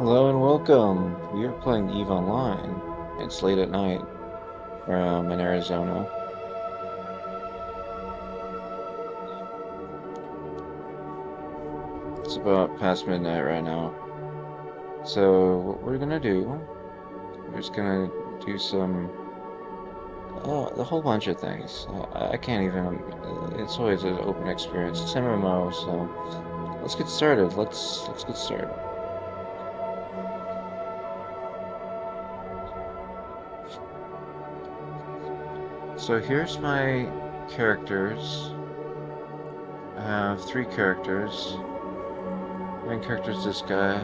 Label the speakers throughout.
Speaker 1: Hello and welcome. We are playing EVE Online. It's late at night where I'm in Arizona. It's about past midnight right now. So what we're gonna do, we're just gonna do some, a whole bunch of things. I can't even, it's always an open experience. It's MMO, so let's get started. Let's get started. So here's my characters. I have 3 characters. Main character is this guy.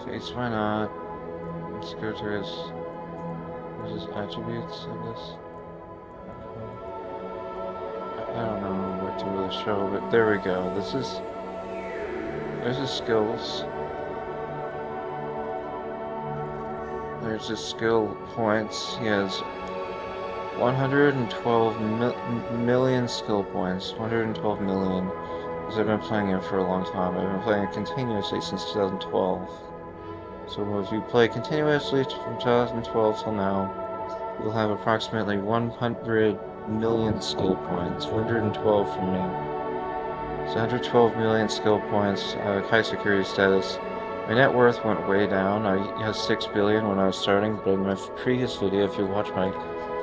Speaker 1: Face, why not? Let's go to his attributes, I guess. I don't know what to really show, but there we go. There's his skills. There's his skill points. He has 112 million skill points. 112 million. Because I've been playing it for a long time. I've been playing it continuously since 2012. So if you play continuously from 2012 till now, you'll have approximately 100 million skill points. 112 from me. So 112 million skill points, high security status. My net worth went way down. I had 6 billion when I was starting, but in my previous video, if you watch my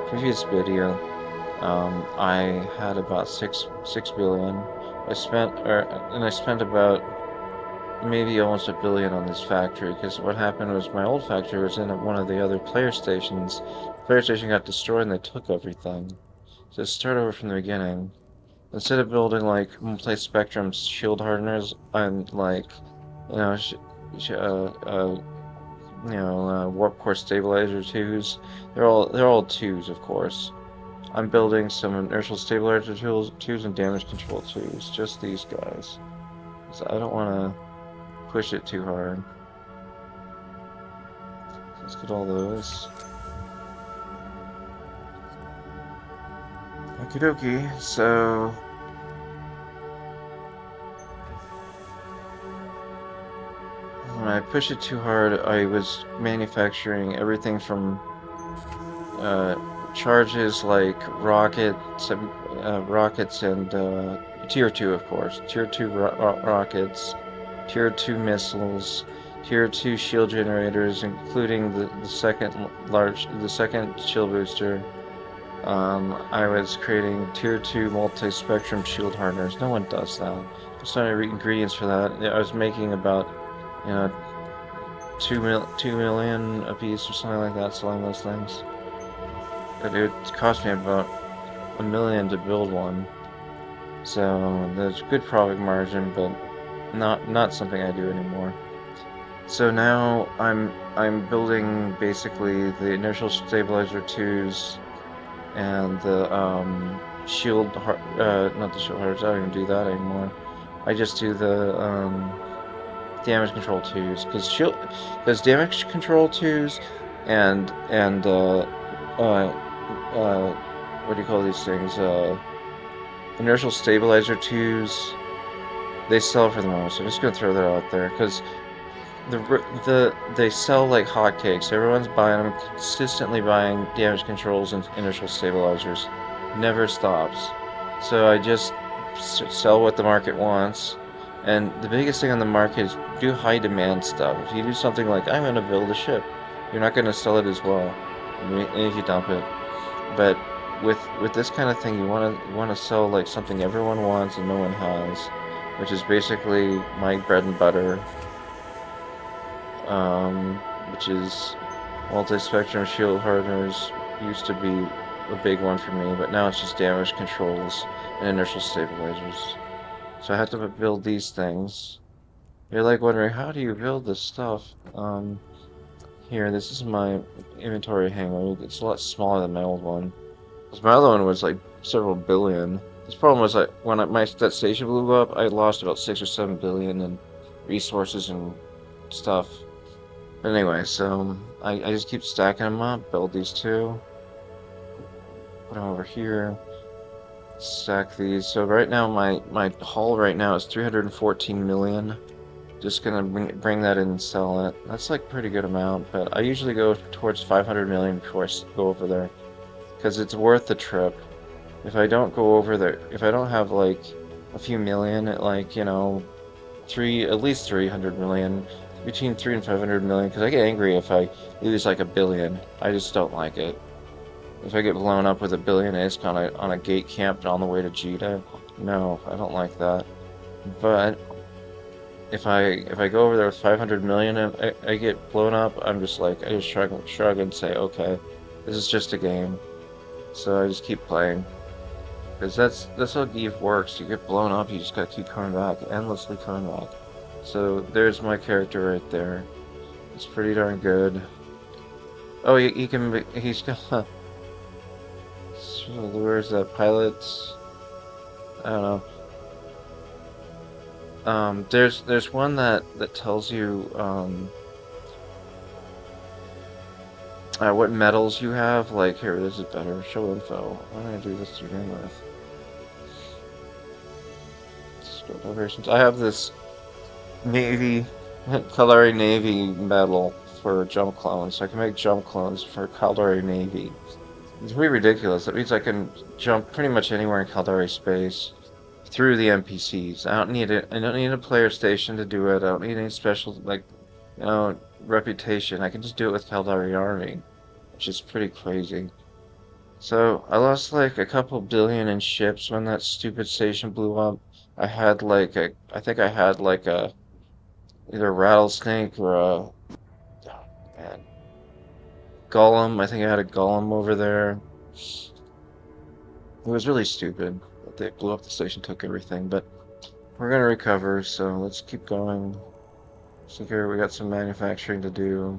Speaker 1: previous video, I had about 6 billion. I spent about maybe almost a billion on this factory, because what happened was my old factory was in one of the other player stations. The player station got destroyed and they took everything. So start over from the beginning. Instead of building like multi-spectrum shield hardeners and like, you know, sh warp core stabilizer twos, they're all twos, of course. I'm building some inertial stabilizer twos and damage control twos, just these guys. So I don't want to push it too hard. Let's get all those. Okie dokie, so when I push it too hard, I was manufacturing everything from uh, charges like rockets and tier 2, of course, tier 2 rockets, tier 2 missiles, tier 2 shield generators, including the second shield booster. I was creating tier 2 multi-spectrum shield hardeners. No one does that. There's no ingredients for that. I was making about, you know, 2 million a piece or something like that, selling those things. But it cost me about a million to build one. So there's good profit margin, but not something I do anymore. So now I'm building basically the inertial stabilizer twos and the not the shield hearts. I don't even do that anymore. I just do the damage control twos, because damage control twos and what do you call these things? Inertial stabilizer twos. They sell for the most. I'm just gonna throw that out there because they sell like hotcakes. Everyone's buying them, consistently buying damage controls and inertial stabilizers. Never stops. So I just sell what the market wants. And the biggest thing on the market is do high demand stuff. If you do something like I'm gonna build a ship, you're not gonna sell it as well, if you dump it. But with this kind of thing, you wanna sell like something everyone wants and no one has, which is basically my bread and butter, which is multi-spectrum shield hardeners. Used to be a big one for me, but now it's just damage controls and inertial stabilizers. So I have to build these things. You're like wondering, how do you build this stuff? Here, this is my inventory hangar. It's a lot smaller than my old one. Because my other one was like several billion. This problem was like when that station blew up, I lost about 6 or 7 billion in resources and stuff. But anyway, so I just keep stacking them up, build these two, put them over here, stack these. So right now my haul right now is 314 million. just gonna bring that in and sell it. That's like a pretty good amount, but I usually go towards 500 million before I go over there, because it's worth the trip. If I don't go over there, if I don't have like a few million, like, you know, at least 300 million, between 3 and 500 million, because I get angry if I lose like a billion. I just don't like it. If I get blown up with a billion ISK on a gate camp on the way to Jita, no, I don't like that. But if I go over there with 500 million and I get blown up, I'm just like, I just shrug and say, okay, this is just a game. So I just keep playing. Because that's how Eve works. You get blown up, you just gotta keep coming back, endlessly coming back. So there's my character right there. It's pretty darn good. Oh, he can be, he's got lures that pilots. I don't know. There's one that tells you what metals you have. Like here, this is better. Show info. I'm gonna do this to begin with. Scope operations. I have this Navy, Caldari Navy metal for jump clones, so I can make jump clones for Caldari Navy. It's pretty ridiculous. That means I can jump pretty much anywhere in Caldari space through the NPCs. I don't need it. I don't need a player station to do it. I don't need any special, like, you know, reputation. I can just do it with Caldari Army, which is pretty crazy. So I lost like a couple billion in ships when that stupid station blew up. I think I had like a either a rattlesnake or a oh, man, golem. I think I had a golem over there. It was really stupid that they blew up the station, took everything, but we're gonna recover, so let's keep going. So here we got some manufacturing to do.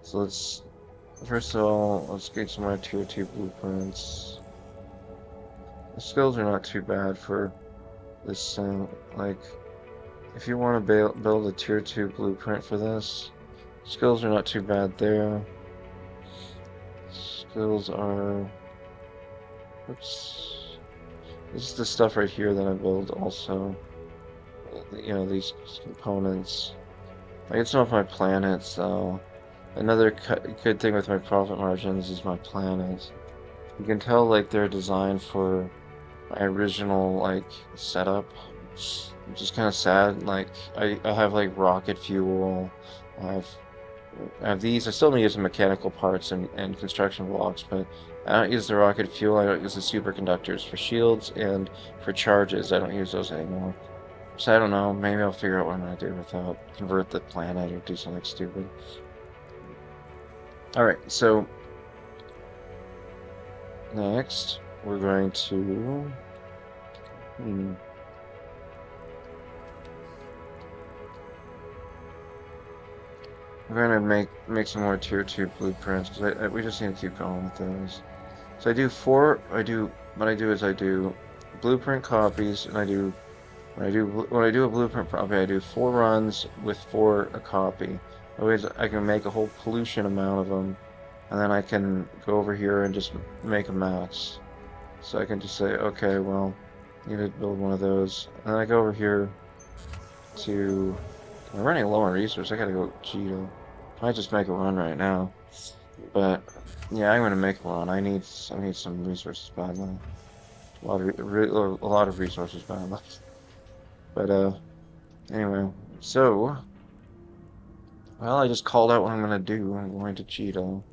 Speaker 1: So first of all, let's get some more tier 2 blueprints. The skills are not too bad for this thing. Like, if you want to build a tier 2 blueprint for this, skills are not too bad there. Skills are... Oops. This is the stuff right here that I build also. You know, these components. I get some of my planets, though. Another good thing with my profit margins is my planets. You can tell, like, they're designed for my original, like, setup. Which is kind of sad. Like, I have, like, rocket fuel. I have these. I still use the mechanical parts and construction blocks, but I don't use the rocket fuel. I don't use the superconductors for shields and for charges. I don't use those anymore. So I don't know. Maybe I'll figure out what I'm gonna do without convert the planet or do something stupid. All right. So next we're going to. We're gonna make some more tier 2 blueprints because we just need to keep going with those. So I do what I do is I do blueprint copies, and when I do a blueprint copy, I do 4 runs with 4 a copy. Otherwise, I can make a whole pollution amount of them, and then I can go over here and just make a max. So I can just say, okay, well, you need to build one of those, and then I go over here to. I'm running low on resources. I gotta go Jita. I might just make a run right now, but yeah, I'm gonna make a run. I need some resources badly. A lot of resources badly. But anyway, so well, I just called out what I'm gonna do. I'm going to Jita.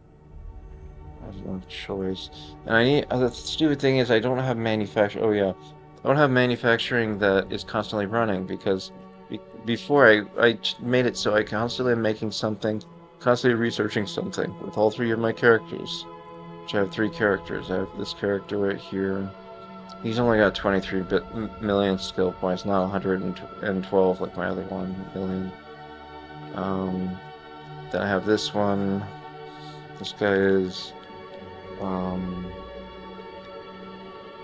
Speaker 1: I have no choice, and I need. The stupid thing is I don't have manufacturing. Oh yeah, I don't have manufacturing that is constantly running because. Before I made it so I constantly am making something, constantly researching something with all 3 of my characters. Which I have 3 characters. I have this character right here. He's only got 23 million skill points, not 112 like my other 1 million. Then I have this one. This guy is,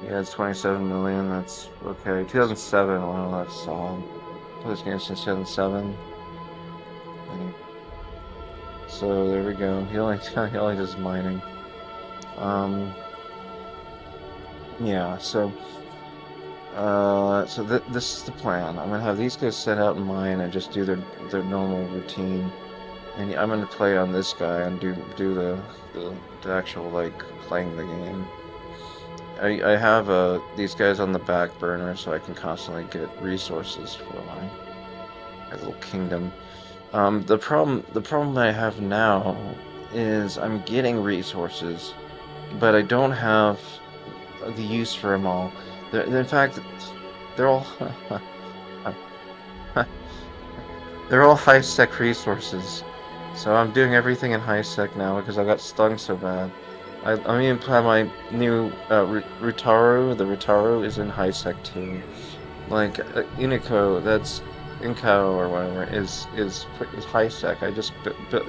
Speaker 1: he has 27 million. That's okay. 2007. Wow, that's solid. This game since 2007. So there we go. He only does mining. Yeah. So So this is the plan. I'm gonna have these guys set out in mine and just do their normal routine, and I'm gonna play on this guy and do the actual like playing the game. I have these guys on the back burner so I can constantly get resources for my little kingdom. The problem I have now is I'm getting resources, but I don't have the use for them all. In fact, they're all they're all high sec resources. So I'm doing everything in high sec now because I got stung so bad. I'm even playing my new Rutaru. The Rutaru is in high sec too. Like Iniko, that's Inkao or whatever, is high sec. I just took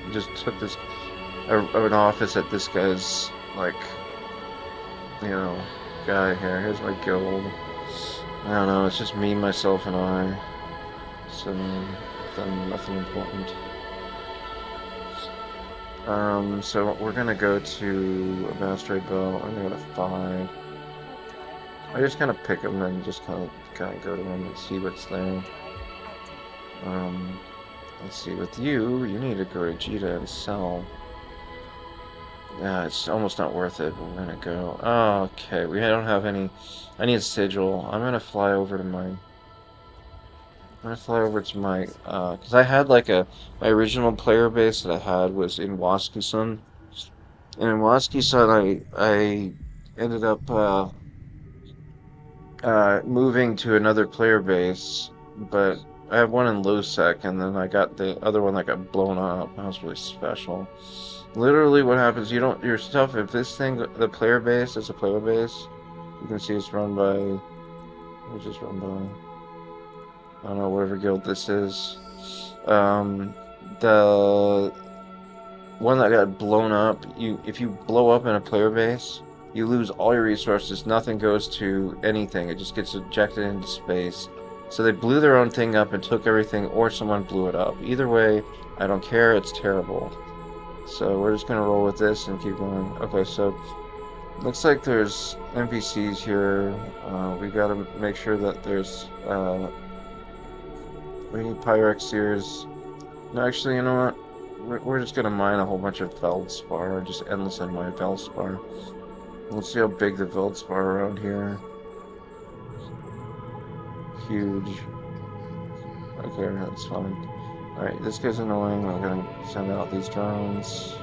Speaker 1: this an office at this guy's like you know guy here. Here's my guild. I don't know. It's just me, myself, and I. So nothing important. So we're gonna go to a asteroid belt. I'm gonna go to 5. I just kind of pick them and just kind of go to them and see what's there. Um, let's see. With you, you need to go to Jita and sell. Yeah, it's almost not worth it, but we're gonna go. Oh, okay, we don't have any. I need a sigil. I'm gonna fly over to my. I'm gonna fly over to my. Cause I had like my original player base that I had was in Waski-sun, and in Waski-sun I ended up moving to another player base, but I have one in lowsec, and then I got the other one that got blown up. That was really special. Literally, what happens? You don't your stuff. If this thing, the player base, is a player base, you can see it's run by. Which is run by. I don't know whatever guild this is. The one that got blown up. If you blow up in a player base, you lose all your resources. Nothing goes to anything. It just gets ejected into space. So they blew their own thing up and took everything, or someone blew it up. Either way, I don't care. It's terrible. So we're just gonna roll with this and keep going. Okay, so looks like there's NPCs here. We gotta make sure that there's we need Pyrexiers. No, actually, you know what? We're just gonna mine a whole bunch of Feldspar, just endlessly mine Feldspar. Let's see how big the Feldspar around here. Huge. Okay, that's fine. Alright, this guy's annoying. I'm gonna send out these drones.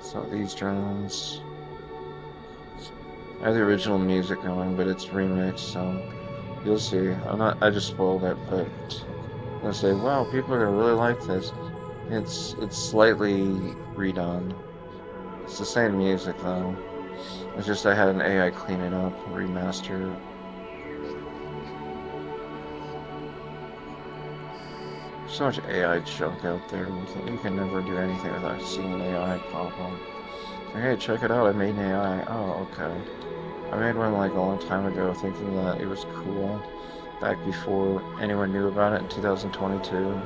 Speaker 1: So these drones. I have the original music going, but it's remixed, so you'll see. I just spoiled it, but I'm gonna say, wow, people are gonna really like this. It's slightly redone. It's the same music though. It's just I had an AI clean it up, remaster it. So much AI junk out there. You can never do anything without seeing an AI pop up. So, hey, check it out. I made an AI. Oh, okay. I made one like a long time ago, thinking that it was cool. Back before anyone knew about it in 2022.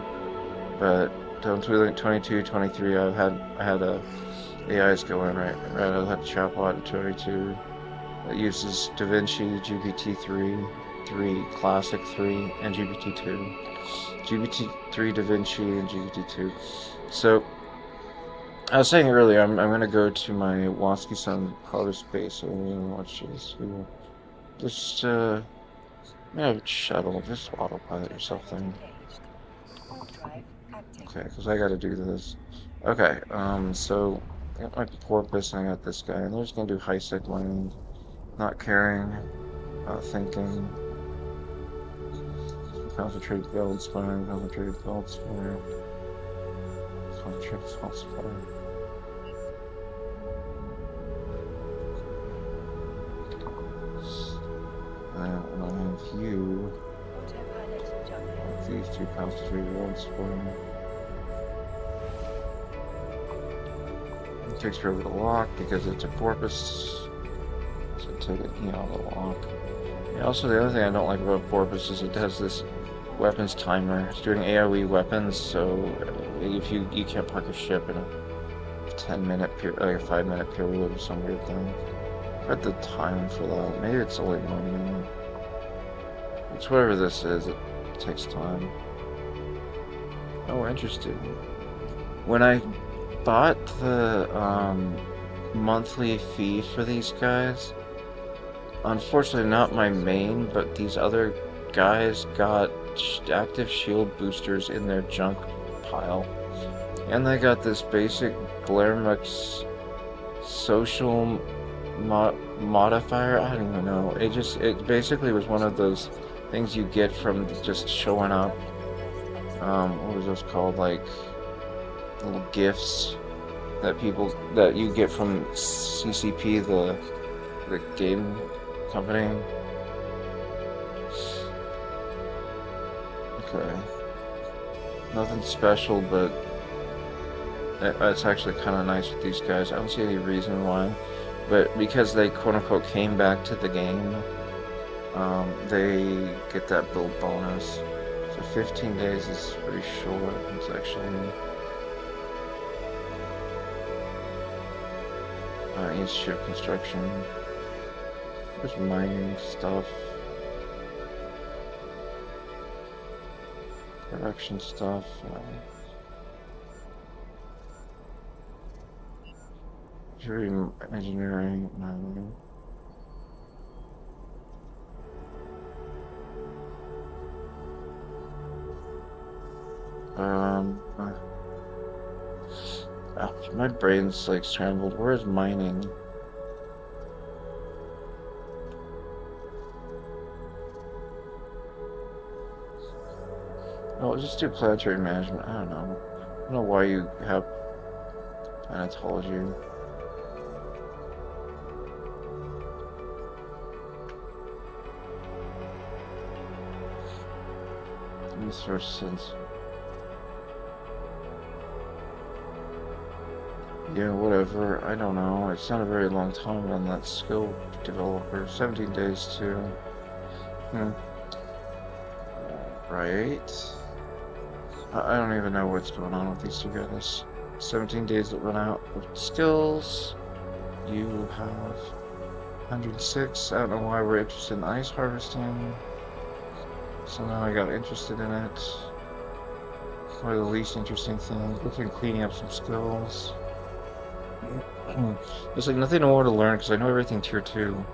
Speaker 1: But 2022, 23, I had a AIs going right. I had a chatbot in 22 that uses DaVinci, GPT-3, Classic 3, and GPT-2. GPT-3, DaVinci, and GPT-2. So I was saying earlier, I'm gonna go to my Waski-san outer space area and watch this. Just shuttle, just autopilot or something. Okay, because I gotta do this. Okay, so I got my porpoise and I got this guy, and they're just gonna do high sec mining, not caring, thinking. Concentrate builds fire, concentrate builds fire, concentrate builds fire. And I have you. These 2 concentrated builds for me. It takes forever to lock because it's a porpoise. So take it, the lock. And also, the other thing I don't like about Porpoise is it has this weapons timer. It's doing AoE weapons, so if you can't park a ship in 10-minute period, like a 5-minute period or some weird thing. I had the time for that. Maybe it's only 1 minute. It's whatever this is, it takes time. Oh, interesting. When I bought the monthly fee for these guys, unfortunately not my main, but these other guys got active shield boosters in their junk pile. And they got this basic Glarmux social modifier. I don't even know. It basically was one of those things you get from just showing up. What was those called? Like little gifts that you get from CCP, the game company. Okay. Nothing special, but it's actually kind of nice with these guys. I don't see any reason why, but because they quote-unquote came back to the game, they get that build bonus. So 15 days is pretty short. It's actually each ship construction. There's mining stuff, production stuff. Engineering, mining. My brain's like scrambled. Where is mining? Oh, just do planetary management. I don't know. I don't know why you have planetology. Resource sense. Yeah, whatever. I don't know. It's not a very long time on that skill developer. 17 days too. Right. I don't even know what's going on with these two guys. 17 days that run out of skills. You have 106. I don't know why we're interested in ice harvesting. So now I got interested in it. Probably the least interesting thing. Looking at cleaning up some skills. There's like nothing more to learn because I know everything tier 2.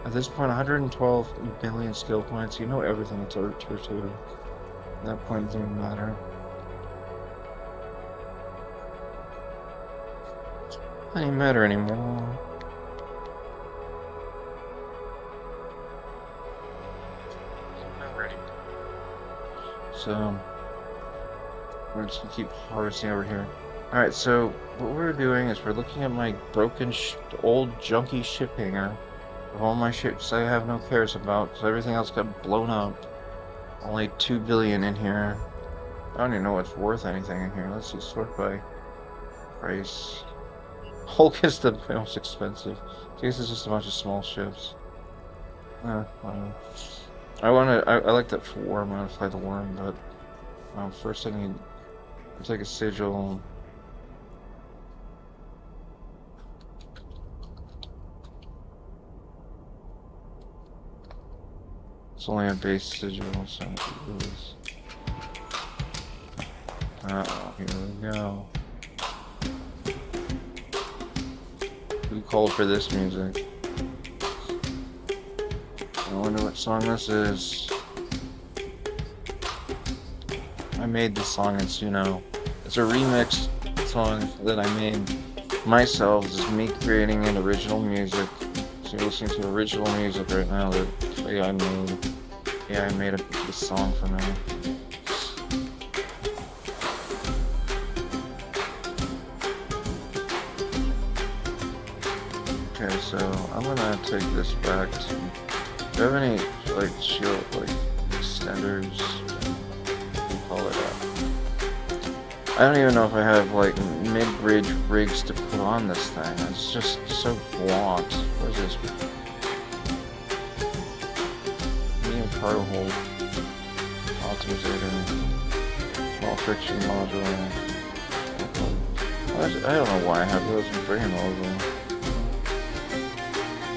Speaker 1: At this point, 112 billion skill points. You know everything at tier 2. At that point, it doesn't matter. It doesn't matter anymore. So we're just gonna keep harvesting over here. Alright, so what we're doing is we're looking at my broken, old, junky ship hangar of all my ships I have no cares about, because everything else got blown up. Only 2 billion in here. I don't even know what's worth anything in here. Let's see, sort by price. Hulk is the most expensive. I guess it's just a bunch of small ships. I like that for worm. I want to fly the worm, but first I need to take a sigil. It's only a base sigil, so I have to do this. Uh-oh, here we go. Who called for this music? I wonder what song this is. I made this song, it's, you know, it's a remix song that I made myself. This is me creating an original music. So you're listening to original music right now that AI made. AI made this song for me. Okay, so I'm gonna take this back to. Do you have any like shield like extenders? Call it up. I don't even know if I have like mid-range rigs to put on this thing. It's just so blunt. What is this? Medium cargo hold. Optimizer. Small friction module. I don't know why I have those. I'm bringing over.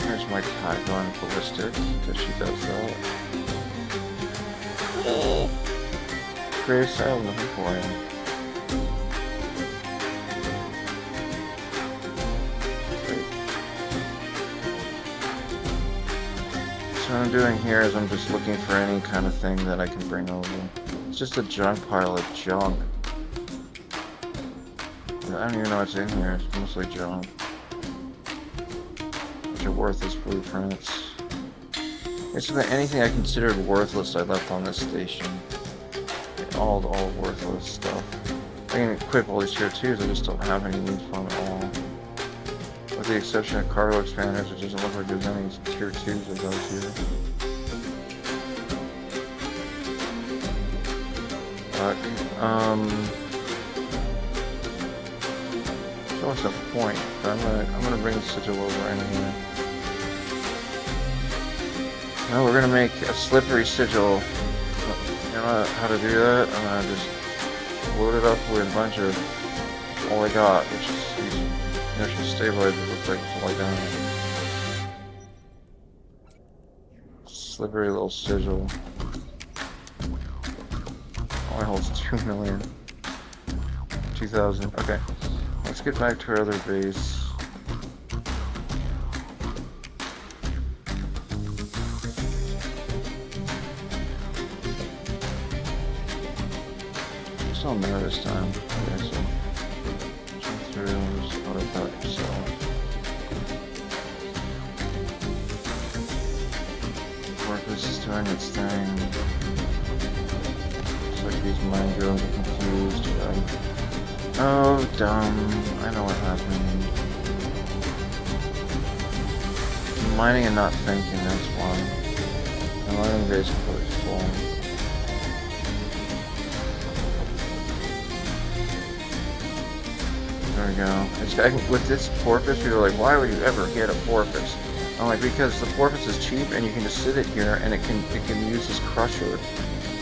Speaker 1: Here's my cat going ballistic, because she does that. Grace, I have nothing for you. So what I'm doing here is I'm just looking for any kind of thing that I can bring over. It's just a junk pile of junk. I don't even know what's in here. It's mostly junk. Bunch of worthless blueprints. Basically anything I considered worthless I left on this station. All worthless stuff. I can equip all these tier 2s, I just don't have any need for them at all. With the exception of cargo expanders, it doesn't look like there's any tier 2s of those here. But, so what's the point? But I'm gonna bring the sigil over anyway. Now we're gonna make a slippery sigil. You know how to do that? I'm gonna just load it up with a bunch of all I got, which is these inertial stabilizers. Looks like it's all I got. Slippery little sigil. Only holds 2 million. 2,000. Okay. Let's get back to our other base. It's all there this time. Okay, so jump through and just auto cut yourself. Porpoise is doing its thing. Looks like these mine drones are confused. Oh, dumb. I know what happened. Mining and not thinking, that's why. The mining base is completely full. There we go. With this porpoise, people are like, why would you ever get a porpoise? I'm like, because the porpoise is cheap and you can just sit it here and it can use this crusher.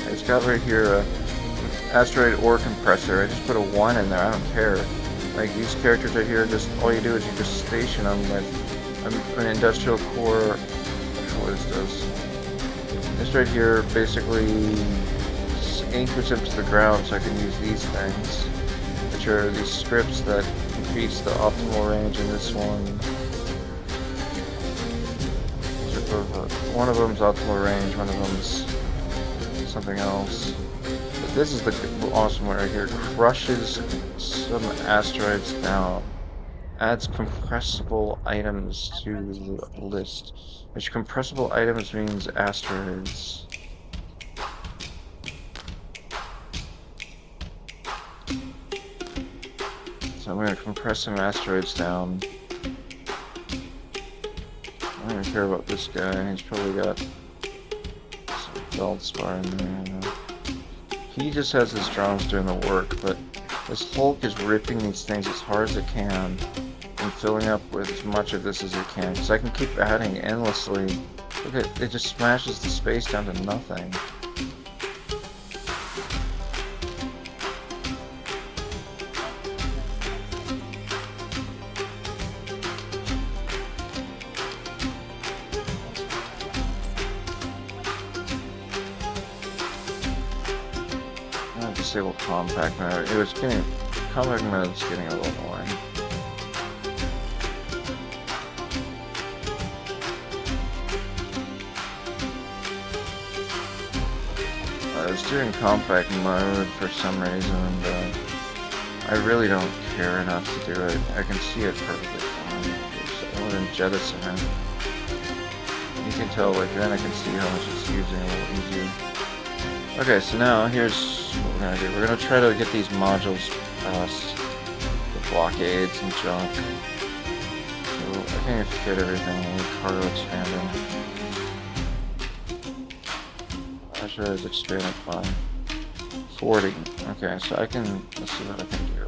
Speaker 1: It's got right here asteroid ore compressor. I just put a 1 in there, I don't care. Like these characters right here, just all you do is you just station them with an industrial core. What is this? This right here basically anchors them to the ground so I can use these things, which are these scripts that increase the optimal range in this one. One of them's optimal range, one of them's something else. This is the awesome one right here. Crushes some asteroids down. Adds compressible items to the list. Which compressible items means asteroids. So I'm going to compress some asteroids down. I don't even care about this guy. He's probably got some feldspar in there. He just has his drones doing the work, but this Hulk is ripping these things as hard as it can and filling up with as much of this as it can, because I can keep adding endlessly. Look at it, just smashes the space down to nothing. Disable compact mode. Compact mode is getting a little annoying. I was doing compact mode for some reason, but I really don't care enough to do it. I can see it perfectly fine. I wouldn't jettison it. You can tell, like, then I can see how much it's using a little easier. Okay, so now here's what we're gonna do. We're gonna try to get these modules past the blockades and junk. So I think I fit everything. I need cargo expanding. Actually, it's expanded by 40. Okay, so I can, let's see what I can do.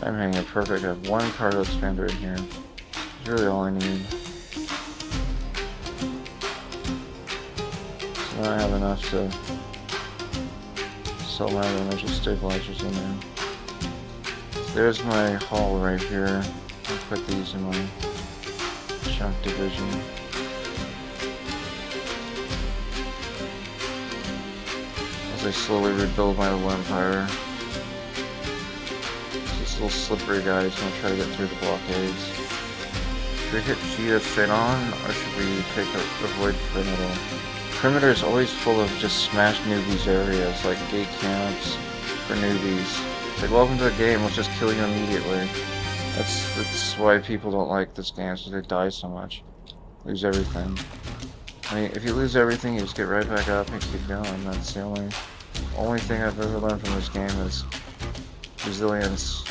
Speaker 1: I'm hanging it perfect. I have 1 cargo expander in here. That's really all I need. I have enough to sell my inertial stabilizers in there. There's my hull right here. I'll put these in my chunk division. As I slowly rebuild my little empire. This little slippery guy is gonna try to get through the blockades. Should we hit Jita straight on, or should we avoid perimeter? Perimeter is always full of just smash newbies areas, like gate camps for newbies. Like, welcome to the game, let's just kill you immediately. That's why people don't like this game, because they die so much. Lose everything. I mean, if you lose everything, you just get right back up and keep going. That's the only thing I've ever learned from this game is resilience.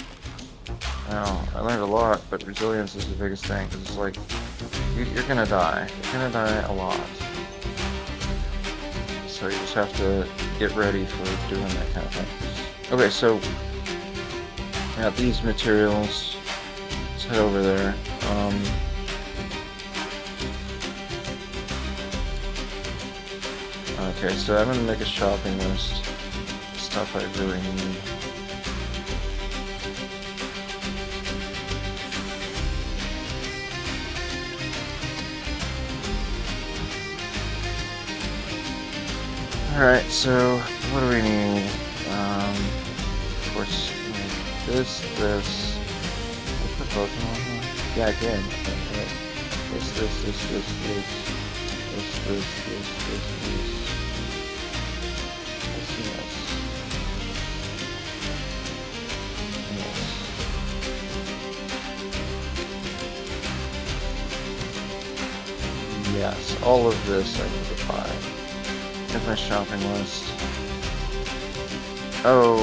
Speaker 1: Now, I learned a lot, but resilience is the biggest thing, because it's like, you're gonna die. You're gonna die a lot. So you just have to get ready for doing that kind of thing. Okay, so I got these materials. Let's head over there. Okay, so I'm gonna make a shopping list of stuff I really need. Alright, so what do we need? Of course, this. I put both of them on here? Yeah, I did. Okay, this. Yes, all of this I need to buy. Here's my shopping list. Oh,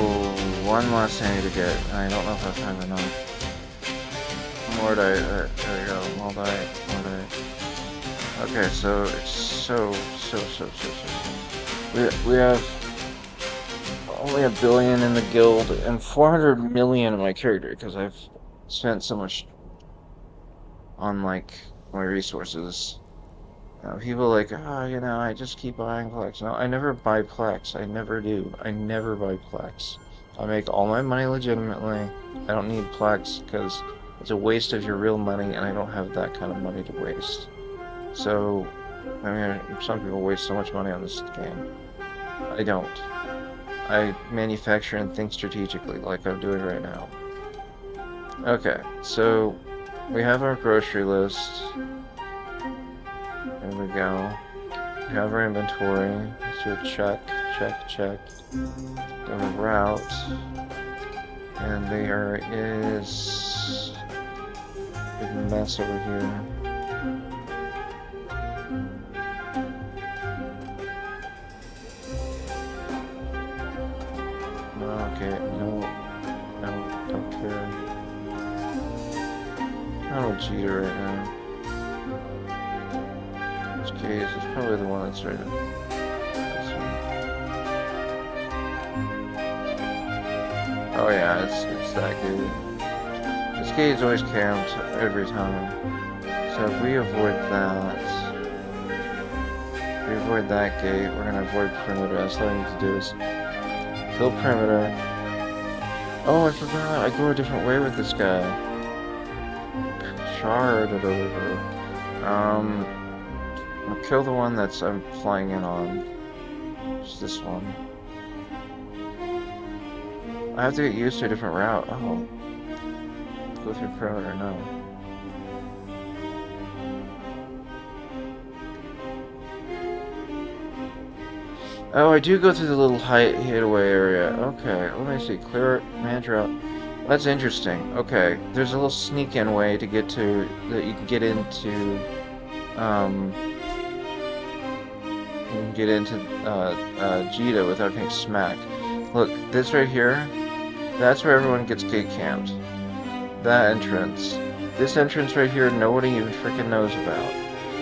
Speaker 1: one last thing I need to get. I don't know if I have enough. More dye. There we go. More dye. Okay, so it's so. We have only 1 billion in the guild and 400 million in my character because I've spent so much on like my resources. People are like, oh, you know, I just keep buying Plex. No, I never buy Plex. I never do. I never buy Plex. I make all my money legitimately. I don't need Plex because it's a waste of your real money, and I don't have that kind of money to waste. So, I mean, some people waste so much money on this game. I don't. I manufacture and think strategically, like I'm doing right now. Okay, so we have our grocery list. There we go. We have our inventory. Let's do a check. Go to route. And there is a big mess over here. Okay, no, don't care. I don't Jita right now. Case is probably the one that's right up. Oh yeah, it's that gate. This gate is always camped every time. So if we avoid that gate, we're gonna avoid perimeter. That's all I need to do is kill perimeter. Oh, I forgot. I go a different way with this guy. Shard. I'll kill the one that's I'm flying in on. It's this one. I have to get used to a different route. Oh. Go through perimeter, no. Oh, I do go through the little hideaway area. Okay, let me see. Clear manager out. That's interesting. Okay, there's a little sneak-in way to get to that you can get into. Jita without getting smacked. Look, this right here, that's where everyone gets gate camped. That entrance. This entrance right here, nobody even freaking knows about.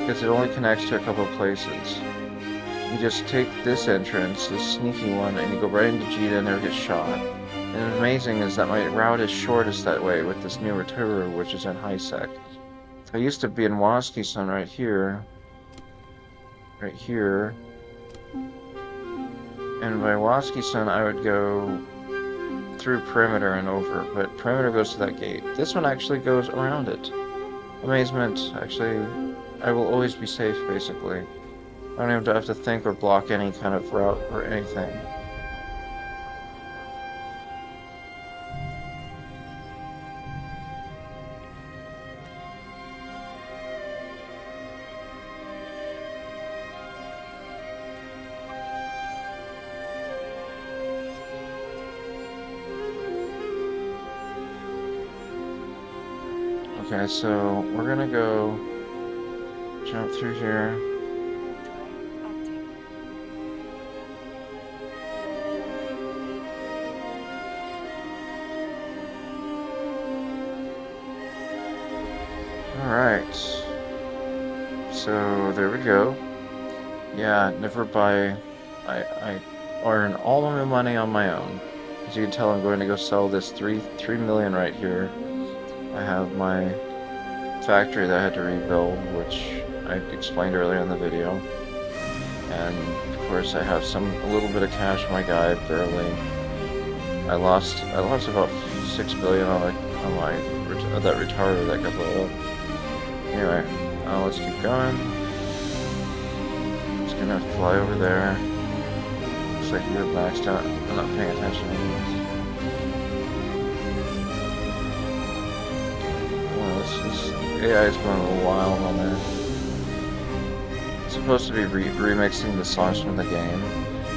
Speaker 1: Because it only connects to a couple of places. You just take this entrance, this sneaky one, and you go right into Jita and never get shot. And amazing is that my route is shortest that way with this newer tour, which is in high sec. I used to be in Wasky Sun right here. Right here. And by Wasky Sun, I would go through perimeter and over, but perimeter goes to that gate. This one actually goes around it. Amazement, actually, I will always be safe, basically. I don't even have to think or block any kind of route or anything. Okay, so we're gonna go jump through here. Alright. So there we go. Yeah, never buy. I earn all of my money on my own. As you can tell, I'm going to go sell this 3 million right here. I have my factory that I had to rebuild, which I explained earlier in the video. And of course I have a little bit of cash in my guy, barely. I lost about 6 billion on that retarder that got blown up. Anyway, let's keep going. Just gonna fly over there. Looks like you're maxed out. I'm not paying attention anyways. This AI is going a little wild on there. It's supposed to be remixing the songs from the game.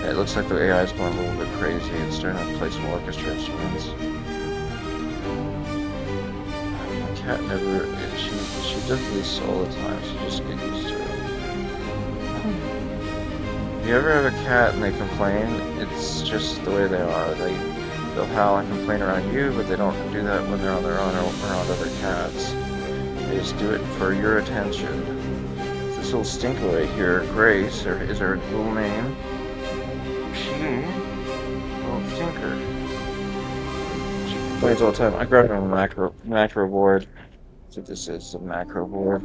Speaker 1: It looks like the AI is going a little bit crazy. It's starting to play some orchestra instruments. My cat never. She does this all the time. She just gets used to it. If you ever have a cat and they complain, it's just the way they are. They'll howl and complain around you, but they don't do that when they're on their own or around other cats. They just do it for your attention. This little stinker right here, Grace, is her little name. Little stinker. She complains all the time. I grabbed her on a macro board. That's what this is, a macro board.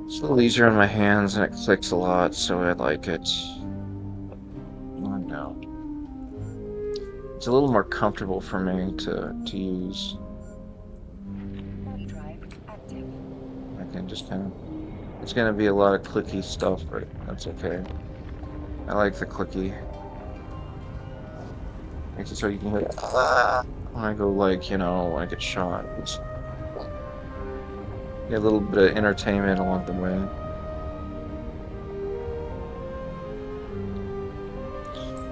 Speaker 1: It's a little easier on my hands and it clicks a lot, so I like it. Oh no. It's a little more comfortable for me to use. I can just kind of... It's going to be a lot of clicky stuff, but that's okay. I like the clicky. Makes it so you can hit when I go, like, you know, when I get shot. Get a little bit of entertainment along the way.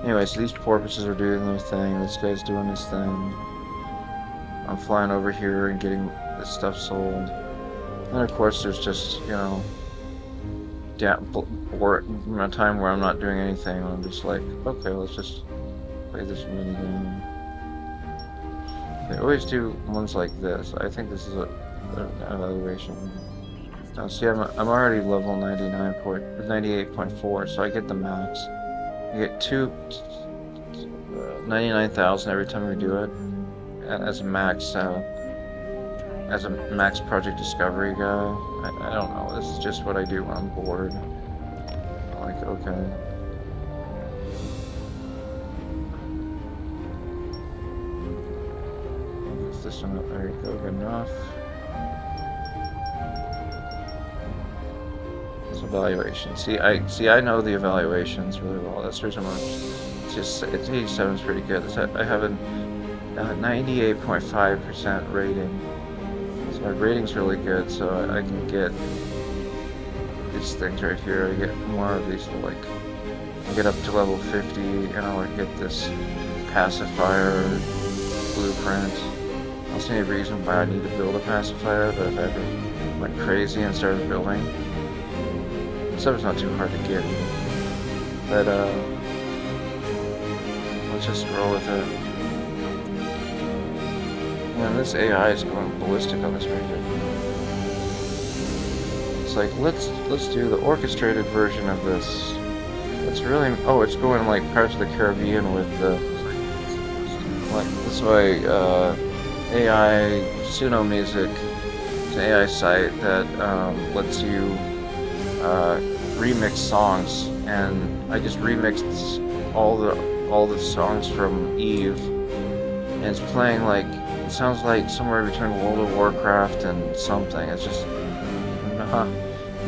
Speaker 1: Anyway, so these porpoises are doing their thing, this guy's doing his thing. I'm flying over here and getting this stuff sold. And of course there's just, you know, a time where I'm not doing anything. I'm just like, okay, let's just play this mini game. They always do ones like this. I think this is an evaluation. Now see, I'm already level 98.4, so I get the max. I get 99,000 every time we do it as a max project discovery guy. I don't know. This is just what I do when I'm bored. I'm like, okay. Is this one? There you go. Good enough. Evaluation. See, I know the evaluations really well. That's the reason why it's 87 is pretty good. I have a 98.5% rating. So my rating's really good, so I can get these things right here. I get more of these, like, I get up to level 50, and I'll get this pacifier blueprint. I don't see any reason why I need to build a pacifier, but if I ever went crazy and started building, stuff's not too hard to get, but let's just roll with it. Man, this AI is going ballistic on this region. It's like, let's do the orchestrated version of this. It's really, oh, it's going like Pirates of the Caribbean with the, like, this way, AI Suno Music. It's an AI site that lets you remix songs, and I just remixed all the songs from Eve And it's playing like, it sounds like somewhere between World of Warcraft and something. It's just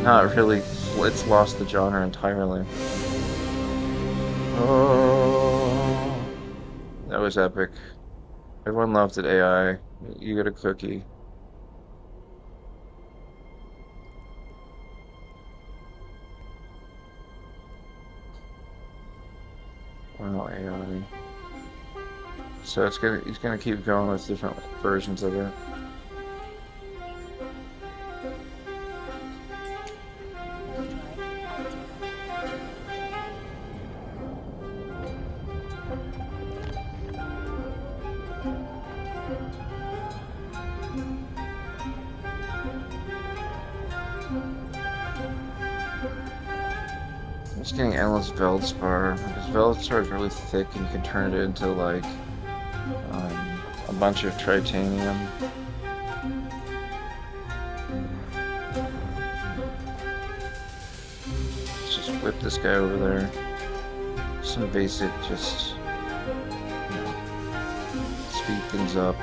Speaker 1: not really, it's lost the genre entirely. Oh, that was epic. Everyone loved it, AI. You get a cookie. Wow, AI. So he's gonna keep going with different versions of it. I'm just getting endless Veldspar because Veldspar is really thick and you can turn it into like a bunch of tritanium. Let's just whip this guy over there. Some basic, just you know, speed things up.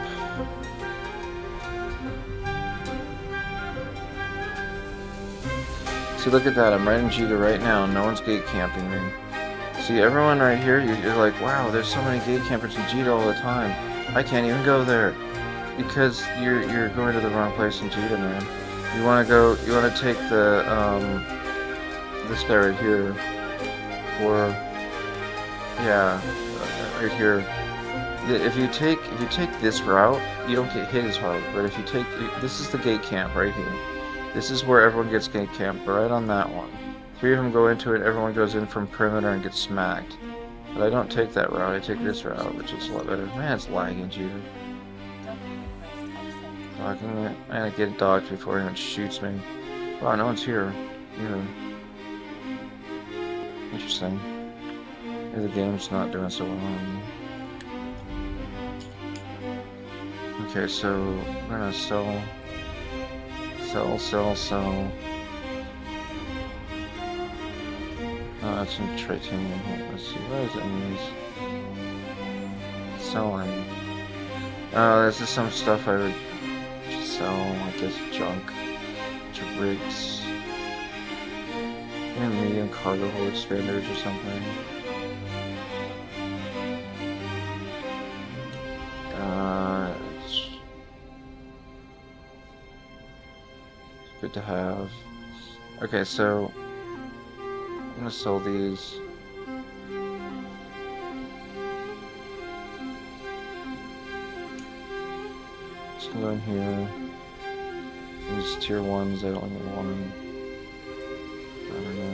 Speaker 1: See, look at that. I'm right in Jita right now. No one's gate camping me. See, everyone right here, you're like, wow, there's so many gate campers in Jita all the time. I can't even go there. Because you're going to the wrong place in Jita, man. You wanna take the, this guy right here. Or, yeah, right here. If you take this route, you don't get hit as hard. But if you take, this is the gate camp right here. This is where everyone gets gate camped, right on that one. 3 of them go into it, everyone goes in from perimeter and gets smacked. But I don't take that route, I take this route, which is a lot better. Man, it's lagging, Jita. Blocking it. Man, I get dodged before he even shoots me. Wow, no one's here. Yeah. Interesting. Maybe the game's not doing so well. Okay, so we're gonna sell. Oh, that's some tritanium. Let's see, what is it in these? Selling. This is some stuff I would sell, I guess junk. To rigs. Even medium cargo hold expanders or something. It's good to have. Okay, so I'm gonna sell these. Just go in here. These tier 1s, I only want them. I don't know.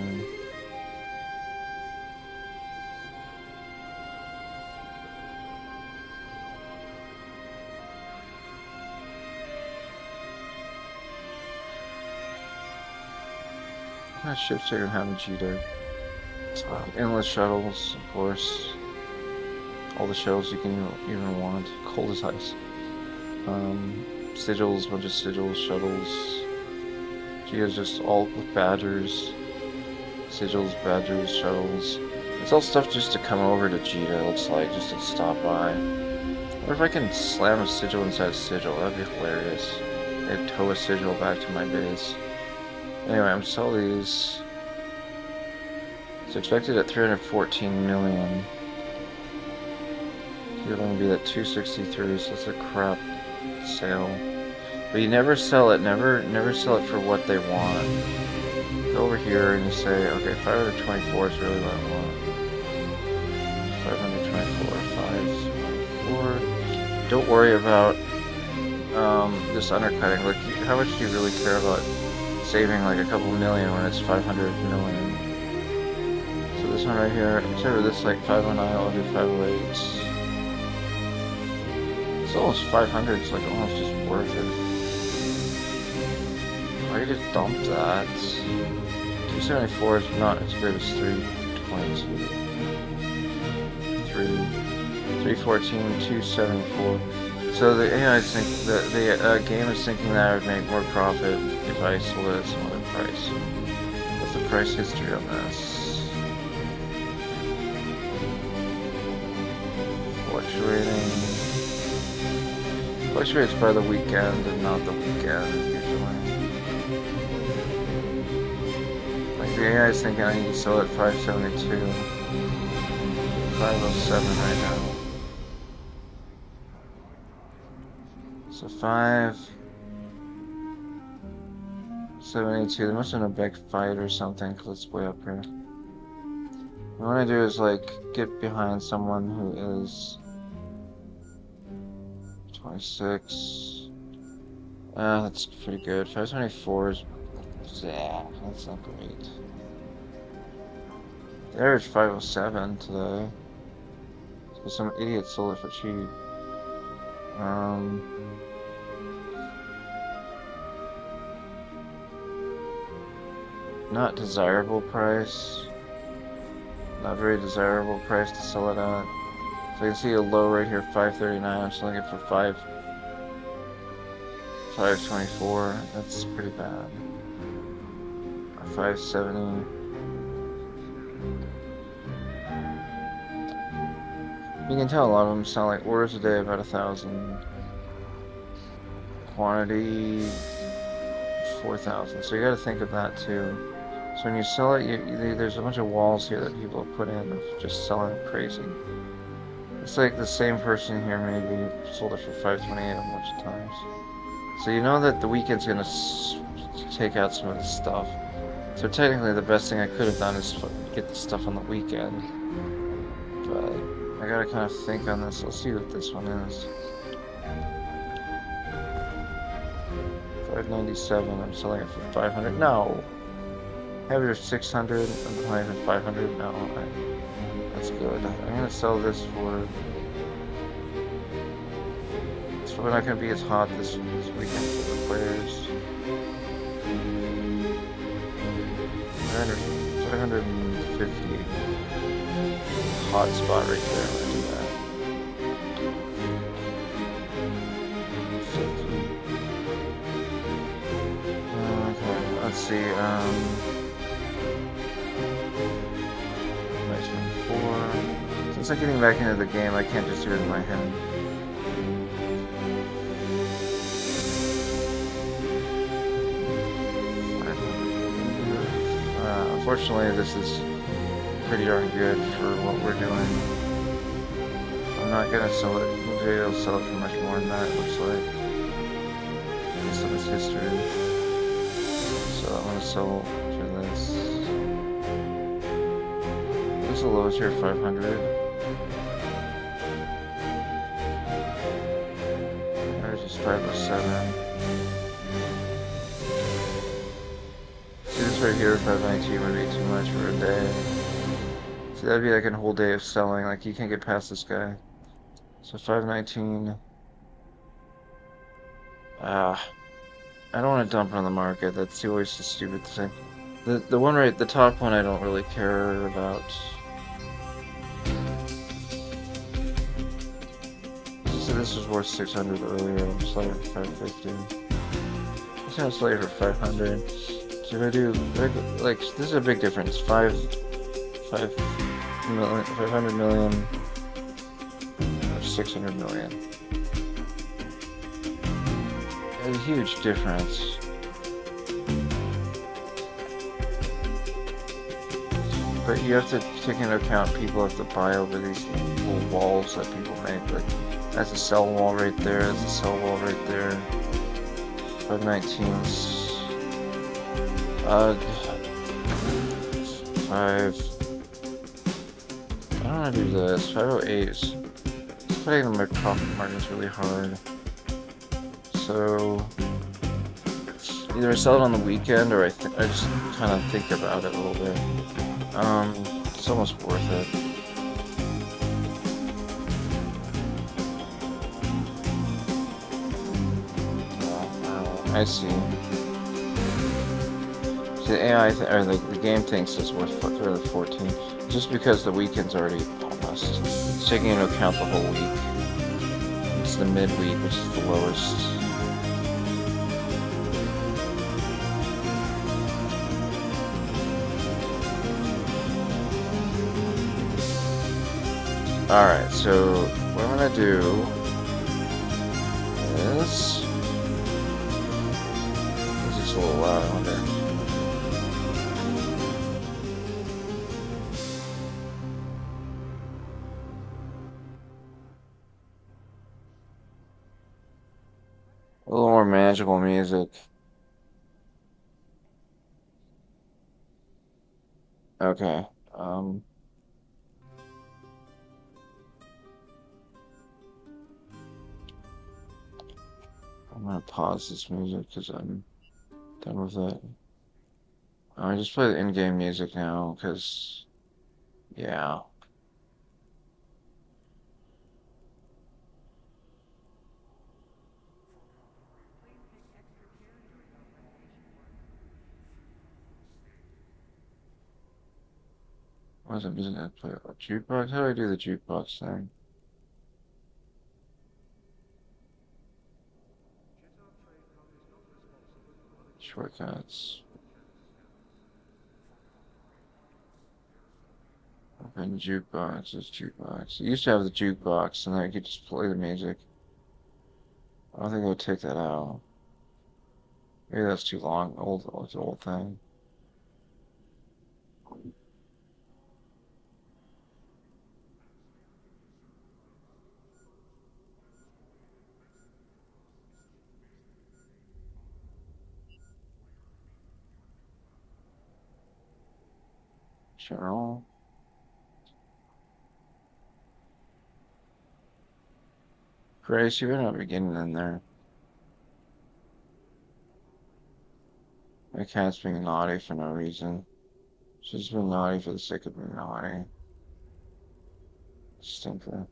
Speaker 1: What kind of ships are you having, Jita? Endless shuttles, of course. All the shuttles you can even want. Cold as ice. Sigils, bunch of sigils, shuttles. Jita's just all with badgers. Sigils, badgers, shuttles. It's all stuff just to come over to Jita, looks like, just to stop by. What if I can slam a sigil inside a sigil? That'd be hilarious. And tow a sigil back to my base. Anyway, I'm selling these. It's expected at 314 million. You're going to be at 263, so it's a crap sale. But you never sell it, never sell it for what they want. Go over here and you say, okay, 524 is really what I want. 524, 524. Don't worry about this undercutting. Like, how much do you really care about saving like a couple million when it's 500 million? So this one right here, instead of this like 509, I'll do 508. It's almost 500, it's like almost just worth it. Why you just dump that? 274 is not as good as 322. 314, 274. So the AI is think the game is thinking that I would make more profit if I sold it at some other price. What's the price history on this? Fluctuating. fluctuates by the weekend and not the weekend usually. Like the AI is thinking I need to sell at 572. 507 right now. So 572. There must have been a big fight or something because it's way up here. What I want to do is like get behind someone who is 26. That's pretty good. 524 is, yeah, that's not great. The average 507 today. So some idiot sold it for cheap. Not desirable price. Not very desirable price to sell it at. So you can see a low right here, 539. I'm selling it for 524. That's pretty bad. 570. You can tell a lot of them sell like orders a day about 1,000. Quantity 4,000. So you got to think of that too. So when you sell it, there's a bunch of walls here that people have put in of just selling crazy. It's like the same person here maybe sold it for 528 a bunch of times. So you know that the weekend's gonna take out some of this stuff. So technically the best thing I could have done is get the stuff on the weekend. But I gotta kind of think on this. Let's see what this one is. 597, I'm selling it for 500. No! Heavier 600, I'm buying for 500. No, that's good. I'm gonna sell this for. It's probably not gonna be as hot this weekend for the players. 550. Hot spot right there. Let's do that. 50. Okay, let's see. 524. Since I'm getting back into the game, I can't just do it in my head. Unfortunately, this is pretty darn good for what we're doing. I'm not gonna sell it. Maybe I'll sell it for much more than that, it looks like. Based on its history. So I'm gonna sell for this. What's the lowest here? 500. There's just 507. See this right here, 519 would be too much for a day. See, that'd be like a whole day of selling. Like, you can't get past this guy. So 519. I don't want to dump it on the market. That's always the stupid thing. The one right, the top one, I don't really care about. So this was worth 600 earlier. I'm selling it for 550. I'm gonna sell it for 500. So if I do, like, this is a big difference. 500 million, or 600 million. It's a huge difference. But you have to take into account people have to buy over these little walls that people make. Like, that's a sell wall right there, that's a sell wall right there. 519's. 5. I don't want to do this. 508's. It's putting my profit margins really hard. So either I sell it on the weekend or I just kind of think about it a little bit. It's almost worth it. I see. The AI or the game thinks it's worth 14, just because the weekend's already almost. It's taking into account the whole week. It's the midweek, which is the lowest. Alright, so what I'm gonna do Music's a little loud, I wonder. A little more magical music. Okay. I'm gonna pause this music because I'm done with it. I just play the in-game music now because, yeah. Why is it using that play a jukebox? How do I do the jukebox thing? Shortcuts. Open jukebox. This jukebox. It used to have the jukebox, and then I could just play the music. I don't think I would take that out. Maybe that's too long. It's an old thing. General. Grace, you better not be getting in there. My cat's being naughty for no reason. She's been naughty for the sake of being naughty. Stinker.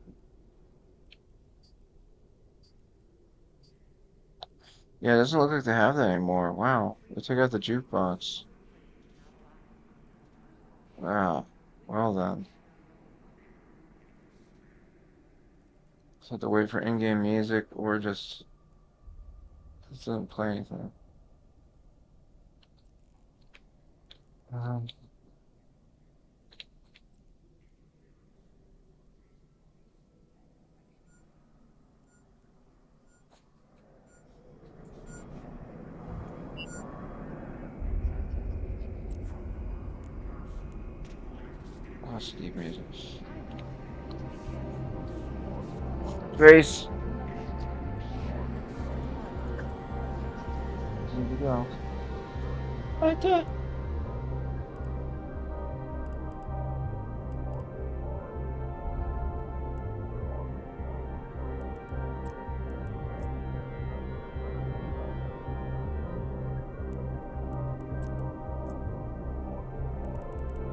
Speaker 1: Yeah, it doesn't look like they have that anymore. Wow, they took out the jukebox. Wow, well then. So have to wait for in-game music or just it doesn't play anything. Um, Steve music. Grace, here we go. Right there.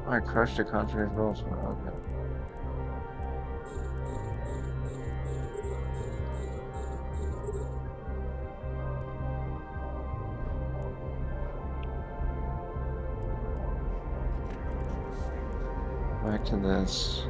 Speaker 1: I crushed a country of girls. Okay. Back to this.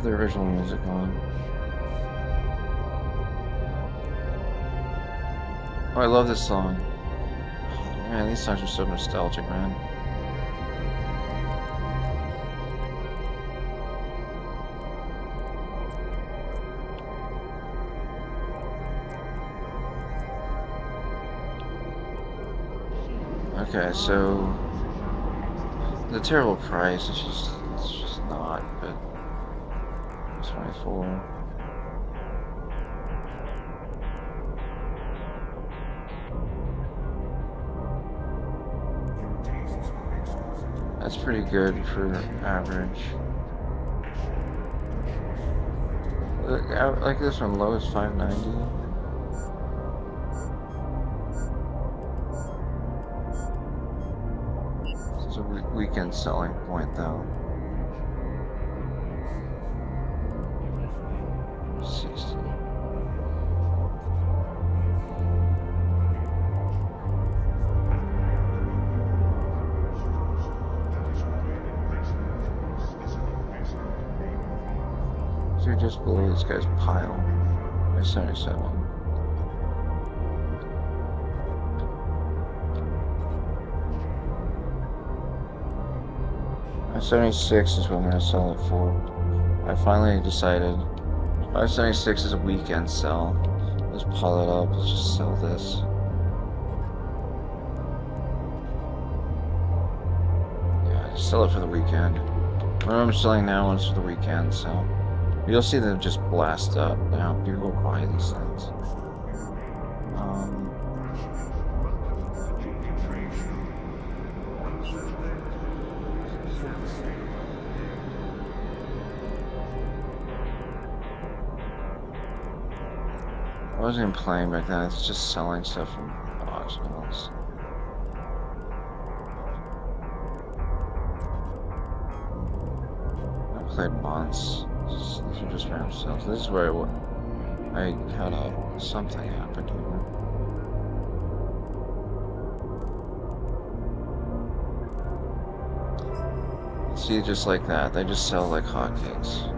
Speaker 1: The original music on. Oh, I love this song. Man, these songs are so nostalgic, man. Okay, so the terrible price is just not, but 24. That's pretty good for average. Like this one, low is 590. This is a weekend selling point though. 60. So you're just below this guy's pile. There's 77. 576 is what I'm gonna sell it for. I finally decided 576 is a weekend sell. Let's pull it up. Let's just sell this. Yeah, just sell it for the weekend. What I'm selling now one's for the weekend, so you'll see them just blast up now. People buy these things. I wasn't even playing back then. It's just selling stuff from auctions. I played months. These are just random sales. This is where I had something happen here. See, just like that, they just sell like hotcakes.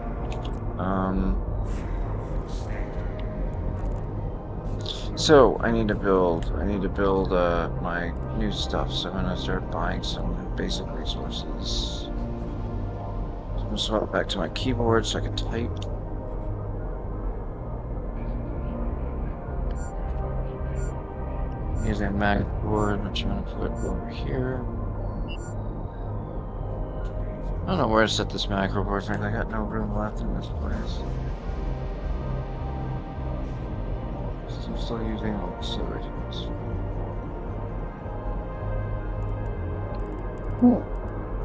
Speaker 1: So I need to build my new stuff. So I'm gonna start buying some basic resources. So I'm gonna swap back to my keyboard so I can type. Using a magnet board, which I'm gonna put over here. I don't know where to set this macro board. I got no room left in this place. I'm still using auxiliary tools.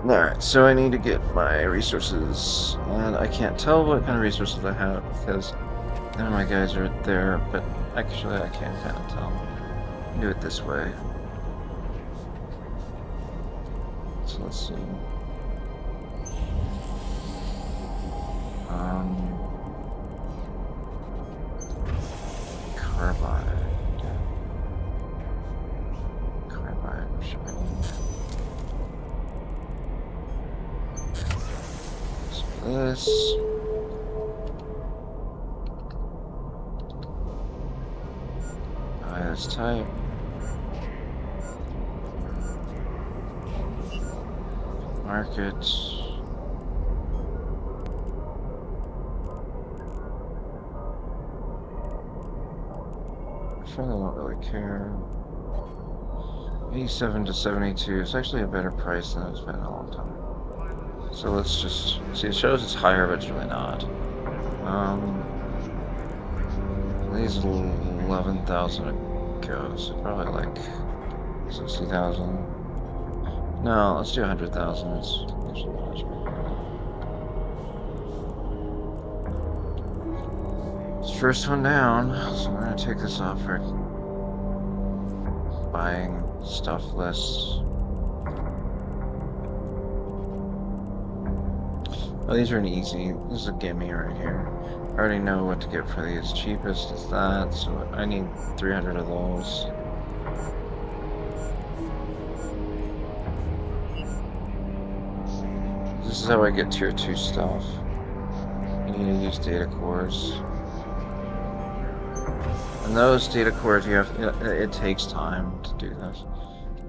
Speaker 1: Alright, so I need to get my resources, and I can't tell what kind of resources I have because none of my guys are there, but actually I can kind of tell. Do it this way. So let's see. Carbide, this. This type. Market. I don't really care. 87 to 72 is actually a better price than it's been in a long time. So let's just see. It shows it's higher, but it's really not. These 11,000 a go, so probably like 60,000. No, let's do 100,000. It's usually much better. First one down, so I'm gonna take this off for buying stuff lists. Oh, these are an easy. This is a gimme right here. I already know what to get for these. Cheapest is that, so I need 300 of those. This is how I get tier 2 stuff. You need to use data cores. And those data cores, you have, it takes time to do this.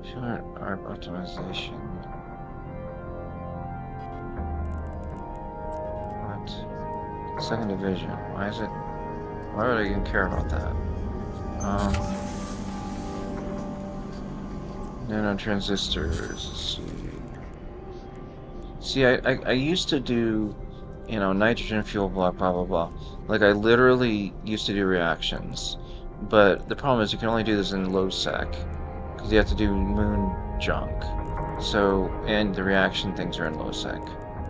Speaker 1: Sure, ARP optimization. What? Second division. Why is it? Why would I even care about that? Nano transistors. Let's see. See, I used to do, you know, nitrogen fuel block, blah blah blah. Like I literally used to do reactions. But the problem is you can only do this in lowsec, because you have to do moon junk. So, and the reaction things are in lowsec.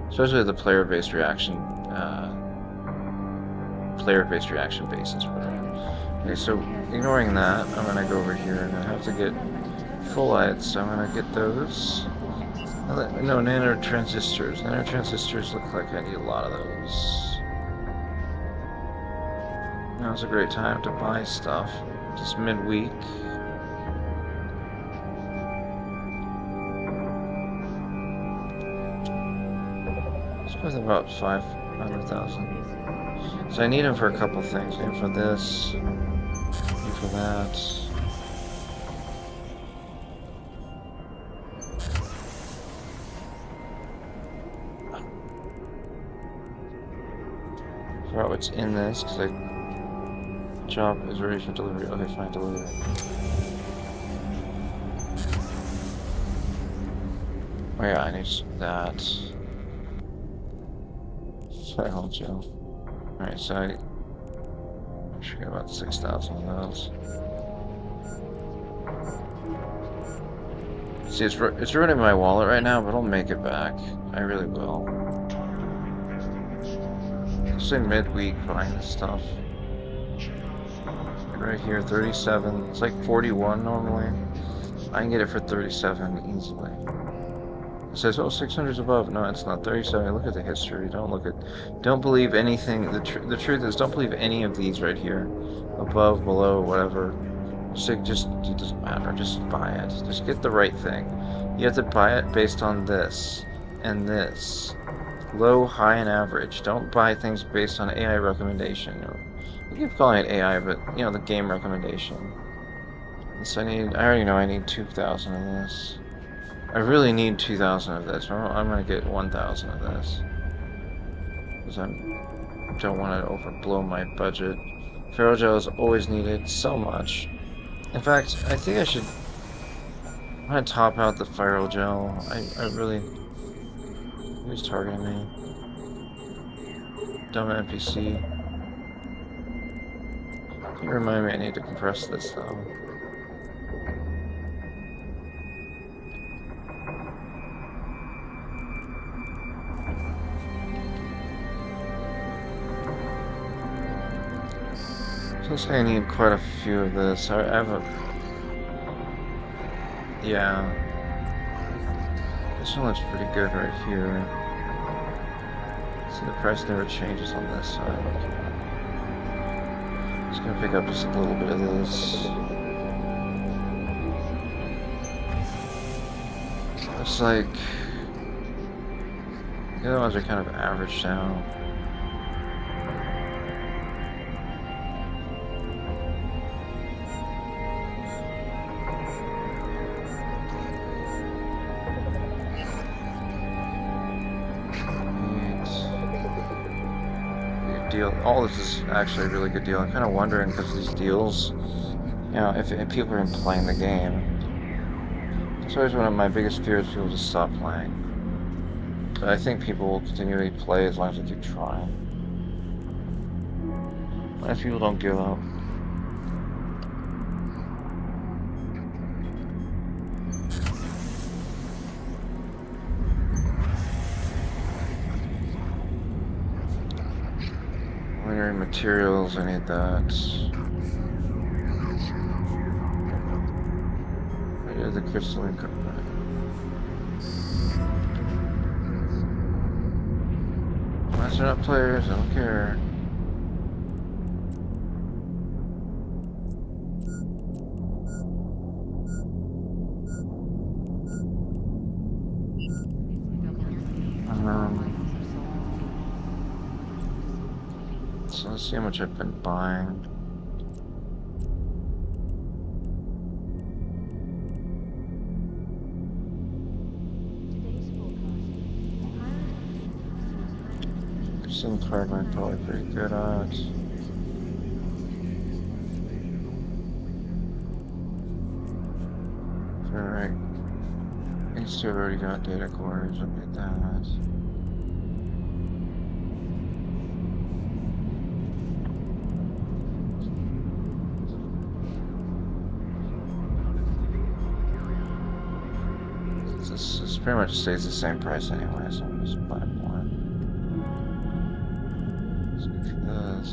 Speaker 1: Especially the player-based reaction basis, whatever. Okay, so ignoring that, I'm gonna go over here and I have to get fullites, so I'm gonna get those. No, nano transistors. Nano transistors look like I need a lot of those. Now's a great time to buy stuff. Just midweek. It's worth about 500,000. So I need them for a couple things. I need for this. I need for that. Figure out what's in this, because job is ready for delivery. Okay, fine, delivery. Oh yeah, I need that. File gel. Alright, so I should get about 6,000 of those. See, it's ruining my wallet right now, but I'll make it back. I really will. Say midweek buying this stuff. Right here, 37. It's like 41 normally. I can get it for 37 easily. It says, oh, 600's above. No, it's not 37. Look at the history. Don't believe anything. The truth is, don't believe any of these right here. Above, below, whatever. It doesn't matter. Just buy it. Just get the right thing. You have to buy it based on this and this. Low, high, and average. Don't buy things based on AI recommendation. You keep calling it AI, but, you know, the game recommendation. So I already know I need 2,000 of this. I really need 2,000 of this. I'm gonna get 1,000 of this. Because I don't want to overblow my budget. Ferro gel is always needed so much. In fact, I think I should... I'm gonna top out the ferro gel. I really... Who's targeting me? Dumb NPC. Can you remind me I need to compress this, though? Looks like I need quite a few of this. I have a... Yeah. This one looks pretty good right here. See, the price never changes on this side. Just gonna pick up just a little bit of this. Looks like... The other ones are kind of averaged out. Deal. All this is actually a really good deal. I'm kind of wondering, because of these deals, you know, if people are playing the game. It's always one of my biggest fears, people just stop playing. But I think people will continually play as long as they keep trying. If people don't give up. Materials, I need that. I need the crystalline carbide. Unless they're not players, I don't care. So let's see how much I've been buying. Some card I'm probably pretty good at. Alright. These two have already got data cores, I'll get that. This pretty much stays the same price anyway, so I'm just buying more. Let's go for this.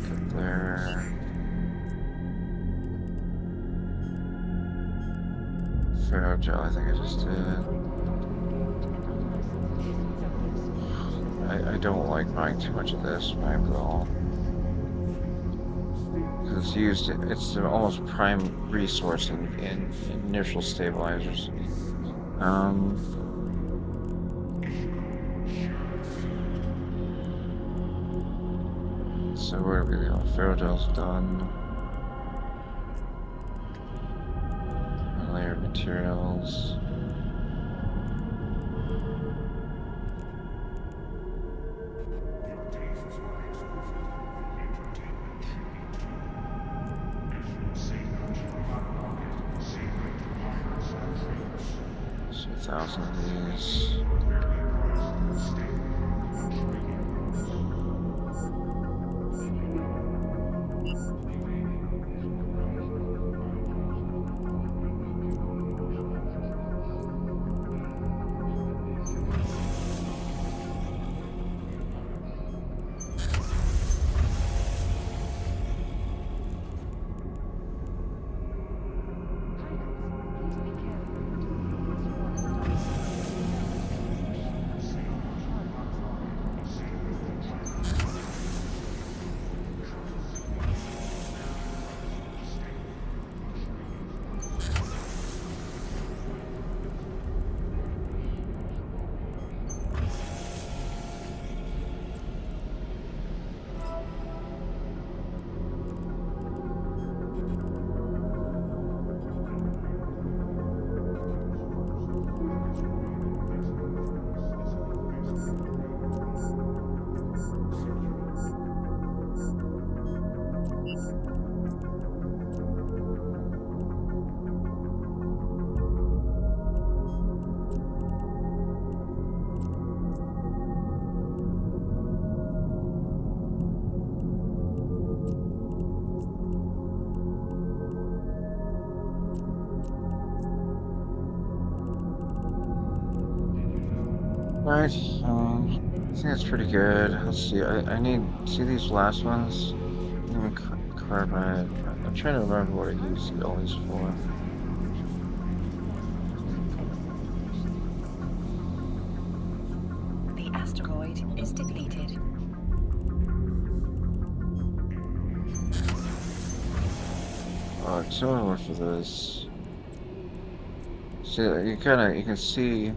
Speaker 1: Get there. Ferro gel, I think I just did. I don't like buying too much of this, but I will. It's used, it's an almost prime resource in inertial stabilizers. So where are we going? Ferrogel's done. Layer materials. So 1,000 of these. Alright, I think that's pretty good. Let's see, I need, see these last ones? Even carbide. I'm trying to remember what I used all these for.
Speaker 2: The asteroid is depleted.
Speaker 1: Oh, so much for this. See, you can see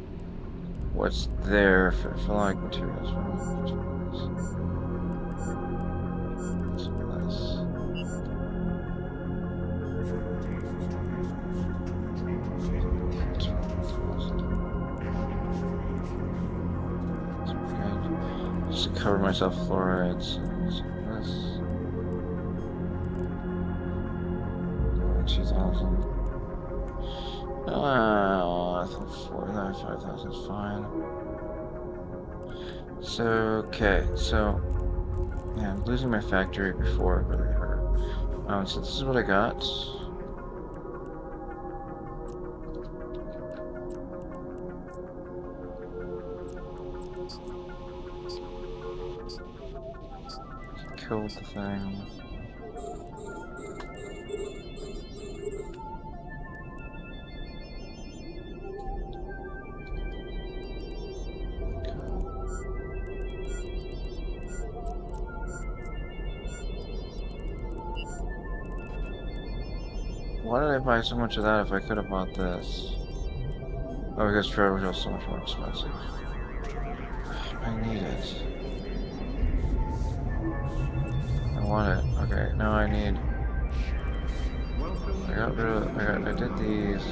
Speaker 1: what's there for like materials. Just to cover myself fluorides. So this. 2,000. I think 4,000, 5,000 is fine. So, okay, so, yeah, losing my factory before really hurt. So this is what I got. Killed the thing. Why did I buy so much of that if I could have bought this? Oh, because Trevor was so much more expensive. I need it. I want it. Okay, now I need. I got rid of. I did these.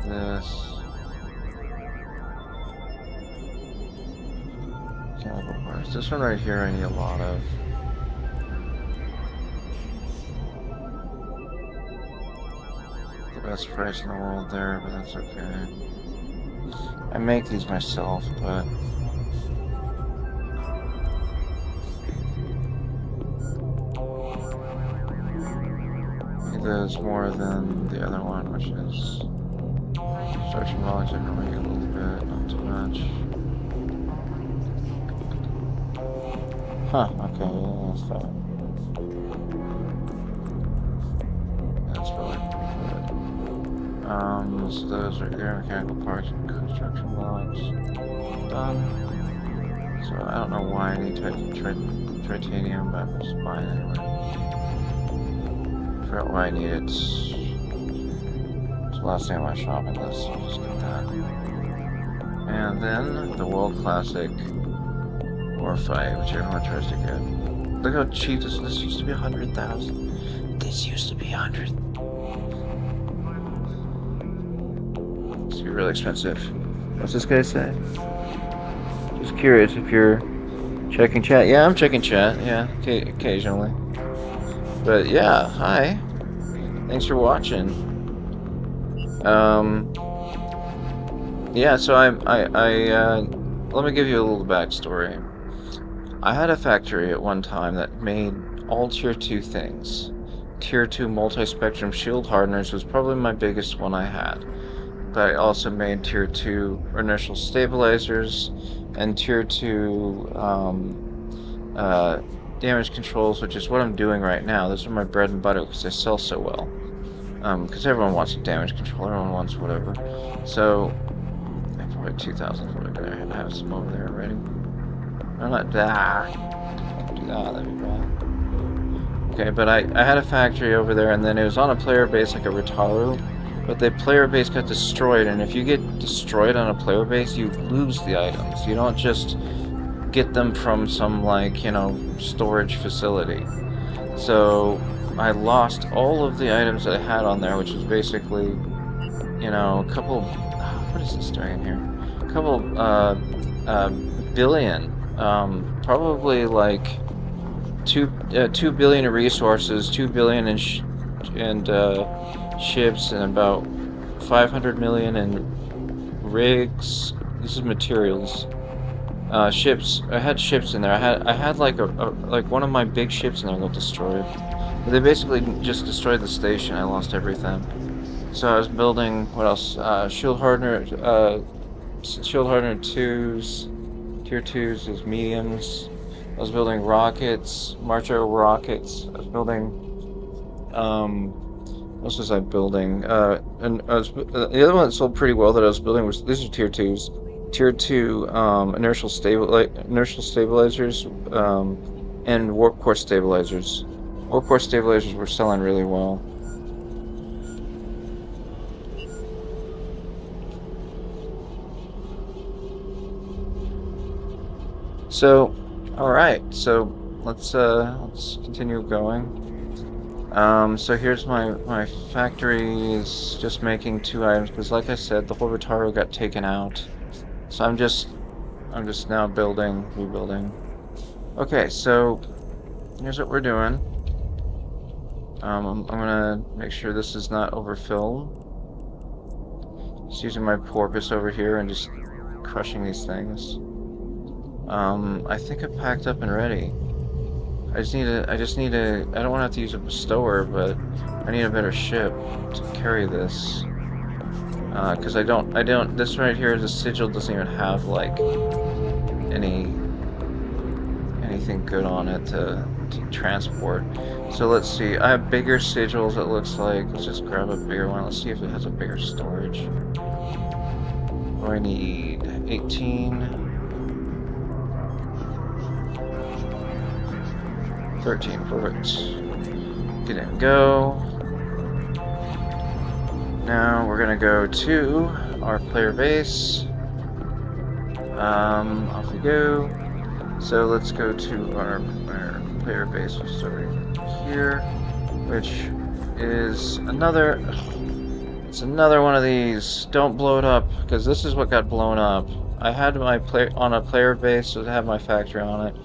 Speaker 1: This. Chemical parts. This one right here I need a lot of. The best price in the world there, but that's okay. I make these myself, but there's more than the other one, which is structure knowledge. I can make a little bit, not too much. Huh, okay, yeah, that's fine. That's probably pretty good. So those are there, mechanical parts and construction logs. Done. So I don't know why I need titanium, but I'm just buying it anyway. I forgot why I need it. It's the last thing on my shopping list, so I'll just get that. And then the world classic war fight, which everyone tries to get. Look how cheap this used to be 100,000. This used to be 100. It's gonna be really expensive. What's this guy say? Just curious if you're checking chat. Yeah, I'm checking chat. Yeah, occasionally. But yeah, hi. Thanks for watching. Yeah, so let me give you a little backstory. I had a factory at one time that made all Tier 2 things. Tier 2 multi-spectrum shield hardeners was probably my biggest one I had. But I also made Tier 2 inertial stabilizers and Tier 2 damage controls, which is what I'm doing right now. Those are my bread and butter because they sell so well. Because everyone wants a damage control, everyone wants whatever. So, I probably 2,000 over there. I have some over there already. I'm not do that, that'd be bad. Okay, but I had a factory over there, and then it was on a player base like a Ritaru, but the player base got destroyed, and if you get destroyed on a player base, you lose the items. You don't just get them from some, like, you know, storage facility. So I lost all of the items that I had on there, which was basically, you know, a couple, what is this doing in here? A couple, billion, probably like 2 billion in resources, 2 billion in ships, and about 500 million in rigs. This is materials. Ships. I had ships in there. I had like like one of my big ships in there got destroyed. But they basically just destroyed the station. I lost everything. So I was building what else? Shield hardener. Shield hardener twos, tier twos is mediums. I was building rockets, Marcher rockets. I was building. What was I building? And I was the other one that sold pretty well that I was building was these are tier twos. Tier 2 inertial stabilizers and warp core stabilizers. Warp core stabilizers were selling really well. So, all right. So let's continue going. So here's my factory is just making 2 items because, like I said, the whole Rotaro got taken out. So I'm just now rebuilding. Okay, so here's what we're doing. I'm gonna make sure this is not overfilled. Just using my porpoise over here and just crushing these things. I think I'm packed up and ready. I don't want to have to use a bestower, but I need a better ship to carry this. Because this right here, the sigil doesn't even have, like, anything good on it to transport. So let's see, I have bigger sigils, it looks like. Let's just grab a bigger one. Let's see if it has a bigger storage. What do I need? 18. 13, perfect. Get in, go. Now we're gonna go to our player base. Off we go. So let's go to our player base, which is over here, which is another. It's another one of these. Don't blow it up, because this is what got blown up. I had my on a player base, so I had my factory on it,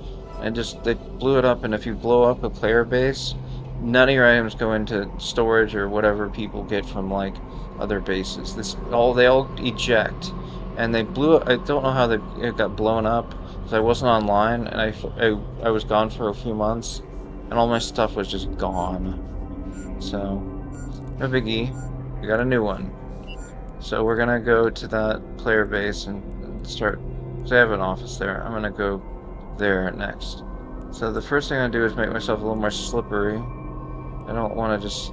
Speaker 1: and they blew it up. And if you blow up a player base, none of your items go into storage or whatever people get from, like, other bases. They all eject, and they blew it. I don't know how it got blown up, because I wasn't online, and I was gone for a few months, and all my stuff was just gone. So no biggie. We got a new one. So we're gonna go to that player base and start. So I have an office there. I'm gonna go there next. So the first thing I do is make myself a little more slippery. I don't want to just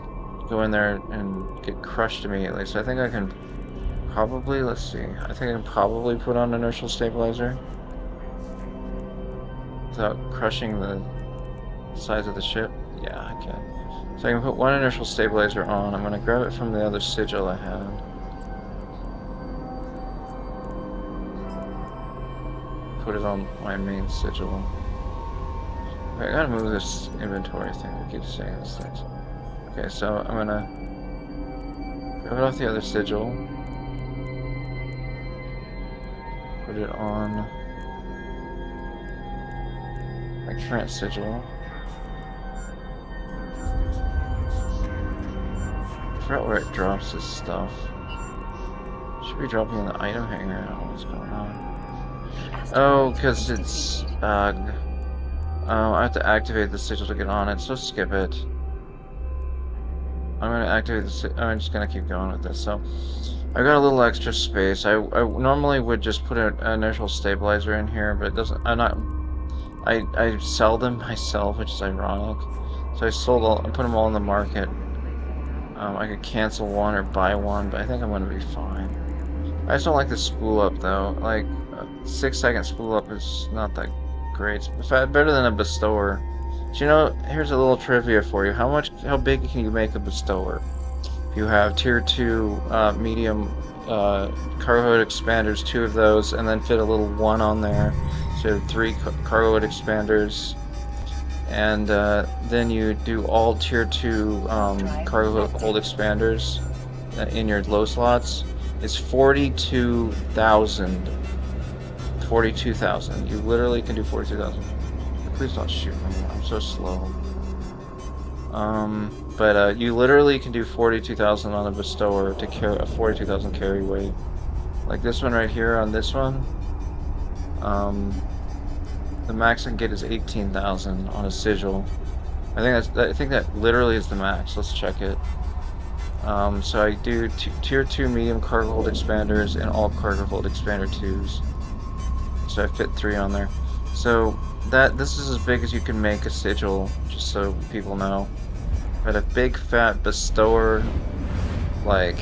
Speaker 1: go in there and get crushed immediately. So I think I can probably, let's see, I think I can probably put on inertial stabilizer without crushing the sides of the ship. Yeah, I can. So I can put one inertial stabilizer on. I'm going to grab it from the other sigil I had. put it on my main sigil. Okay, I gotta move this inventory thing. I keep saying this thing. Okay, so I'm gonna grab it off the other sigil. Put it on my current sigil. I forgot where it drops this stuff. Should be dropping in the item hanger. I don't know what's going on. Oh, because it's I have to activate the sigil to get on it, so skip it. I'm gonna activate the I'm just gonna keep going with this. So I got a little extra space. I normally would just put an inertial stabilizer in here, but it doesn't. I sell them myself, which is ironic. So I put them all in the market. I could cancel one or buy one, but I think I'm gonna be fine. I just don't like the spool up though. Like 6-second spool up is not that great. It's better than a bestower. So, you know, here's a little trivia for you. How big can you make a bestower? If you have tier 2 medium cargo hood expanders, 2 of those, and then fit a little 1 on there. So 3 cargo hood expanders, and then you do all tier 2 cargo hold expanders in your low slots. It's 42,000. 42,000. You literally can do 42,000. Please don't shoot me. I'm so slow. But you literally can do 42,000 on a bestower to carry a 42,000 carry weight. Like this one right here on this one. The max I can get is 18,000 on a sigil. I think that literally is the max. Let's check it. So I do tier 2 medium cargo hold expanders and all cargo hold expander 2s. So I fit 3 on there. So this is as big as you can make a sigil, just so people know. But a big fat bestower, like,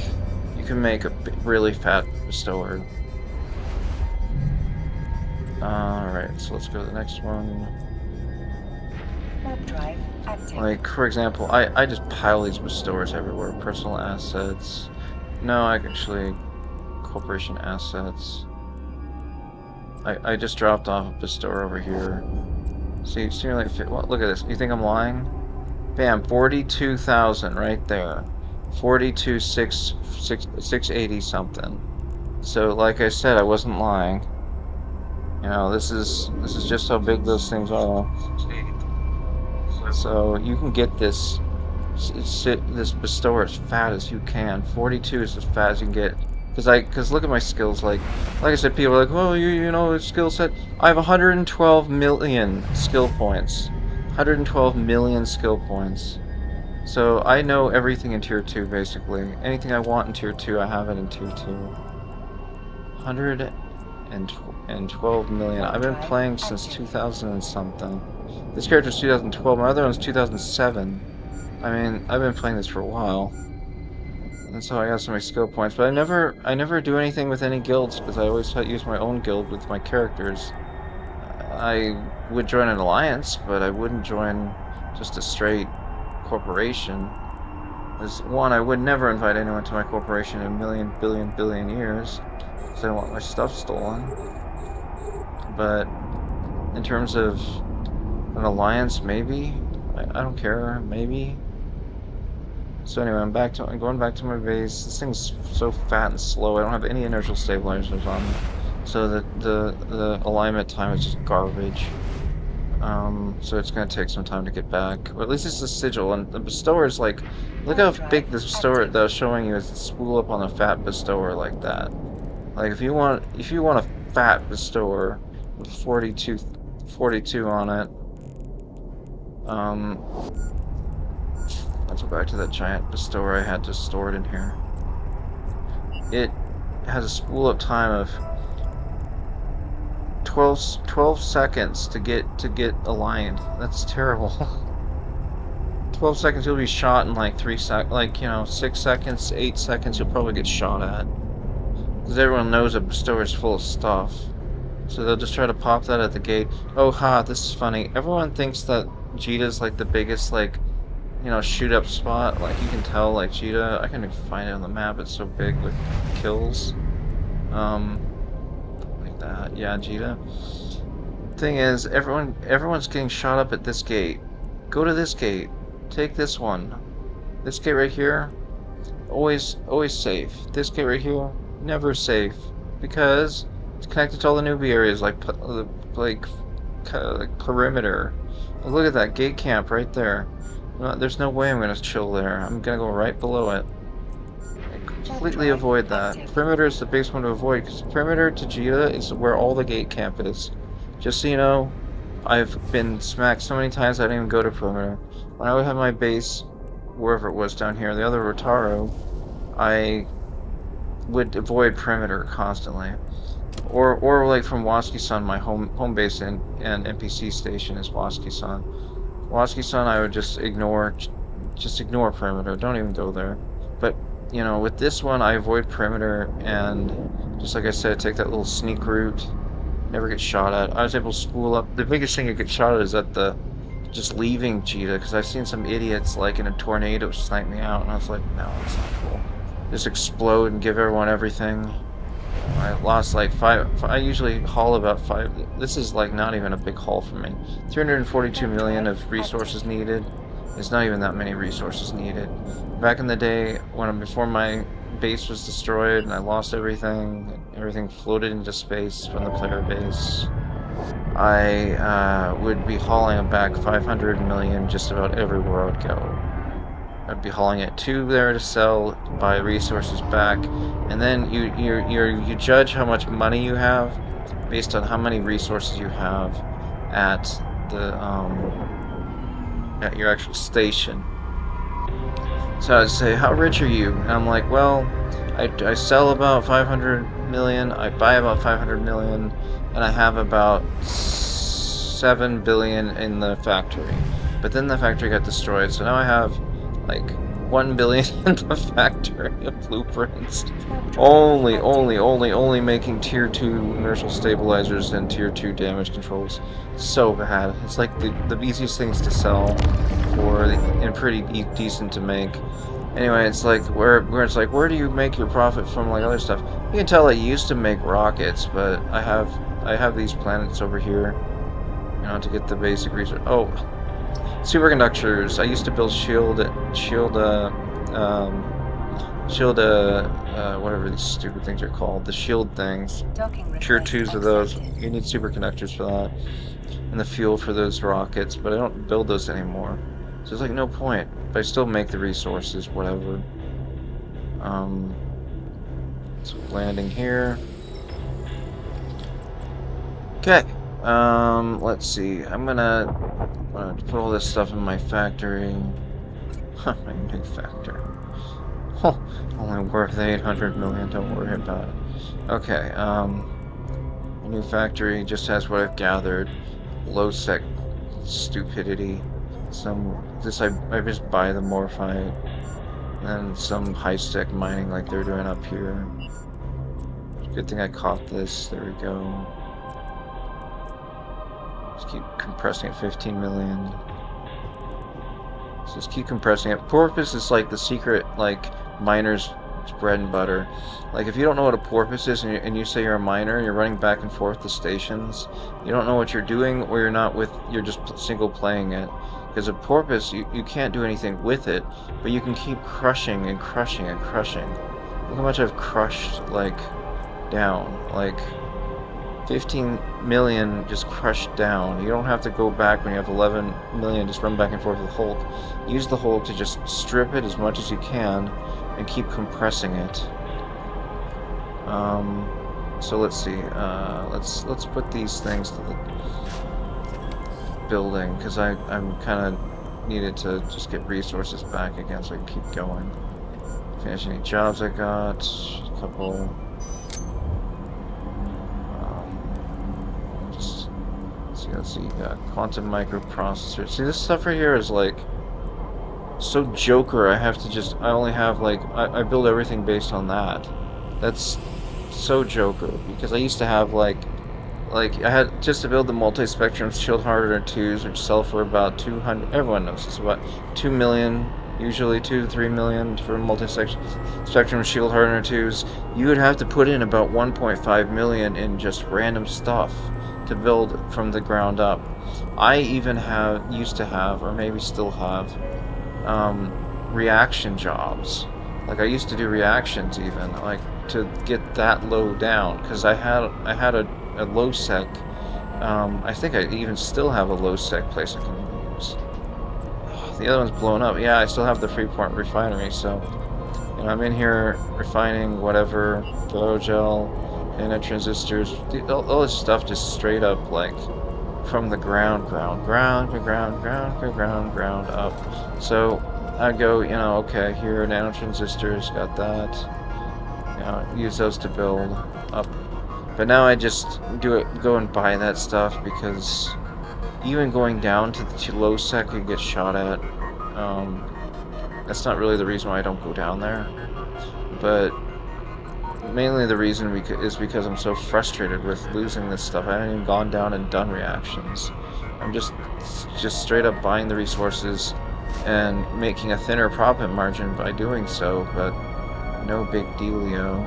Speaker 1: you can make a really fat bestower. Alright, so let's go to the next one.
Speaker 2: Warp drive active.
Speaker 1: Like, for example, I just pile these bestowers everywhere. Personal assets. No, actually, corporation assets. I just dropped off a bestower over here. See, simulate fit. Well, look at this. You think I'm lying? Bam, 42,000 right there. 680 something. So, like I said, I wasn't lying. You know, this is just how big those things are. So you can get this bestower as fat as you can. 42 is as fat as you can get. Cause look at my skills. Like I said, people are like, oh, you know, skill set. I have 112 million skill points. 112 million skill points. So I know everything in tier 2 basically. Anything I want in tier 2, I have it in tier 2. 112 million. I've been playing since 2000 and something. This character's 2012. My other one's 2007. I mean, I've been playing this for a while. And so I got so many skill points, but I never do anything with any guilds because I always use my own guild with my characters. I would join an alliance, but I wouldn't join just a straight corporation. As one, I would never invite anyone to my corporation in a million, billion years, because I don't want my stuff stolen. But in terms of an alliance, maybe. I don't care, maybe. So anyway, I'm going back to my base. This thing's so fat and slow. I don't have any inertial stabilizers on me, so the alignment time is just garbage. So it's gonna take some time to get back. Or at least it's a sigil, and the bestower is like, look how big the bestower that I was showing you is. The spool up on a fat bestower like that. Like if you want a fat bestower with 42 on it. Let's go back to that giant bestower I had just stored in here. It has a spool up time of 12 seconds to get aligned. That's terrible. 12 seconds you'll be shot in like 3 seconds, like, you know, 6 seconds, 8 seconds you'll probably get shot at. Because everyone knows a bestower is full of stuff. So they'll just try to pop that at the gate. Oh ha, this is funny. Everyone thinks that Jita's like the biggest, like, you know, shoot up spot. Like you can tell, like Jita, I can find it on the map, it's so big with kills. Like Yeah, Jita. Thing is, everyone's getting shot up at this gate. Go to this gate. Take this one. This gate right here, always safe. This gate right here, never safe because it's connected to all the newbie areas like like perimeter. Look at that gate camp right there. There's no way I'm gonna chill there. I'm gonna go right below it.
Speaker 2: Warp
Speaker 1: Completely
Speaker 2: drive
Speaker 1: avoid that.
Speaker 2: active.
Speaker 1: Perimeter is the biggest one to avoid because perimeter to Jita is where all the gate camp is. Just so you know, I've been smacked so many times I didn't even go to perimeter. When I would have my base, wherever it was down here, the other Rotaro, I would avoid perimeter constantly. Or like from Waski-san, my home base and NPC station is Waski-san. Waski-san, I would just ignore perimeter. Don't even go there. But you know, with this one, I avoid perimeter and just like I said, take that little sneak route. Never get shot at. I was able to spool up. The biggest thing you get shot at is at the just leaving Jita, because I've seen some idiots like in a tornado snipe me out, and I was like, no, that's not cool. Just explode and give everyone everything. I lost like I usually haul about 5. This is like not even a big haul for me. 342 million of resources needed. There's not even that many resources needed. Back in the day, before my base was destroyed and I lost everything floated into space from the player base, I would be hauling back 500 million just about everywhere I'd go. I'd be hauling it to there to sell, buy resources back, and then you judge how much money you have based on how many resources you have at the at your actual station. So I'd say, how rich are you? And I'm like, well, I sell about 500 million, I buy about 500 million, and I have about 7 billion in the factory. But then the factory got destroyed, so now I have like 1 billion in the factory of blueprints. Only making tier 2 inertial stabilizers and tier 2 damage controls. So bad. It's like the easiest things to sell and pretty decent to make. Anyway, it's like where do you make your profit from like other stuff? You can tell I used to make rockets, but I have these planets over here, you know, to get the basic research. Oh, superconductors. I used to build whatever these stupid things are called, the shield things. Tier 2s of those. You need superconductors for that, and the fuel for those rockets, but I don't build those anymore. So there's like no point. But I still make the resources, whatever. So landing here. Okay. Let's see. I'm gonna put all this stuff in my factory. My new factory. Oh, only worth 800 million. Don't worry about it. Okay. A new factory just has what I've gathered. Low-sec stupidity. I just buy the morphite. And some high-sec mining like they're doing up here. Good thing I caught this. There we go. Just keep compressing it. 15 million. Just keep compressing it. Porpoise is like the secret, like, miner's bread and butter. Like, if you don't know what a porpoise is and you say you're a miner and you're running back and forth to stations, you don't know what you're doing, or you're just single playing it. Because a porpoise, you can't do anything with it, but you can keep crushing and crushing and crushing. Look how much I've crushed, like, down. Like, 15 million just crushed down. You don't have to go back when you have 11 million, just run back and forth with Hulk. Use the Hulk to just strip it as much as you can and keep compressing it. So let's see. Let's put these things to the building, because I'm kind of needed to just get resources back again so I can keep going. Finish any jobs I got. A couple. Let's see, you got quantum microprocessor. See, this stuff right here is like so Joker. I only have like, I build everything based on that. That's so Joker, because I used to have like I had just to build the multi-spectrum shield hardener 2s, which sell for about 200. Everyone knows it's about 2 million. usually 2 to 3 million for multi-spectrum shield hardener 2s. You would have to put in about 1.5 million in just random stuff to build from the ground up. I even used to have, or maybe still have, reaction jobs. Like I used to do reactions even, like to get that low down, because I had a low sec. I think I even still have a low sec place I can use. The other one's blown up. Yeah, I still have the Freeport refinery, so I'm in here refining whatever, gel, and transistors, all this stuff just straight up like from the ground up. So I go, okay, here, nanotransistors, got that. Use those to build up. But now I just go and buy that stuff because even going down to the low sec you get shot at. That's not really the reason why I don't go down there, but mainly the reason is because I'm so frustrated with losing this stuff. I haven't even gone down and done reactions. I'm just straight up buying the resources and making a thinner profit margin by doing so, but no big dealio.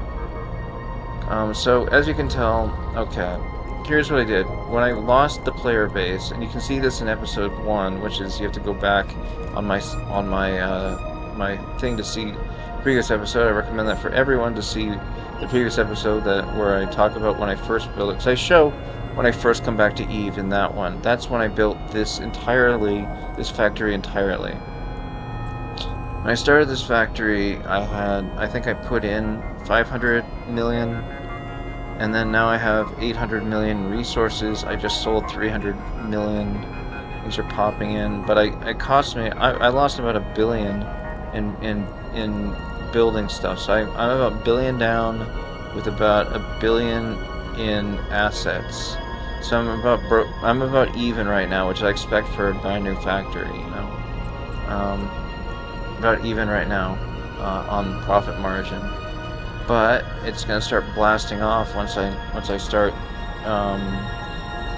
Speaker 1: So as you can tell, okay, here's what I did. When I lost the player base, and you can see this in episode 1, which is you have to go back on my my thing to see the previous episode. I recommend that for everyone to see the previous episode where I talk about when I first built it. Because I show when I first come back to Eve in that one. That's when I built this factory entirely. When I started this factory, I think I put in 500 million, and then now I have 800 million resources. I just sold 300 million. These are popping in, but it cost me. I lost about $1 billion in building stuff. So I'm about $1 billion down, with about $1 billion in assets. So I'm about even right now, which I expect for a brand new factory. About even right now on profit margin. But it's gonna start blasting off once I start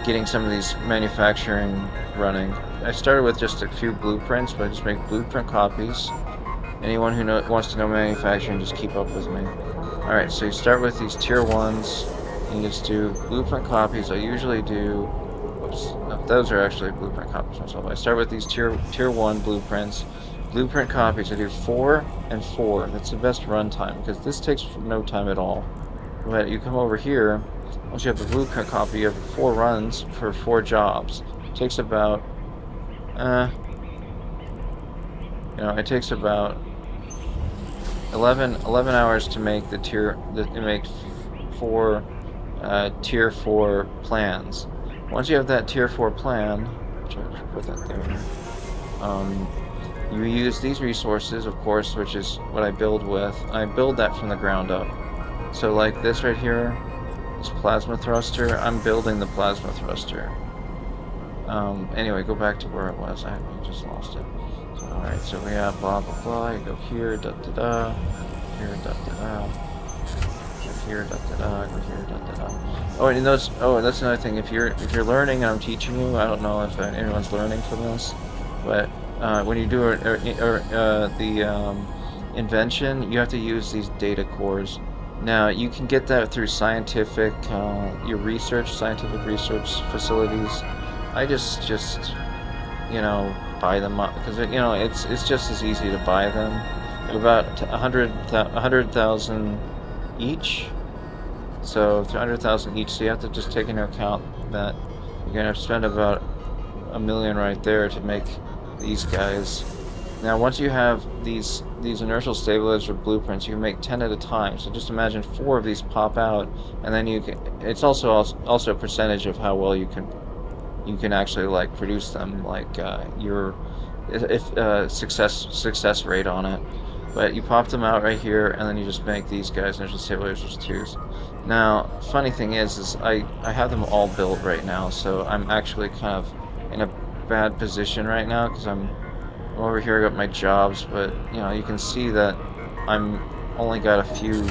Speaker 1: getting some of these manufacturing running. I started with just a few blueprints, but I just make blueprint copies. Anyone who wants to know manufacturing, just keep up with me. Alright, so you start with these tier 1s, and you just do blueprint copies. I usually do, no, those are actually blueprint copies myself. I start with these tier 1 blueprints. Blueprint copies, I do 4 and 4. That's the best runtime, because this takes no time at all. But you come over here, once you have the blueprint copy, you have 4 runs for 4 jobs. It takes about, it takes about 11 hours to make make 4 tier 4 plans. Once you have that tier 4 plan, which I should put that there, you use these resources, of course, which is what I build with. I build that from the ground up. So like this right here, this plasma thruster, I'm building the plasma thruster. Anyway, go back to where it was. I just lost it. So, alright, so we have blah blah blah, you go here, da da da, here, da da da, go here, da da da, go here, da da da. Oh, and that's another thing. If you're learning and I'm teaching you, I don't know if anyone's learning from this, but when you do the invention, you have to use these data cores. Now, you can get that through scientific research facilities. I just buy them up because it's just as easy to buy them. About 100,000 each. So 100,000 each. So you have to just take into account that you're gonna spend about $1 million right there to make these guys. Now, once you have these inertial stabilizer blueprints, you can make 10 at a time. So just imagine 4 of these pop out, and then you can. It's also a percentage of how well you can actually like produce them, like your success rate on it. But you pop them out right here, and then you just make these guys inertial stabilizers 2s. Now, funny thing is I have them all built right now, so I'm actually kind of in a bad position right now because I'm over here. I got my jobs, but you can see that I'm only got a few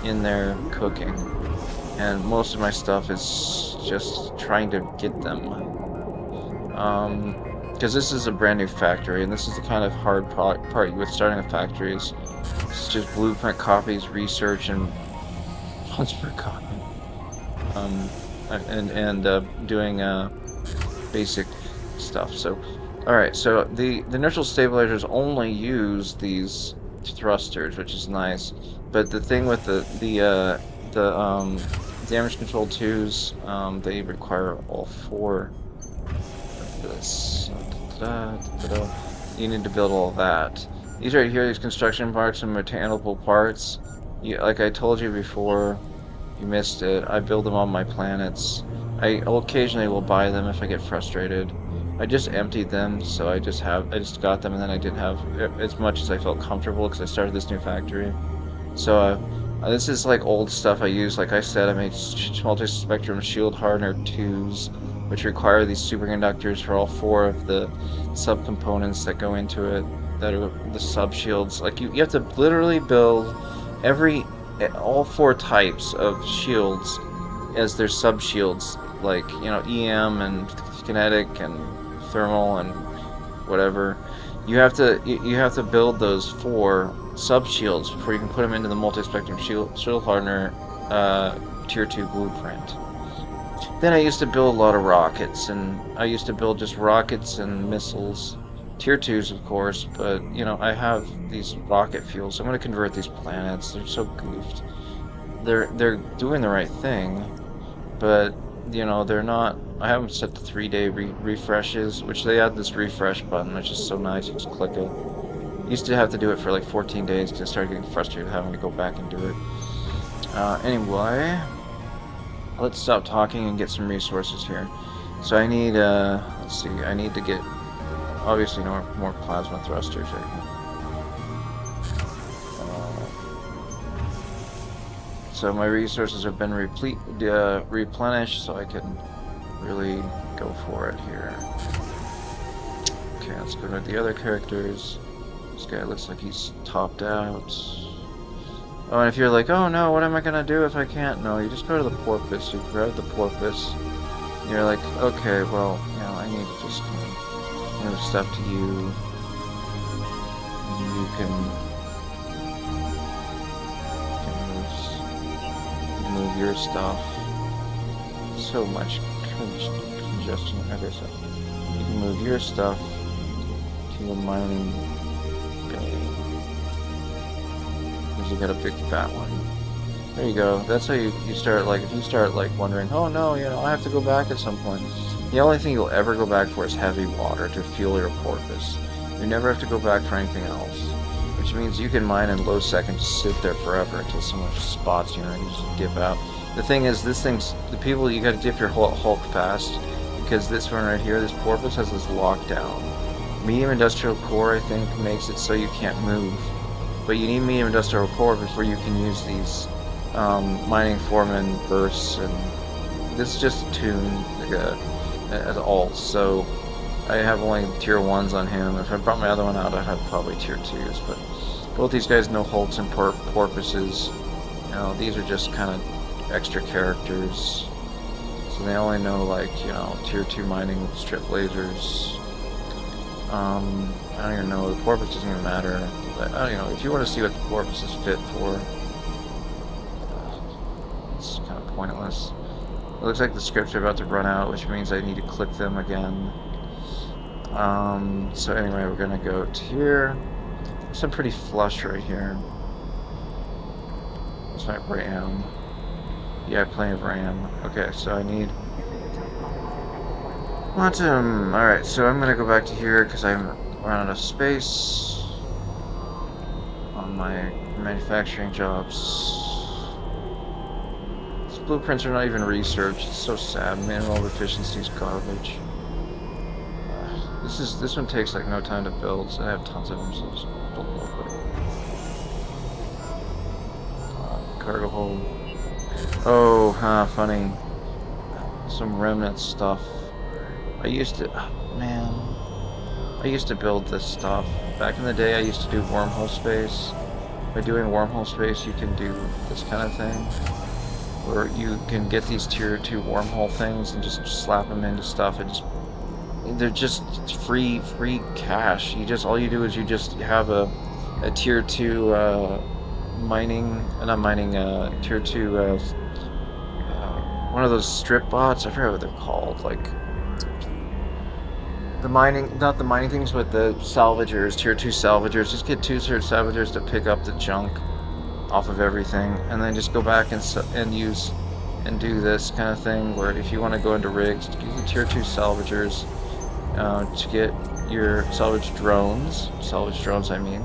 Speaker 1: in there cooking, and most of my stuff is just trying to get them because this is a brand new factory, and this is the kind of hard part with starting a factory is it's just blueprint copies, research, and transfer copy. Um, and doing basic stuff. So, all right. So the inertial stabilizers only use these thrusters, which is nice. But the thing with the damage control twos, they require all four of this. You need to build all that. These right here, these construction parts and mechanical parts. Like I told you before, you missed it. I build them on my planets. I occasionally will buy them if I get frustrated. I just emptied them, so I just got them, and then I didn't have as much as I felt comfortable because I started this new factory. So this is like old stuff I use. Like I said, I made multi-spectrum shield hardener 2s, which require these superconductors for all four of the subcomponents that go into it, that are the sub-shields. Like you have to literally build all four types of shields as their sub-shields, like, you know, EM and kinetic and thermal and whatever. You have to build those four sub-shields before you can put them into the multi-spectrum shield hardener tier 2 blueprint. Then I used to build a lot of rockets, and I used to build just rockets and missiles. Tier 2s, of course, but, you know, I have these rocket fuels. So I'm going to convert these planets. They're so goofed. They're doing the right thing, but, you know, they're not. I have them set to 3-day refreshes, which they add this refresh button, which is so nice. You just click it. Used to have to do it for like 14 days because I started getting frustrated having to go back and do it. Anyway, let's stop talking and get some resources here. So I need, let's see, I need to get, obviously, more plasma thrusters right here. So my resources have been replenished, so I can really go for it here. Okay, let's go to the other characters. This guy looks like he's topped out. Oh, and if you're like, oh no, what am I gonna do if I can't? No, you just go to the Porpoise, you grab the Porpoise, and you're like, okay, well, you know, I need to just move stuff to you. And you can move your stuff. So much congestion. Okay, so you can move your stuff to the mining bay. Because you got a big fat one. There you go. That's how you start, like, if you start, like, wondering, oh no, you know, I have to go back at some point. The only thing you'll ever go back for is heavy water to fuel your Porpoise. You never have to go back for anything else. Which means you can mine in lowsec and just sit there forever until someone spots you and you just dip out. The thing is, the people, you gotta dip your Hulk fast, because this one right here, this Porpoise has this lockdown. Medium industrial core, I think, makes it so you can't move. But you need medium industrial core before you can use these mining foreman bursts, and this is just a tune, like as alt, so I have only tier 1s on him. If I brought my other one out, I'd have probably tier 2s, but both these guys know Hulks and Porpoises. You know, these are just kind of extra characters, so they only know, like, you know, tier 2 mining with strip lasers. I don't even know, the Porpoise doesn't even matter, but I don't know, if you want to see what the Porpoise is fit for, it's kind of pointless. It looks like the scripts are about to run out, which means I need to click them again. So anyway, we're gonna go to here. So I'm pretty flush right here. It's not RAM. Yeah, plenty of RAM. Okay, so I need quantum. Alright, so I'm gonna go back to here because I'm running out of space on my manufacturing jobs. These blueprints are not even researched. It's so sad. Mineral efficiency is garbage. This one takes like no time to build, so I have tons of them, so just build real quick. Cargo hold. Oh, funny. Some remnant stuff. I used to build this stuff. Back in the day, I used to do wormhole-space. By doing wormhole-space, you can do this kind of thing, where you can get these tier 2 wormhole things and just slap them into stuff and just they're just free cash. All you do is you just have a tier 2 mining, not mining, tier 2 one of those strip bots. I forget what they're called. Like the mining, not the mining things, but the salvagers, tier 2 salvagers. Just get two tier salvagers to pick up the junk off of everything, and then just go back and use and do this kind of thing. Where if you want to go into rigs, use the tier 2 salvagers to get your salvage drones. Salvage drones, I mean.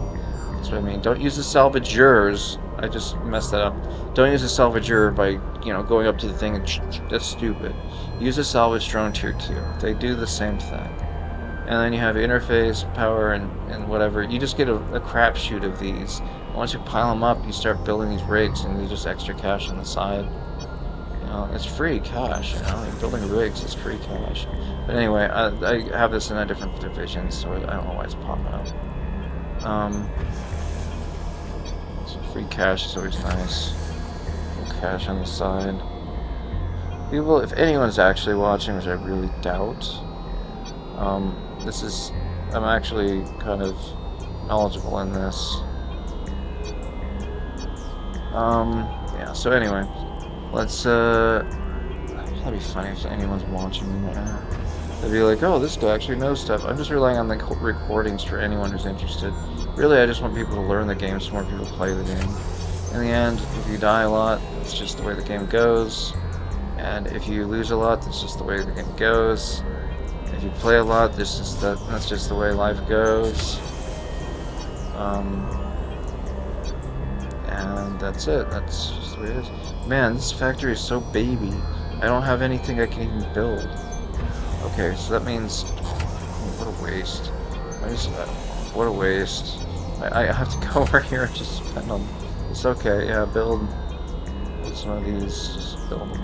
Speaker 1: That's what I mean. Don't use the salvagers. I just messed that up. Don't use the salvager by, going up to the thing and that's stupid. Use a salvage drone tier 2. They do the same thing. And then you have interface, power, and whatever. You just get a crapshoot of these. Once you pile them up, you start building these rigs, and there's just extra cash on the side. It's free cash, You're building rigs, it's free cash. But anyway, I have this in a different division, so I don't know why it's popping up. So free cash is always nice. Cash on the side. People, if anyone's actually watching, which I really doubt, I'm actually kind of knowledgeable in this. Yeah, so anyway, that'd be funny if anyone's watching me right now. They'd be like, oh, this guy actually knows stuff. I'm just relying on the recordings for anyone who's interested. Really, I just want people to learn the game so more people play the game. In the end, if you die a lot, that's just the way the game goes. And if you lose a lot, that's just the way the game goes. If you play a lot, that's just the way life goes. And that's it. That's just the way it is. Man, this factory is so baby. I don't have anything I can even build. Okay, so that means... what a waste. What a waste. I have to go over here and just spend them. It's okay, yeah, build some of these. Just build them.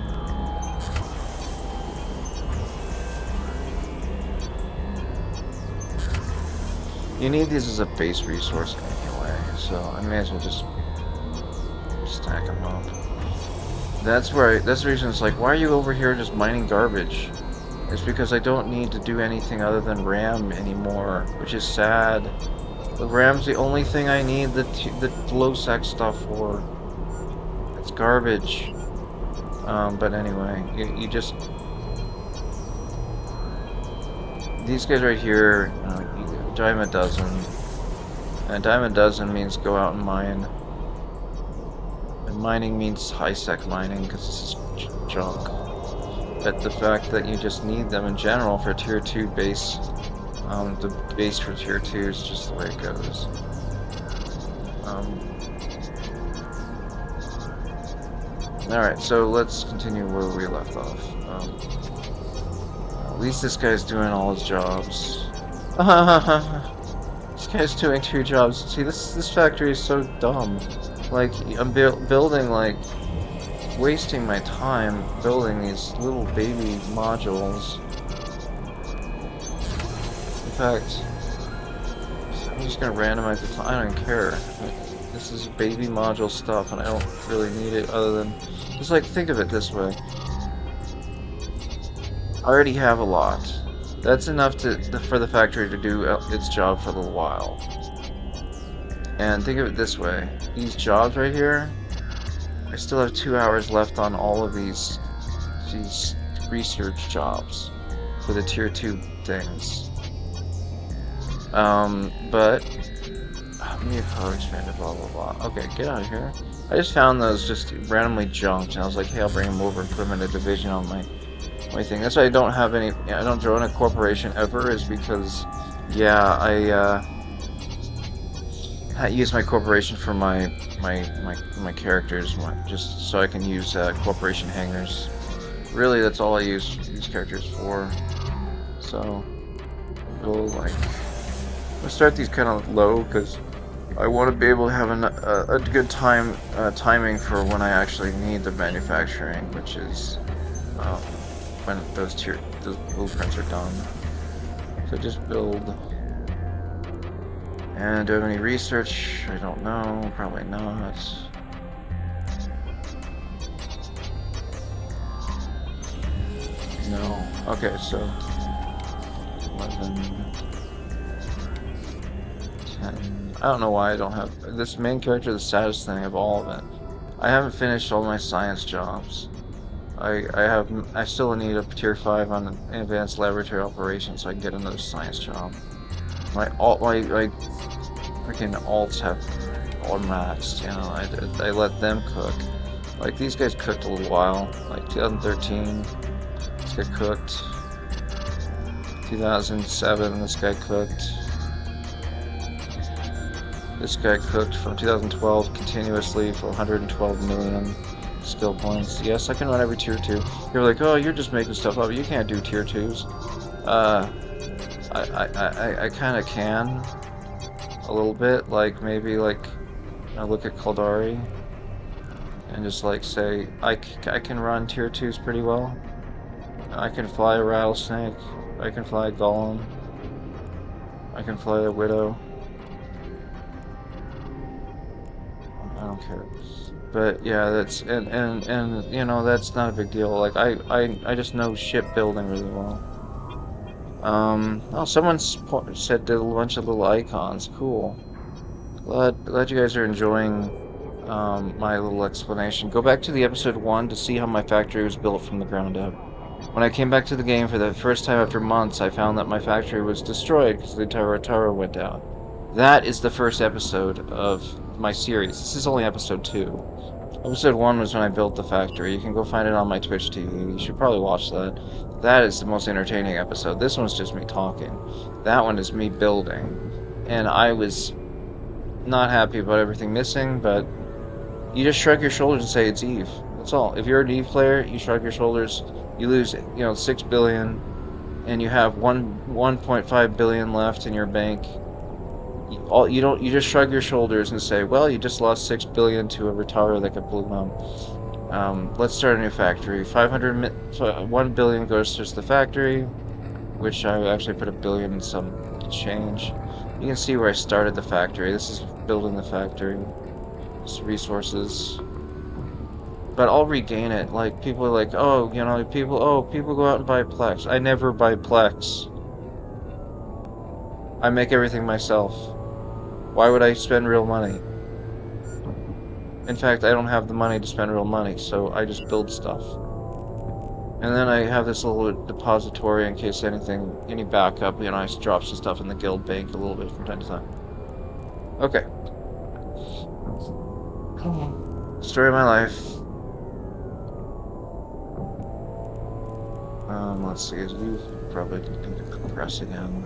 Speaker 1: You need these as a base resource anyway, so I may as well just stack them up. That's the reason it's like, why are you over here just mining garbage? It's because I don't need to do anything other than RAM anymore, which is sad. The RAM's the only thing I need the lowsec stuff for. It's garbage. But anyway, you just... these guys right here, dime a dozen. And a dime a dozen means go out and mine. And mining means high-sec mining, because this is junk. But the fact that you just need them in general for tier 2 base, the base for tier 2 is just the way it goes. Alright, so let's continue where we left off. At least this guy's doing all his jobs. This guy's doing 2 jobs. See, this factory is so dumb. Like, I'm building, like, wasting my time building these little baby modules. In fact, I'm just gonna randomize the time. I don't care. This is baby module stuff, and I don't really need it other than... just like, think of it this way. I already have a lot. That's enough for the factory to do its job for a little while. And think of it this way. These jobs right here, I still have 2 hours left on all of these research jobs for the tier 2 things. But media power expanded, blah blah blah. Okay, get out of here. I just found those just randomly junked, and I was like, hey, I'll bring them over and put them in a division on my thing. That's why I don't have any. I don't join a corporation ever, is because, yeah, I use my corporation for my characters, just so I can use corporation hangars. Really, that's all I use these characters for. So we'll start these kind of low because I want to be able to have a good timing for when I actually need the manufacturing, which is when those blueprints are done. So just build. And do I have any research? I don't know. Probably not. No. Okay, so 11, 10. I don't know why I don't have this main character, the saddest thing of all of it. I haven't finished all my science jobs. I still need a tier 5 on advanced laboratory operations so I can get another science job. My freaking alts have all maxed, you know. I let them cook. Like these guys cooked a little while. Like 2013, this guy cooked. 2007, this guy cooked. This guy cooked from 2012 continuously for 112 million skill points. Yes, I can run every tier 2. You're like, oh, you're just making stuff up. You can't do tier 2s. I kind of can. A little bit. Like, maybe, like, I look at Caldari and just, like, say, I can run tier 2s pretty well. I can fly a rattlesnake. I can fly a golem. I can fly a widow. I don't care. But yeah, that's and you know, that's not a big deal. Like I just know shipbuilding really well. Oh, someone said did a bunch of little icons. Cool. Glad you guys are enjoying my little explanation. Go back to the episode 1 to see how my factory was built from the ground up. When I came back to the game for the first time after months, I found that my factory was destroyed because the entire tower went down. That is the first episode of my series. This is only episode 2. Episode 1 was when I built the factory. You can go find it on my Twitch TV. You should probably watch that. That is the most entertaining episode. This one's just me talking. That one is me building. And I was not happy about everything missing, but you just shrug your shoulders and say it's Eve. That's all. If you're an Eve player, you shrug your shoulders. You lose, 6 billion, and you have 1.5 billion left in your bank. You just shrug your shoulders and say, well, you just lost 6 billion to a retarder that got blown up. Let's start a new factory. 1 billion goes to the factory, which I actually put a billion in some change. You can see where I started the factory. This is building the factory. It's resources. But I'll regain it. Like, people are like, oh, people go out and buy Plex. I never buy Plex. I make everything myself. Why would I spend real money? In fact, I don't have the money to spend real money, so I just build stuff. And then I have this little depository in case any backup, I drop some stuff in the guild bank a little bit from time to time. Okay. Story of my life. Let's see, we probably need to compress again.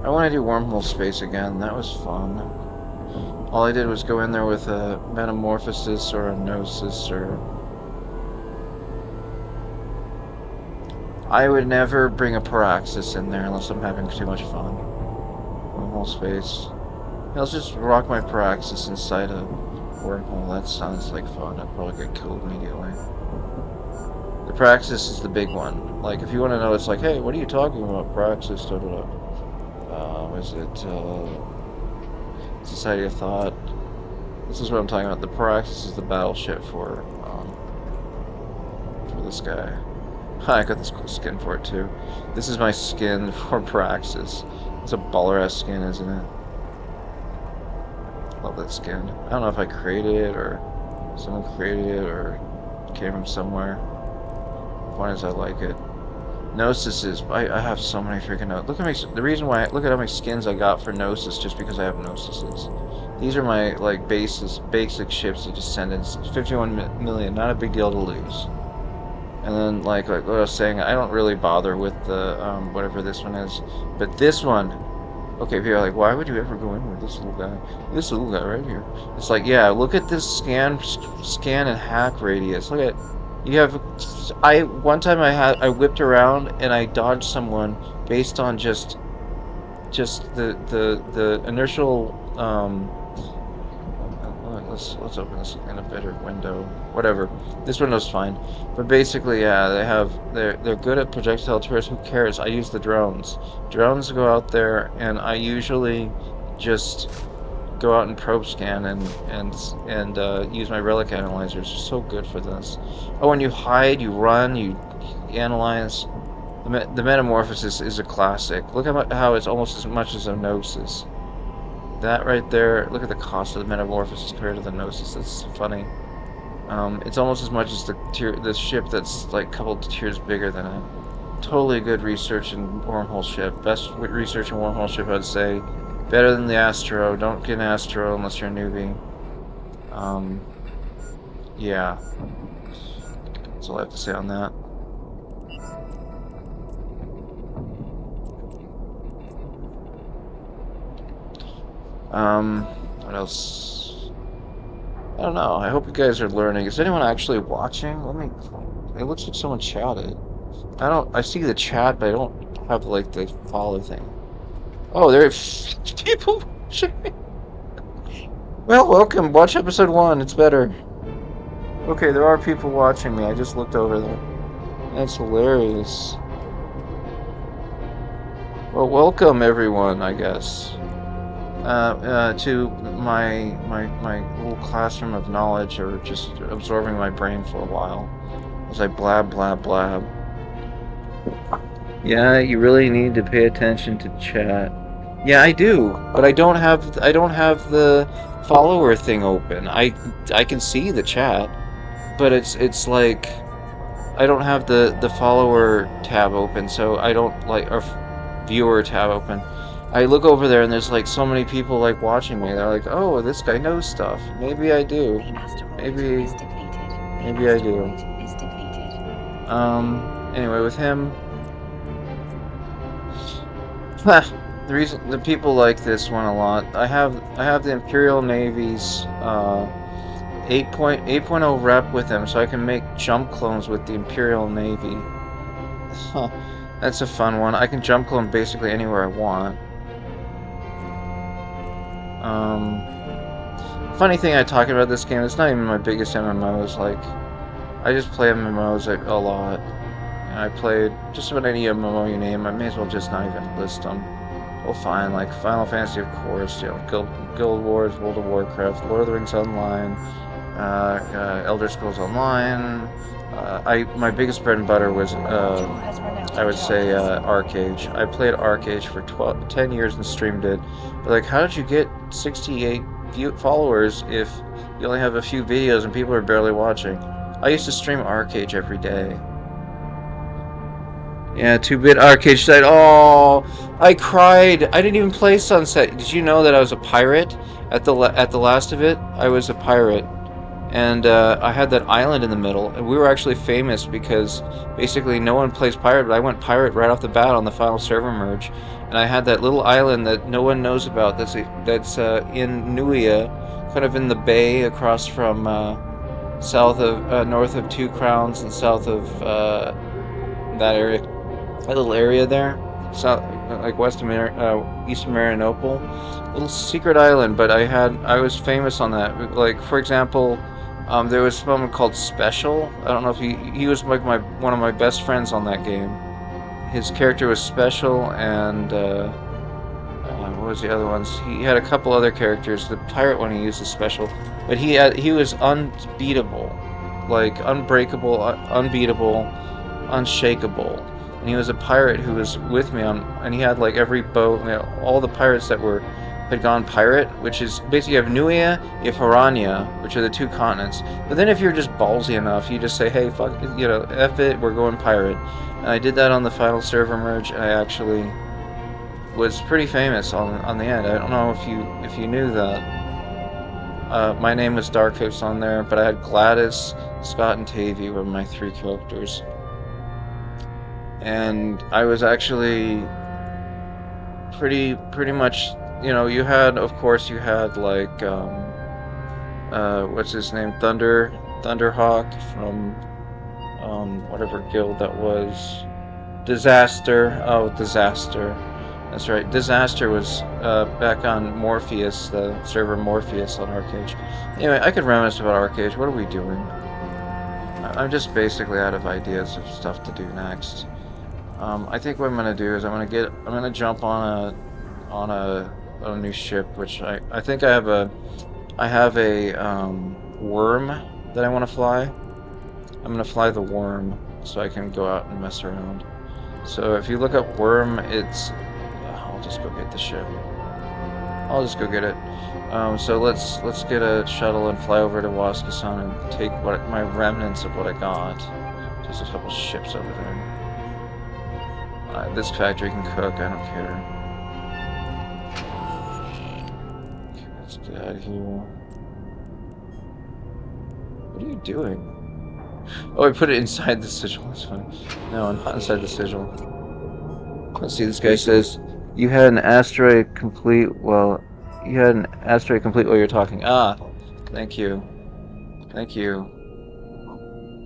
Speaker 1: I want to do wormhole-space again. That was fun. All I did was go in there with a metamorphosis or a gnosis or... I would never bring a Paraxis in there unless I'm having too much fun. Wormhole-space. I'll just rock my Paraxis inside a wormhole. That sounds like fun. I'd probably get killed immediately. The Paraxis is the big one. Like, if you want to know, it's like, hey, what are you talking about? Paraxis, da-da-da. Is it, Society of Thought? This is what I'm talking about. The Paraxis is the battleship for this guy. I got this cool skin for it, too. This is my skin for Paraxis. It's a baller-ass skin, isn't it? Love that skin. I don't know if I created it, or someone created it, or it came from somewhere. The point is, I like it. Gnosis is... I have so many freaking notes. Look at the reason why... Look at how many skins I got for Gnosis just because I have Gnosises. These are my, like, basic ships that just send in 51 million. Not a big deal to lose. And then, like what I was saying, I don't really bother with the, whatever this one is. But this one... Okay, people are like, why would you ever go in with this little guy? This little guy right here. It's like, yeah, look at this scan and hack radius. Look at... You have... One time I whipped around and I dodged someone based on just the inertial, let's open this in a better window. Whatever. This window's fine. But basically, yeah, they're good at projectile turrets. Who cares? I use the drones. Drones go out there, and I usually just go out and probe scan and use my relic analyzers. They're so good for this. Oh, and you hide, you run, you analyze. The metamorphosis is a classic. Look how it's almost as much as a gnosis. That right there, look at the cost of the metamorphosis compared to the gnosis. That's funny. It's almost as much as the ship that's like a couple tiers bigger than it. Totally good research in wormhole ship. Best research in wormhole ship, I'd say. Better than the Astro. Don't get an Astro unless you're a newbie. Yeah. That's all I have to say on that. What else? I don't know. I hope you guys are learning. Is anyone actually watching? It looks like someone chatted. I see the chat, but I don't have, like, the follow thing. Oh, there are people watching me. Well, welcome. Watch episode 1. It's better. Okay, there are people watching me. I just looked over there. That's hilarious. Well, welcome everyone, I guess. To my little classroom of knowledge, or just absorbing my brain for a while as I blab blab blab. Yeah, you really need to pay attention to chat. Yeah, I do, but I don't have the follower thing open. I can see the chat, but it's like I don't have the follower tab open, so I don't like, or viewer tab open. I look over there and there's like so many people like watching me. They're like, "Oh, this guy knows stuff." Maybe I do. Maybe I do. Anyway, with him, the people like this one a lot. I have the Imperial Navy's 8.0 rep with him, so I can make jump clones with the Imperial Navy. Huh. That's a fun one. I can jump clone basically anywhere I want. Funny thing I talk about this game, it's not even my biggest MMOs. Like, I just play MMOs a lot. And I played just about any MMO you name. I may as well just not even list them. Well, fine, like Final Fantasy, of course, you know, Guild Wars, World of Warcraft, Lord of the Rings Online, Elder Scrolls Online. My biggest bread and butter was, I would say, Arcade. I played Arcade for 10 years and streamed it. But like, how did you get 68 followers if you only have a few videos and people are barely watching? I used to stream Arcade every day. Yeah, 2-bit arcade site. Oh, I cried. I didn't even play Sunset. Did you know that I was a pirate at the last of it? I was a pirate, and I had that island in the middle, and we were actually famous because basically no one plays pirate, but I went pirate right off the bat on the final server merge, and I had that little island that no one knows about. That's in Nuia, kind of in the bay across from north of Two Crowns and south of that area. That little area there, south, like East of Marianople, little secret island. But I was famous on that. Like, for example, there was someone called Special. I don't know if he was like one of my best friends on that game. His character was Special, and what was the other ones? He had a couple other characters. The pirate one he used is Special, but he was unbeatable, like unbreakable, unbeatable, unshakable. And he was a pirate who was with me and he had like every boat, you know, all the pirates that had gone pirate, which is basically you have Nuia, you have Harania, which are the 2 continents. But then if you're just ballsy enough, you just say, hey, fuck, you know, F it, we're going pirate. And I did that on the final server merge, and I actually was pretty famous on the end. I don't know if you knew that. My name was Darkhouse on there, but I had Gladys, Scott, and Tavy were my 3 characters. And I was actually pretty much, you know, of course you had like what's his name, Thunderhawk from whatever guild that was, Disaster. That's right. Disaster was back on Morpheus, the server Morpheus on Arcade. Anyway, I could reminisce about Arcade. What are we doing? I'm just basically out of ideas of stuff to do next. I think what I'm gonna do is I'm gonna jump on a new ship, which I think I have a worm that I want to fly. I'm gonna fly the worm so I can go out and mess around. So if you look up worm, it's I'll just go get the ship. I'll just go get it. So let's get a shuttle and fly over to Waskasan and take what my remnants of what I got. Just a couple ships over there. This factory can cook. I don't care. Okay, let's get out of here. What are you doing? Oh, I put it inside the sigil. That's fine. No, not inside the sigil. Let's see. This guy says you had an asteroid complete. Well, you had an asteroid complete while you're talking. Ah, thank you. Thank you.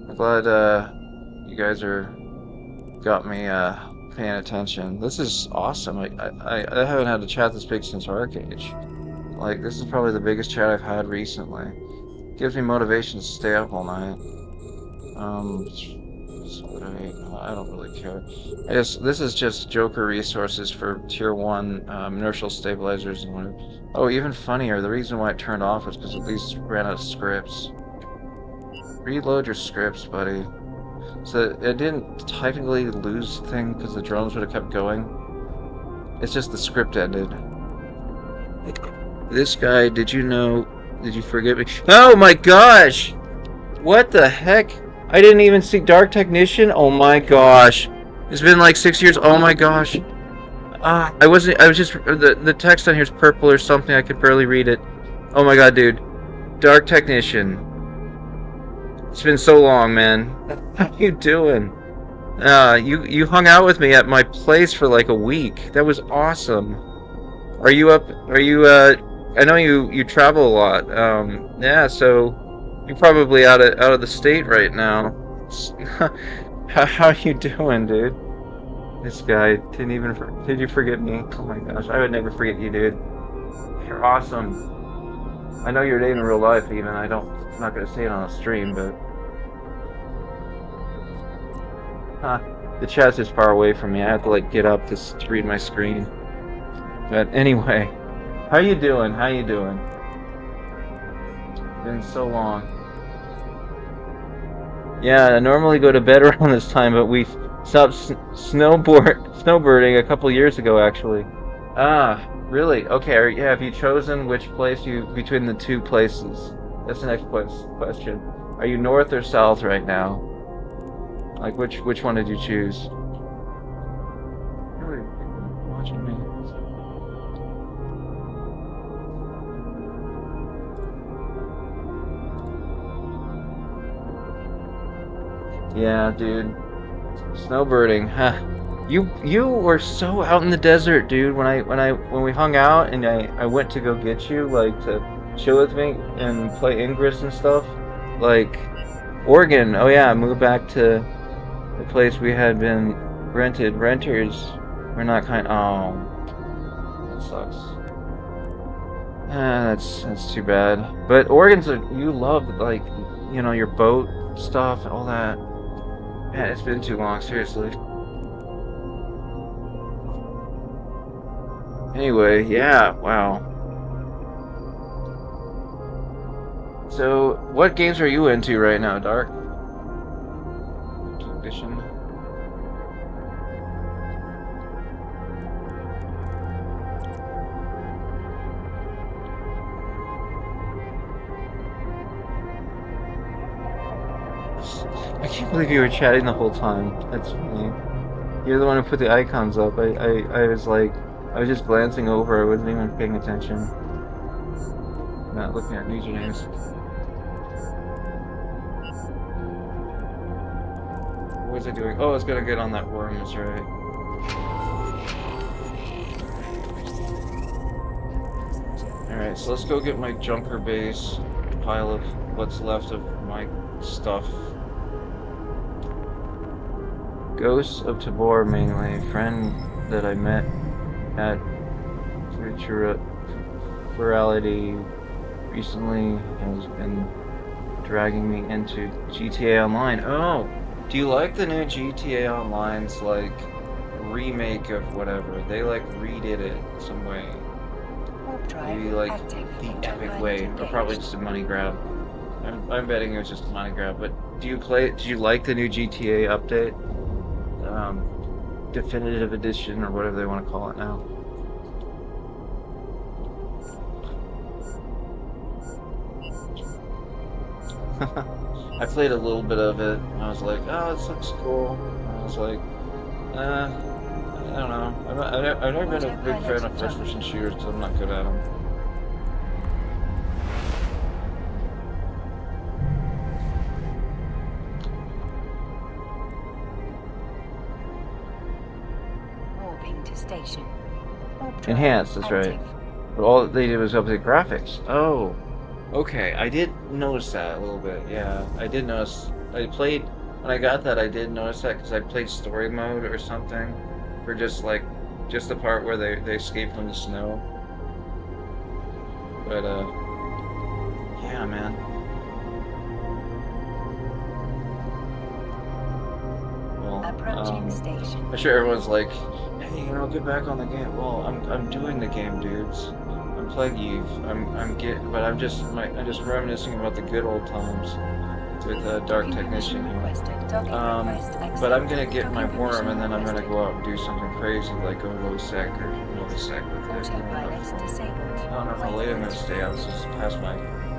Speaker 1: I'm glad you guys got me paying attention. This is awesome. I haven't had a chat this big since Arcade. Like, this is probably the biggest chat I've had recently. Gives me motivation to stay up all night. I don't really care. I guess this is just Joker resources for Tier 1 inertial stabilizers and whatever. Oh, even funnier, the reason why it turned off was because at least ran out of scripts. Reload your scripts, buddy. So it didn't technically lose the thing because the drones would have kept going. It's just the script ended. This guy, did you forget me? Oh my gosh! What the heck? I didn't even see Dark Technician? Oh my gosh. It's been like 6 years. Oh my gosh. I was just, the text on here is purple or something. I could barely read it. Oh my god, dude. Dark Technician. It's been so long, man. How you doing? You hung out with me at my place for like a week. That was awesome. Are you, I know you travel a lot. Yeah, so you're probably out of the state right now. How you doing, dude? This guy didn't even, did you forget me? Oh my gosh, I would never forget you, dude. You're awesome. I know your name in real life, even. I'm not gonna say it on a stream, but the chat's is far away from me. I have to like get up to read my screen. But anyway, how you doing? How you doing? Been so long. Yeah, I normally go to bed around this time, but we stopped snowbirding a couple years ago, actually. Ah, really? Okay. Have you chosen which place between the two places? That's the next question. Are you north or south right now? Like, which one did you choose? Really watching me. Yeah, dude. Snowbirding, huh? You were so out in the desert, dude. When we hung out and I went to go get you, like to chill with me and play Ingress and stuff. Like Oregon. Oh yeah, I moved back to the place we had been renters. We're not kind. Oh, that sucks. Ah, that's too bad. But you love like your boat stuff and all that. Man, it's been too long, seriously. Anyway, yeah, wow. So, what games are you into right now, Dark? Edition. I can't believe you were chatting the whole time. That's funny. You're the one who put the icons up. I was like, I was just glancing over. I wasn't even paying attention. Not looking at usernames. What was I doing? Oh, I was gonna get on that worm. That's right. Alright, so let's go get my junker base. Pile of what's left of my stuff. Ghosts of Tabor mainly. Friend that I met at plurality recently has been dragging me into GTA Online. Oh, do you like the new GTA Online's like remake of whatever? They like redid it some way.
Speaker 2: Warp drive
Speaker 1: Maybe like
Speaker 2: active.
Speaker 1: the epic
Speaker 2: Autopilot
Speaker 1: way, or probably
Speaker 2: engaged.
Speaker 1: just a money grab. I'm betting it was just a money grab. But do you like the new GTA update? Um, Definitive Edition or whatever they want to call it now. I played a little bit of it. And I was like, oh, this looks cool. And I was like, I don't know. I've never been a big fan
Speaker 2: Autopilot
Speaker 1: of first-person
Speaker 2: jumping.
Speaker 1: shooters because I'm not good at them.
Speaker 2: Warping to station. Warp drive
Speaker 1: Enhanced, that's right.
Speaker 2: active.
Speaker 1: But all they did was update graphics. Oh, okay. I did notice that a little bit. Yeah, I did notice. I played when I got that. I did notice that because I played story mode or something for just the part where they escape from the snow. But yeah, man. Well,
Speaker 2: Approaching station.
Speaker 1: I'm sure everyone's like, hey, get back on the game. Well, I'm doing the game, dudes. I'm playing Eve. But I'm just reminiscing about the good old times with Dark
Speaker 2: Docking
Speaker 1: Technician
Speaker 2: permission
Speaker 1: here.
Speaker 2: requested. Docking request
Speaker 1: But I'm
Speaker 2: accepted.
Speaker 1: gonna get my
Speaker 2: Docking
Speaker 1: worm,
Speaker 2: permission
Speaker 1: and then I'm gonna
Speaker 2: requested.
Speaker 1: go out and do something crazy, like go low sec or sec with it.
Speaker 2: Autopilot disabled.
Speaker 1: I don't know how late I'm gonna stay out. This is past my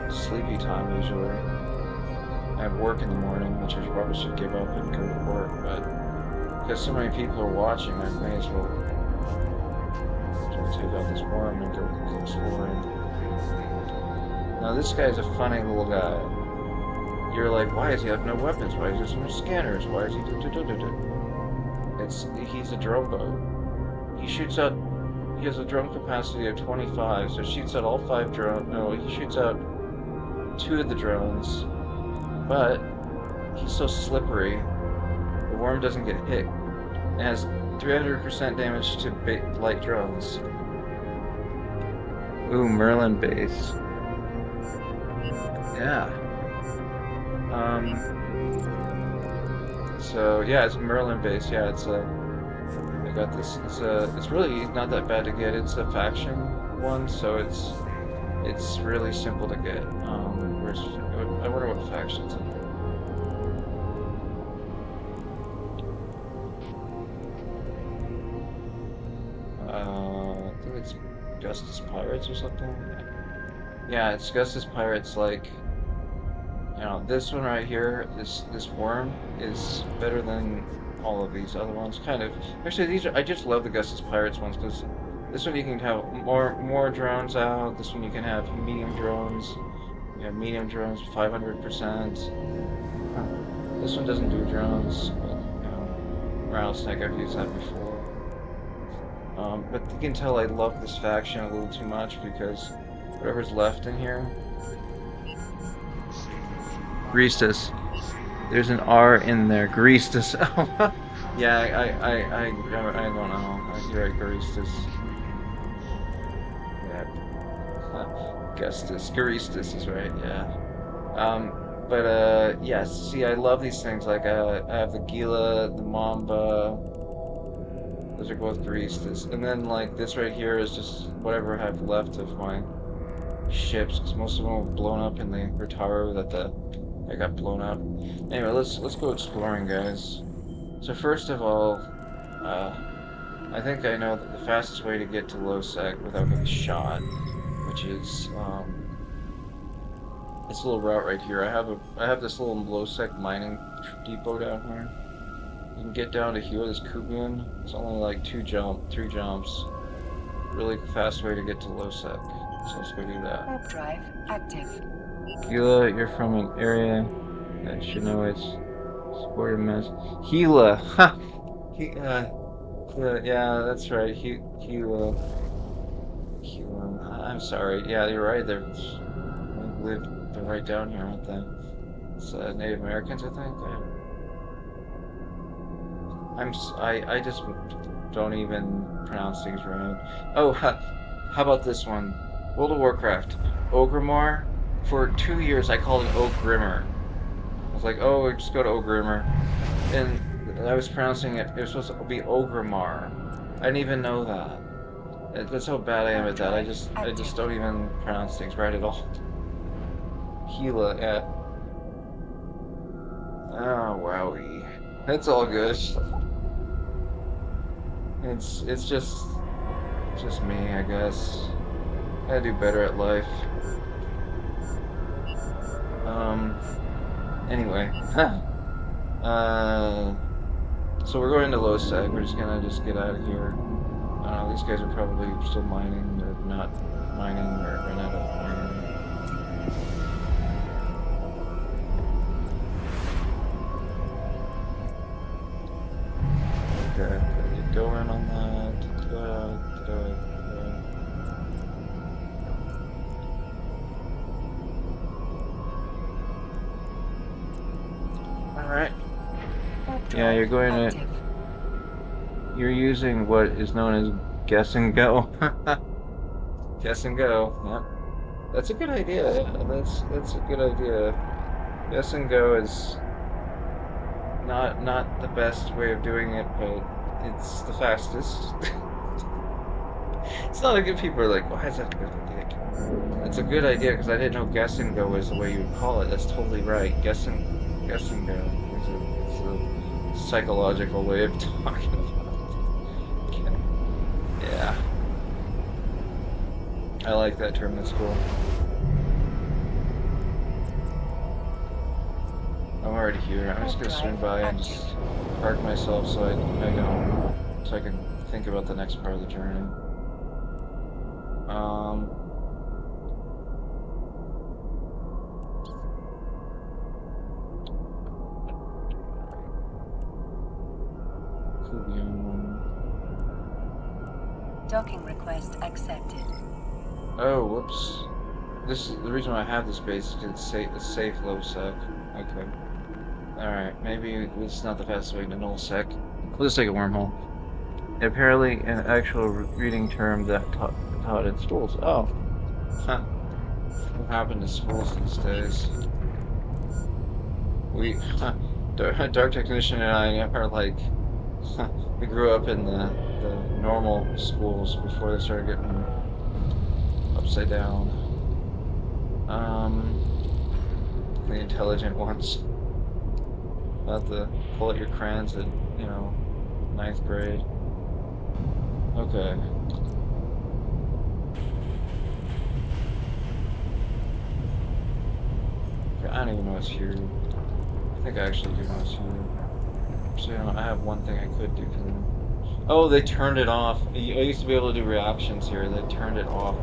Speaker 1: sleepy time usually. I have work in the morning, which I probably should give up and go to work, but because so many people are watching, I may as well try to take out this worm and go exploring. Now this guy's a funny little guy. You're like, why does he have no weapons? Why is there no scanners? Why is he he's a drone boat. He shoots out. He has a drone capacity of 25, so shoots out all 5 drones. No, he shoots out 2 of the drones, but he's so slippery. The worm doesn't get hit. It has 300% damage to light drones. Ooh, Merlin base. Yeah. So yeah, it's Merlin base. Yeah, I got this. It's really not that bad to get. It's a faction one, so it's really simple to get. I wonder what factions in here. I think it's Justice Pirates or something. Yeah, it's Justice Pirates. Like, this one right here, this worm is better than all of these other ones. Kind of. Actually, I just love the Justice Pirates ones because this one you can have more drones out. This one you can have medium drones. You have medium drones, 500%. This one doesn't do drones, but rattlesnake I've used that before. But you can tell I love this faction a little too much because whatever's left in here. Greastus. There's an R in there. Greastus. Yeah, I don't know. You're right, Greastus. Yeah. Gustus. Greastus is right, yeah. Yes, see, I love these things. Like, I have the Gila, the Mamba. Those are both Greastus. And then, like, this right here is just whatever I have left of my ships, because most of them were blown up in the Rotaro I got blown up. Anyway, let's go exploring, guys. So first of all, I think I know that the fastest way to get to lowsec without getting shot, which is this little route right here. I have this little lowsec mining depot down here. You can get down to here, this Kubian. It's only like 3 jumps. Really fast way to get to lowsec. So let's go do that.
Speaker 2: Warp drive active.
Speaker 1: Gila, you're from an area that should know it's supported mess. Gila, ha! Yeah, that's right. Gila. Gila. I'm sorry. Yeah, you're right. They they're right down here, aren't they? It's Native Americans, I think. I just don't even pronounce things right. Oh, how about this one? World of Warcraft. Ogrimmar. For 2 years, I called it Ogrimmer. I was like, oh, just go to Ogrimmer. And I was pronouncing it. It was supposed to be Ogrimmar. I didn't even know that. That's how bad I am
Speaker 2: Warp
Speaker 1: at that. I
Speaker 2: drive
Speaker 1: just I
Speaker 2: active.
Speaker 1: just don't even pronounce things right at all. Gila, yeah. Oh, wowie. That's all good. It's just me, I guess. Gotta do better at life. Um, anyway. Uh, so we're going to lowsec. We're just gonna just get out of here. I don't know, these guys are probably still mining or not mining or ran out of iron. Okay, gotta get going on that. Alright.
Speaker 2: Warp
Speaker 1: Yeah,
Speaker 2: drive active.
Speaker 1: you're using what is known as guess and go. Guess and go. Yep. That's a good idea. Yeah, that's a good idea. Guess and go is not the best way of doing it, but it's the fastest. It's not a good people are like, why is that a good idea? It's a good idea because I didn't know guess and go is the way you would call it. That's totally right. Guess and go is a psychological way of talking about it. Okay. Yeah, I like that term. That's cool. I'm already here. I'm just
Speaker 2: Warp
Speaker 1: gonna swing
Speaker 2: drive
Speaker 1: by and
Speaker 2: active.
Speaker 1: just park myself so I don't so I can think about the next part of the journey. Um, could be on.
Speaker 2: Docking request accepted.
Speaker 1: Oh, whoops. This is the reason why I have this base is 'cause it's safe low sec. Okay. Alright, maybe it's not the fastest way to null sec. We'll just take a wormhole. Apparently an actual reading term that taught in schools. Oh. Huh. What happened to schools these days? We Dark Technician and I are like we grew up in the normal schools before they started getting upside down. Um the intelligent ones. Not the pull out your crayons at, ninth grade. Okay. I don't even know what's here. I think I actually do know what's here. Actually, I have one thing I could do for them. Oh, they turned it off. I used to be able to do reactions here. They turned it off.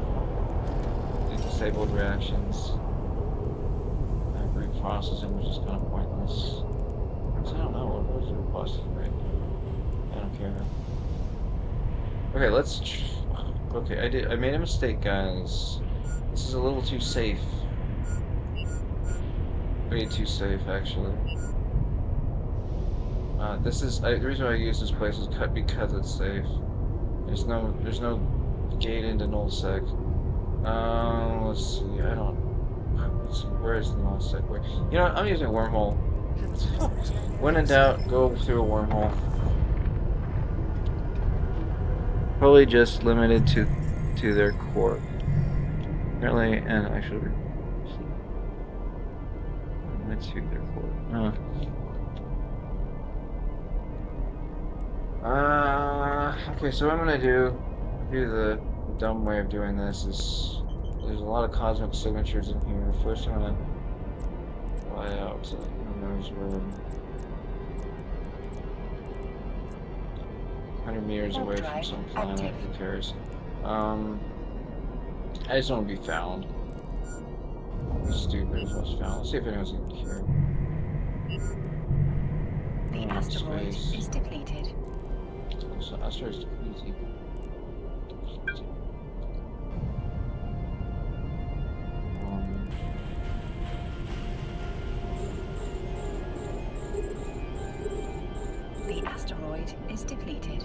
Speaker 1: They disabled reactions. Reprocessing was just kind of pointless. So I don't know. What was the repository? I don't care. Okay, okay, I made a mistake, guys. This is a little too safe. Way too safe, actually. The reason why I use this place is because it's safe. There's no gate into nullsec. Let's see. I don't. Where is the nullsec? Where? You know what? I'm using a wormhole. When in doubt, go through a wormhole. Probably just limited to their core. Apparently, and actually, limited to their core. Okay, so what I'm gonna do the dumb way of doing this is, there's a lot of cosmic signatures in here. First, I'm gonna fly out to who knows where, 100 meters
Speaker 2: Warp
Speaker 1: away from
Speaker 2: drive
Speaker 1: some planet.
Speaker 2: active.
Speaker 1: Who cares? I just want to be found. Be stupid if I was found. Let's see if anyone's gonna care.
Speaker 2: The asteroid is depleted.
Speaker 1: So asteroids depleted.
Speaker 2: The asteroid depleted.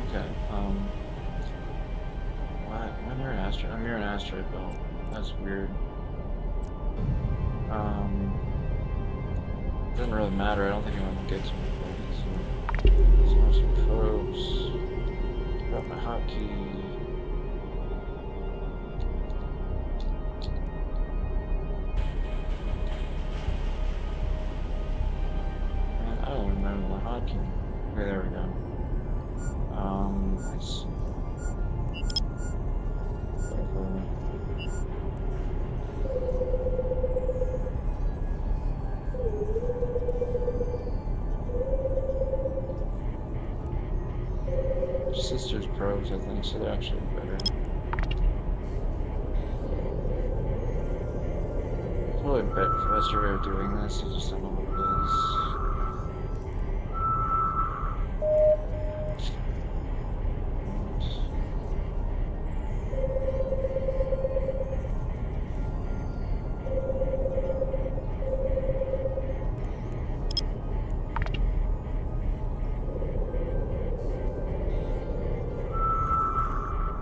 Speaker 1: Okay, what? When you're an asteroid? I'm near an asteroid belt. That's weird. Doesn't really matter. I don't think I'm gonna get to it. So there's some probes. Got my hotkey. Man, I don't even remember my hotkey. Okay, there we go. Nice. Sister's probes, I think, so they're actually better. It's probably a faster way of doing this. I just don't know what it is.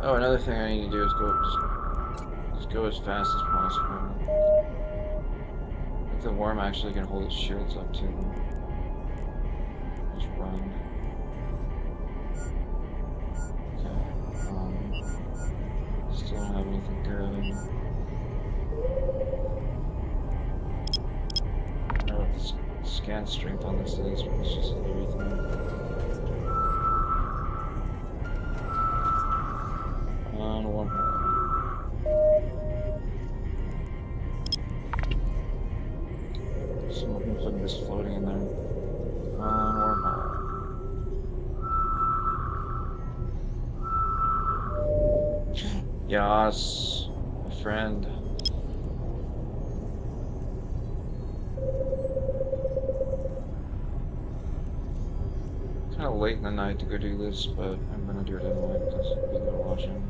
Speaker 1: Oh, another thing I need to do is just go as fast as possible. If the worm actually can hold its shields up too. Just run. Okay. Still don't have anything good. I don't know what the scan strength on this is, but it's just everything. One more. Something just floating in there. Wormhole. Yas, my friend. Kind of late in the night to go do this, but I'm gonna do it anyway because people are watching.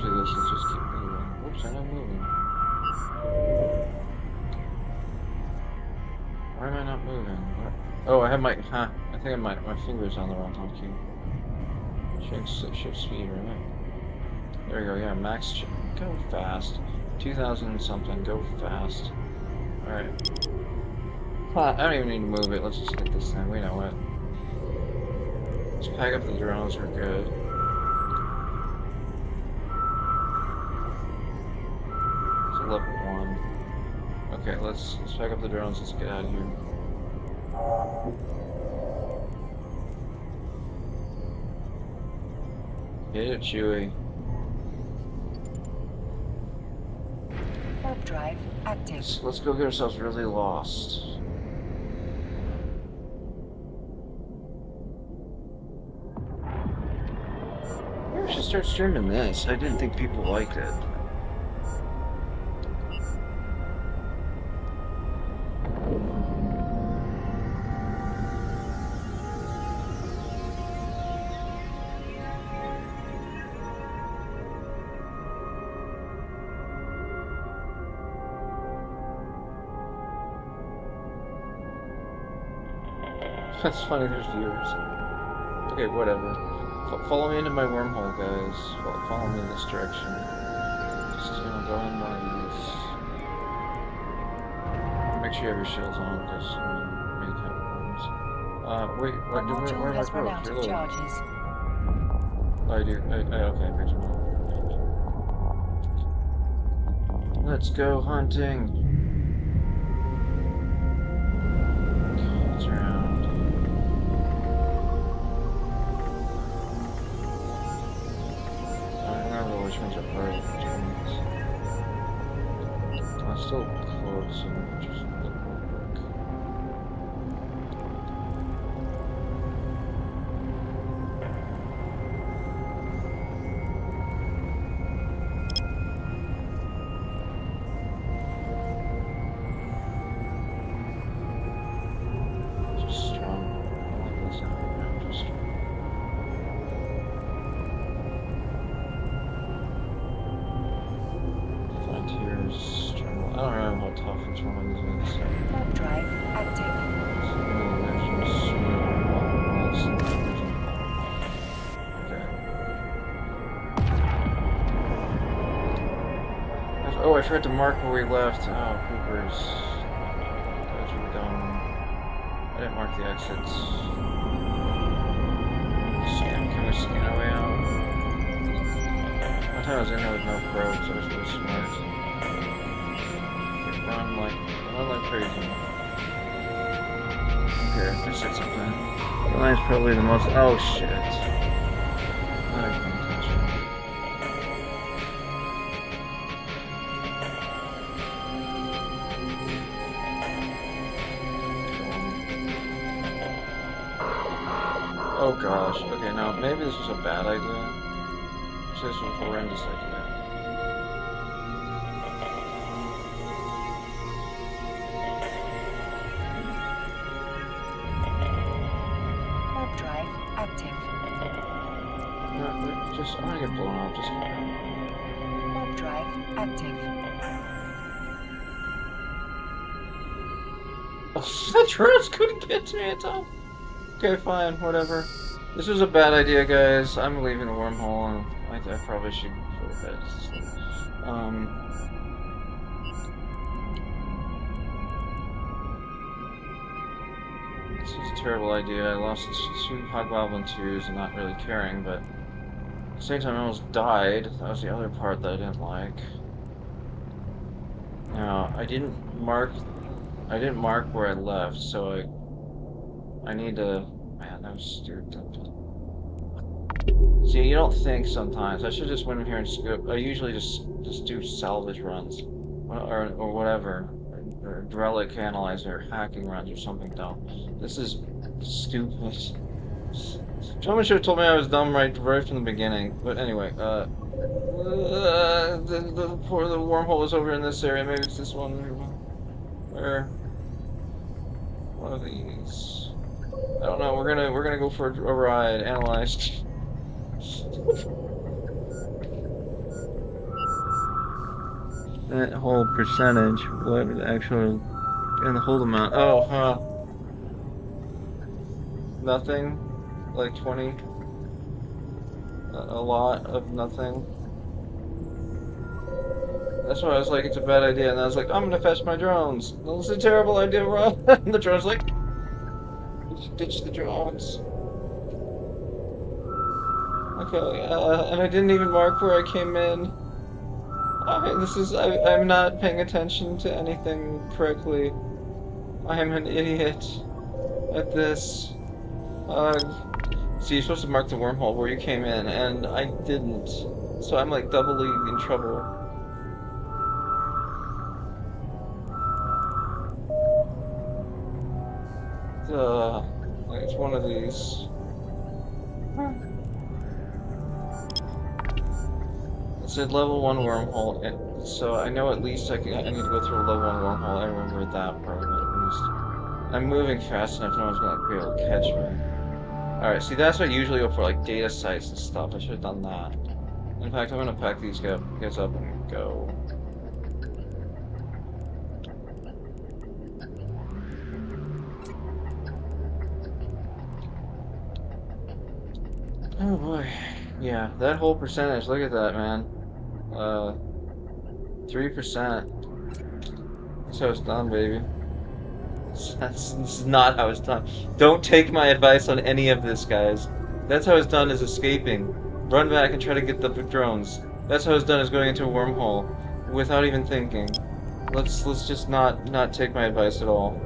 Speaker 1: Let's just keep moving. Whoops, I'm not moving. Why am I not moving? What? Oh, I have my, I think my finger's on the wrong hotkey. Shift speed, right? There we go, yeah, max, go fast. 2000 something, go fast. Alright. I don't even need to move it, let's just hit this thing, we know what. Let's pack up the drones, we're good. Level 1. Okay, let's pack up the drones, let's get out of here. Get it, Chewie.
Speaker 2: Warp drive active.
Speaker 1: Let's go get ourselves really lost. Maybe I should start streaming this. I didn't think people liked it. That's funny, there's viewers. Okay, whatever. Follow me into my wormhole, guys. Follow me in this direction. Just, you know, go on one of these. Make sure you have your shields on, because, I mean, make have worms. Wait,
Speaker 2: Where are my probes? Really? Charges.
Speaker 1: I do. Okay, I picked them up. Let's go hunting. It's around. Which ones are part of which ones. I'm still close, so I'm just look real quick. tough each one of these is.
Speaker 2: Warp drive active.
Speaker 1: Okay. Oh, I forgot to mark where we left. Oh, poopers. Those were dumb. I didn't mark the exits. Can we scan our way out? One time I was in there with no probes, so I was really smart. Run like crazy. Here, this is something. The line's probably the most. Oh shit. Not even paying attention. Oh gosh. Okay, now maybe this was a bad idea. This was a horrendous idea.
Speaker 2: Warp drive active.
Speaker 1: No, I'm gonna get blown up. Just
Speaker 2: Warp drive active.
Speaker 1: oh, the drones couldn't get to me at all. Okay, fine, whatever. This was a bad idea, guys. I'm leaving the wormhole, and I probably should go to bed. This was a terrible idea. I lost 2 Hobgoblin 2s and not really caring, but at the same time I almost died. That was the other part that I didn't like. Now, I didn't mark where I left, so I need to... Man, that was stupid. See, you don't think sometimes. I should just went in here and scoop. I usually just do salvage runs, or whatever, or relic analyzer, hacking runs, or something dumb. This is stupid. Someone should have told me I was dumb right from the beginning. But anyway, the wormhole is over in this area. Maybe it's this one, or one of these. I don't know. We're gonna go for a ride. Analyze. That whole percentage, what the actual, and the whole amount. Oh, huh. Nothing, like 20. A lot of nothing. That's why I was like, it's a bad idea, and I was like, I'm gonna fetch my drones. That was a terrible idea, run. And the drone's like, ditch the drones. Okay, and I didn't even mark where I came in. I'm not paying attention to anything correctly. I am an idiot at this. See, you're supposed to mark the wormhole where you came in, and I didn't. So I'm like doubly in trouble. It's one of these. It said level 1 wormhole, so I know at least I need to go through a level 1 wormhole. I remember that part of it at least. I'm moving fast enough, no one's gonna be able to catch me. Alright, see, that's what I usually go for, like data sites and stuff. I should have done that. In fact, I'm gonna pack these guys up and go. Oh boy. Yeah, that whole percentage, look at that, man. 3%. That's how it's done, baby. This is not how it's done. Don't take my advice on any of this, guys. That's how it's done, is escaping. Run back and try to get the drones. That's how it's done, is going into a wormhole without even thinking. Let's just not take my advice at all.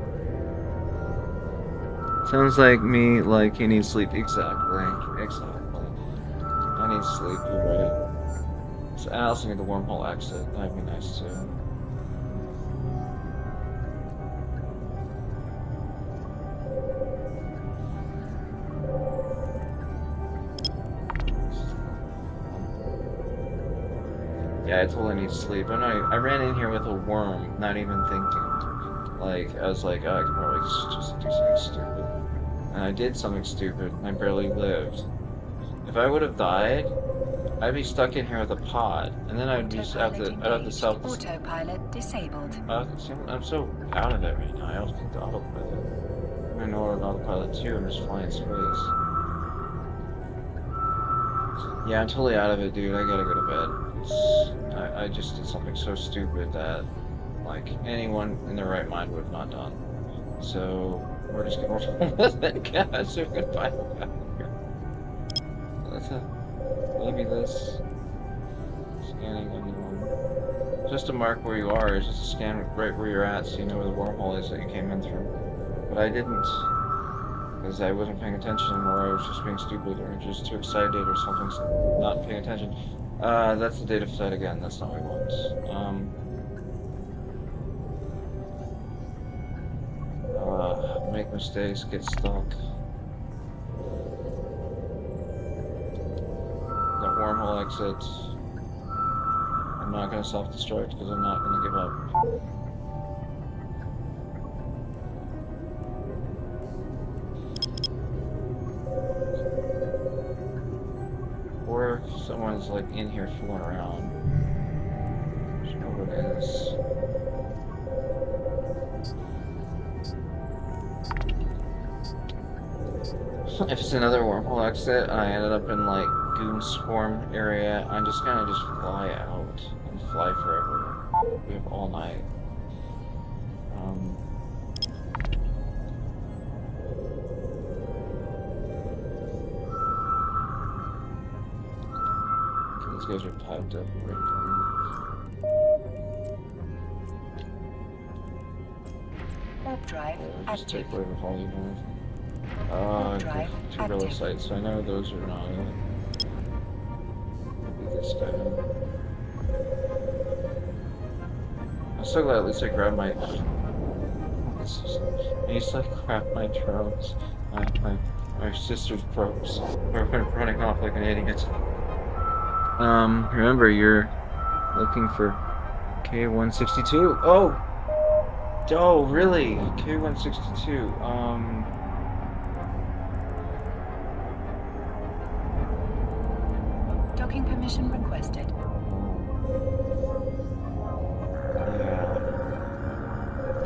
Speaker 1: Sounds like me, like you need sleep. Exactly. I need sleep, you're right. So I also need the wormhole exit. That'd be nice too. Yeah, I totally need sleep. I ran in here with a worm, not even thinking. Like, I was like, oh, I could probably just do something stupid. And I did something stupid, and I barely lived. If I would have died, I'd be stuck in here with a pod, and then I'd have
Speaker 2: Autopilot
Speaker 1: to, I'd have to
Speaker 2: engaged.
Speaker 1: self.
Speaker 2: Autopilot disabled.
Speaker 1: I'm so out of it right now. I don't think the autopilot. I know what an autopilot too. I'm just flying space. Yeah, I'm totally out of it, dude. I gotta go to bed. I just did something so stupid that, like, anyone in their right mind would have not done. So, we're just gonna roll with it, guys. We're gonna find out here. That's it. Maybe this. Scanning anyone. Just to mark where you are, is just to scan right where you're at so you know where the wormhole is that you came in through. But I didn't. Because I wasn't paying attention, or I was just being stupid, or just too excited, or something, not paying attention. That's the data set again. That's not what we want. Make mistakes, get stuck. That wormhole exit. I'm not gonna self-destruct because I'm not gonna give up. Or if someone's like in here fooling around. Just know what it is. If it's another wormhole exit and I ended up in like goon swarm area, I'm just gonna just fly out and fly forever. We have all night. These guys are typed up right now.
Speaker 2: Warp drive
Speaker 1: Just
Speaker 2: active.
Speaker 1: take whatever hole you want.
Speaker 2: Drive
Speaker 1: two relic sites, so I know those are not it. Maybe this guy. I'm so glad at least I grabbed my. I used to like grab my drones, my sister's probes. We're running off like an idiot. Remember you're looking for K162. Oh, really? K162.
Speaker 2: Docking permission requested.
Speaker 1: Yeah.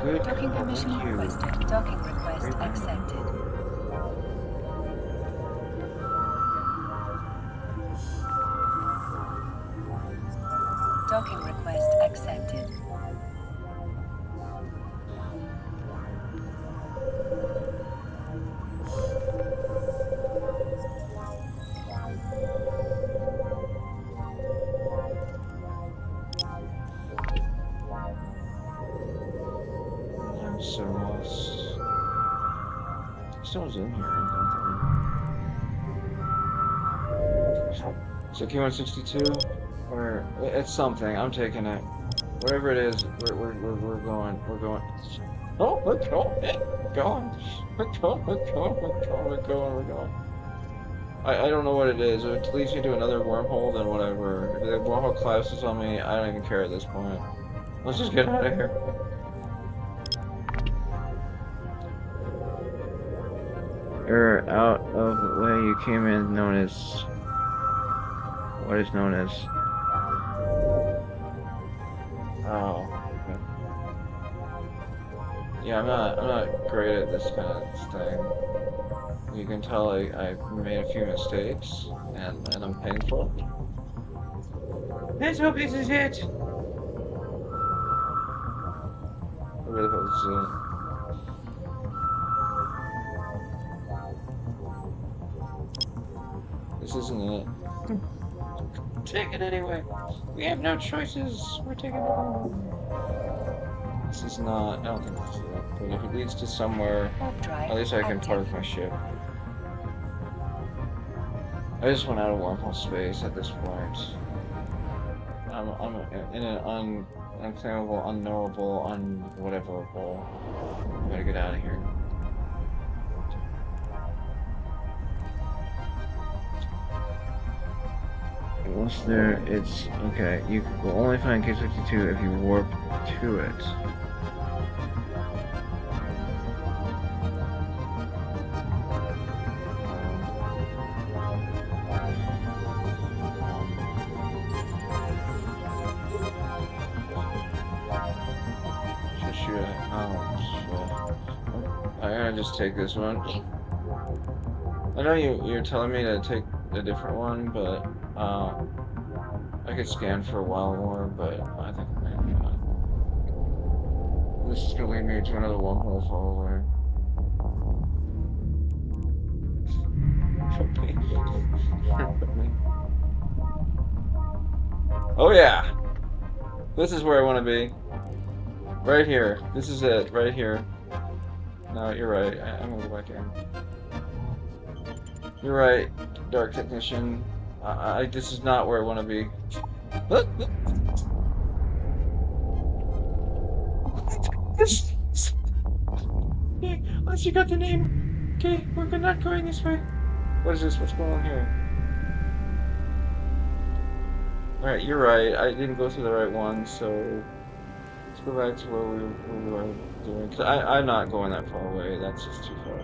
Speaker 1: Good.
Speaker 2: Docking permission
Speaker 1: Thank you.
Speaker 2: requested. Docking request
Speaker 1: Great memory.
Speaker 2: accepted. Docking request accepted.
Speaker 1: I'm so lost. Someone's in here. So K162, or it's something. I'm taking it. Whatever it is, we're going. We're going. Oh, we're going. We're going. We're going. We're going. We're going. We're going. We're going. I don't know what it is. If it leads me to another wormhole, then whatever. If the wormhole collapses on me, I don't even care at this point. Let's just get out of here. You're out of the way you came in, known as what is known as. Oh. Okay. Yeah, I'm not great at this kind of thing. You can tell I made a few mistakes, and I'm paying for it. That's no piece of shit! Where the hell is it? This isn't it. Take it anyway. We have no choices. We're taking it home. This is not. I don't think this is it. But if it leads to somewhere, at least I can park my ship. I just went out of wormhole space at this point. I'm in an unclaimable, unknowable, whateverable. I gotta get out of here. Once there, it's okay. You will only find K62 if you warp to it. just take this one. I know you're telling me to take a different one, but I could scan for a while more, but I think this is gonna lead me to another wormhole far away. Oh yeah, this is where I want to be. Right here. This is it. Right here. No, you're right. I'm gonna go back in. You're right, Dark Technician. This is not where I want to be. Unless you got the name. Okay, we're not going this way. What is this? What's going on here? Alright, you're right. I didn't go through the right one, so let's go back to where we were doing. Cause I'm not going that far away. That's just too far.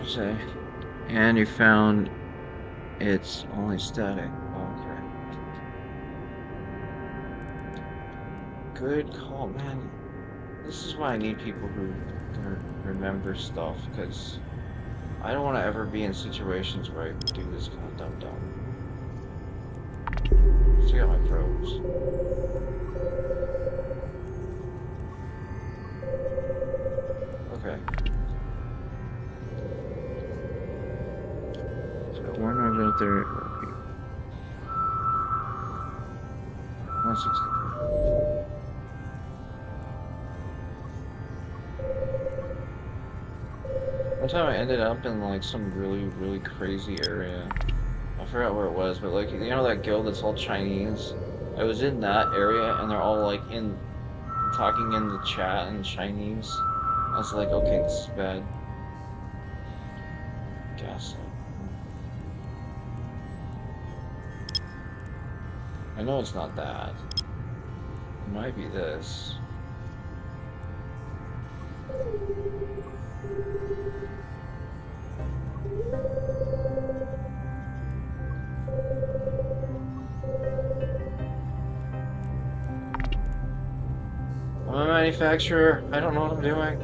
Speaker 1: Say, and you found it's only static. Okay. Good call, man. This is why I need people who remember stuff, because I don't want to ever be in situations where I do this kind of dumb. Check out my probes. Okay. So 130. 160. One time I ended up in like some really crazy area. I forgot where it was, but like, you know that guild that's all Chinese? I was in that area and they're all like talking in the chat in Chinese. I was like, okay, this is bad. Gaslight. I know it's not that. It might be this. I'm a manufacturer. I don't know what I'm doing.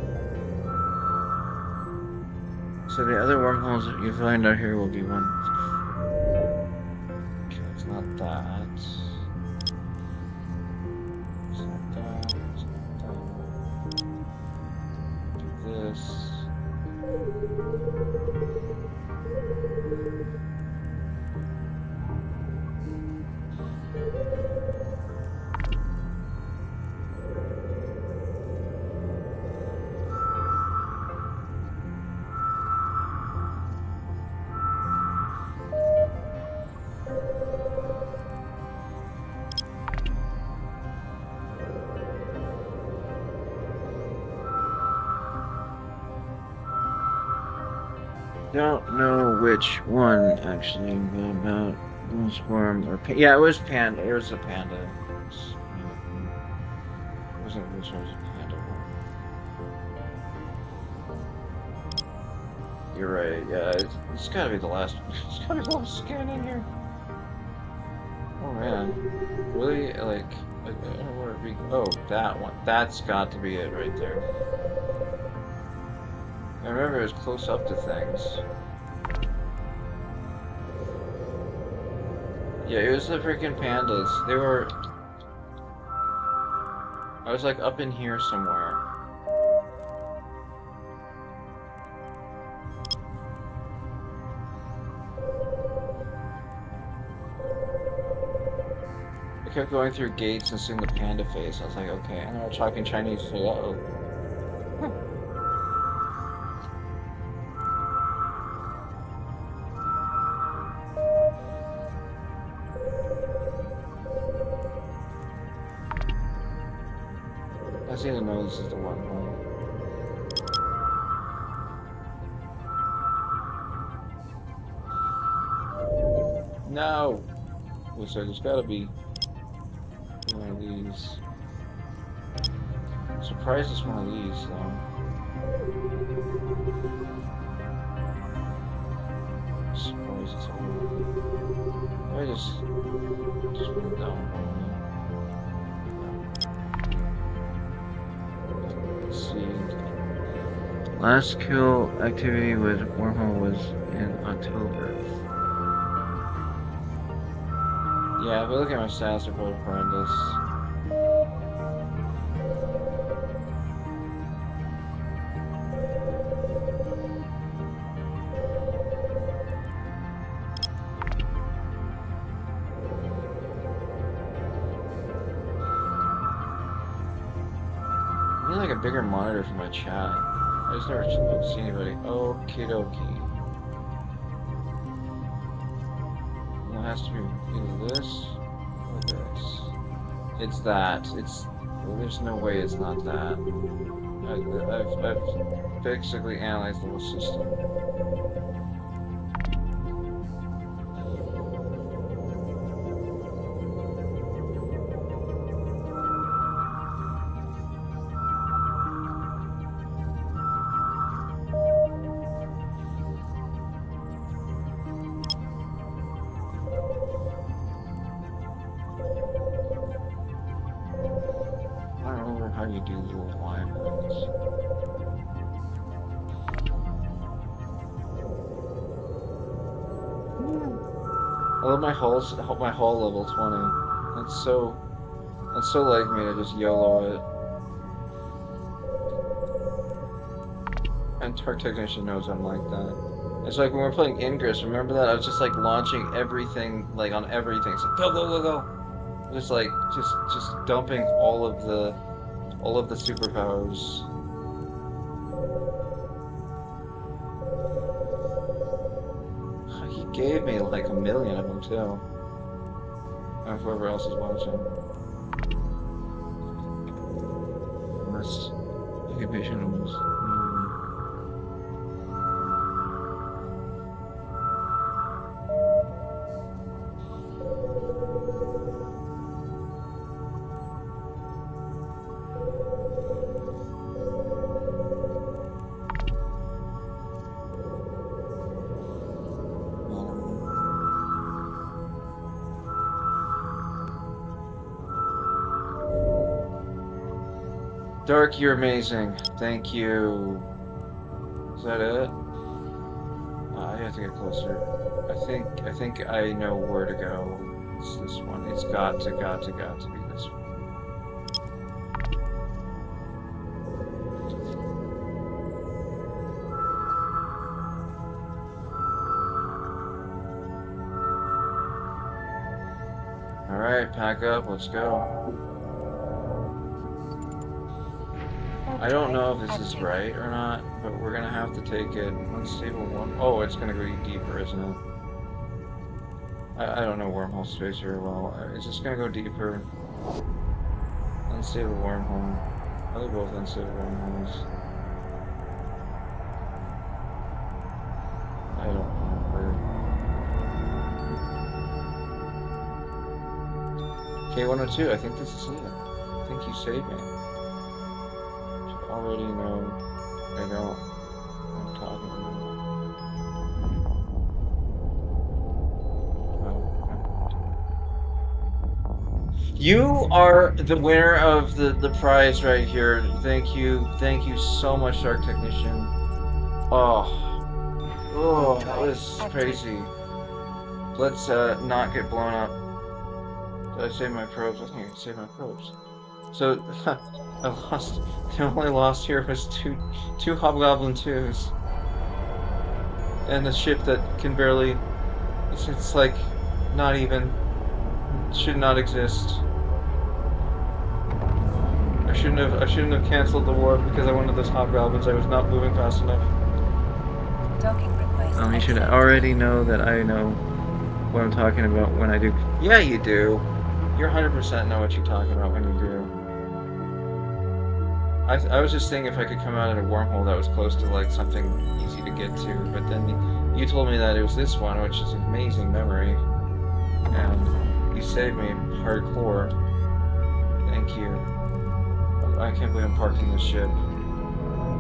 Speaker 1: So the other wormholes that you find out here will be one. Okay, it's not that. It's not that. It's not that. Do this. Don't know which one actually, but about swarm or yeah, it was panda. It was a panda. It wasn't which one was a panda one. You're right. Yeah, it's gotta be the last. It's gotta be the last scan in here. Oh man, really? Like, I don't know where it be. Oh, that one. That's got to be it right there. I remember it was close up to things. Yeah, it was the freaking pandas. They were... I was like up in here somewhere. I kept going through gates and seeing the panda face. I was like, okay, and they were talking Chinese, so uh-oh. I seem to know this is the one home. No! Looks like there's gotta be one of these. I'm surprised it's one of these, though. I'm surprised it's all. I just went down. Last kill activity with wormhole was in October. Yeah, if you look at my stats, they're both horrendous. I need like a bigger monitor for my chat. I just never see anybody. Okie dokie. Well, it has to be either this or this. It's that. It's. Well, there's no way it's not that. I've basically analyzed the whole system. I don't remember how you do the little line ones. I love my hull level 20. That's so like me to just YOLO it. And Dark Technician knows I'm like that. It's like when we were playing Ingress, remember that? I was just like launching everything, like on everything. So go, go, go, go! Just like, just dumping all of the superpowers. He gave me like a million of them too. And whoever else is watching. Unless occupation was. Dark, you're amazing. Thank you. Is that it? I have to get closer. I think I know where to go. It's this one. It's got to be this one. Alright, pack up, let's go. I don't know if this is right or not, but we're gonna have to take it. Unstable one. Oh, it's gonna go deeper, isn't it? I don't know wormhole space very well. It's just gonna go deeper. Unstable wormhole. Are they both unstable wormholes? I don't remember. K102, I think this is it. I think you saved me. Already know I don't what I'm talking about. You are the winner of the prize right here. Thank you so much, Dark Technician. Oh, that was crazy. Let's not get blown up. Did I save my probes? I think I saved my probes. So I lost. The only loss here was two Hobgoblin 2s, and a ship that can barely. It's like not even. Should not exist. I shouldn't have canceled the warp because I wanted those Hobgoblins. I was not moving fast enough.
Speaker 2: Docking request.
Speaker 1: You should already know that I know what I'm talking about when I do. Yeah, you do. You 100% know what you're talking about when you do. I was just saying if I could come out at a wormhole that was close to like something easy to get to, but then you told me that it was this one, which is amazing memory, and you saved me hardcore. Thank you. I can't believe I'm parking this ship.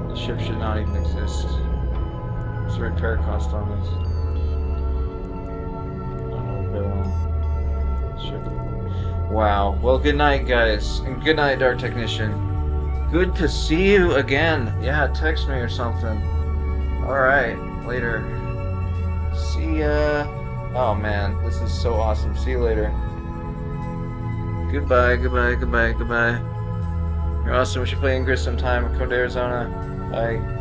Speaker 1: The ship should not even exist. What's the repair cost on this? I don't know, ship. Wow. Well, good night, guys, and good night, Dark Technician. Good to see you again. Yeah, text me or something. All right, later. See ya. Oh man, this is so awesome. See you later. Goodbye, goodbye, goodbye, goodbye. You're awesome. We should play Ingress sometime. Come to Arizona. Bye.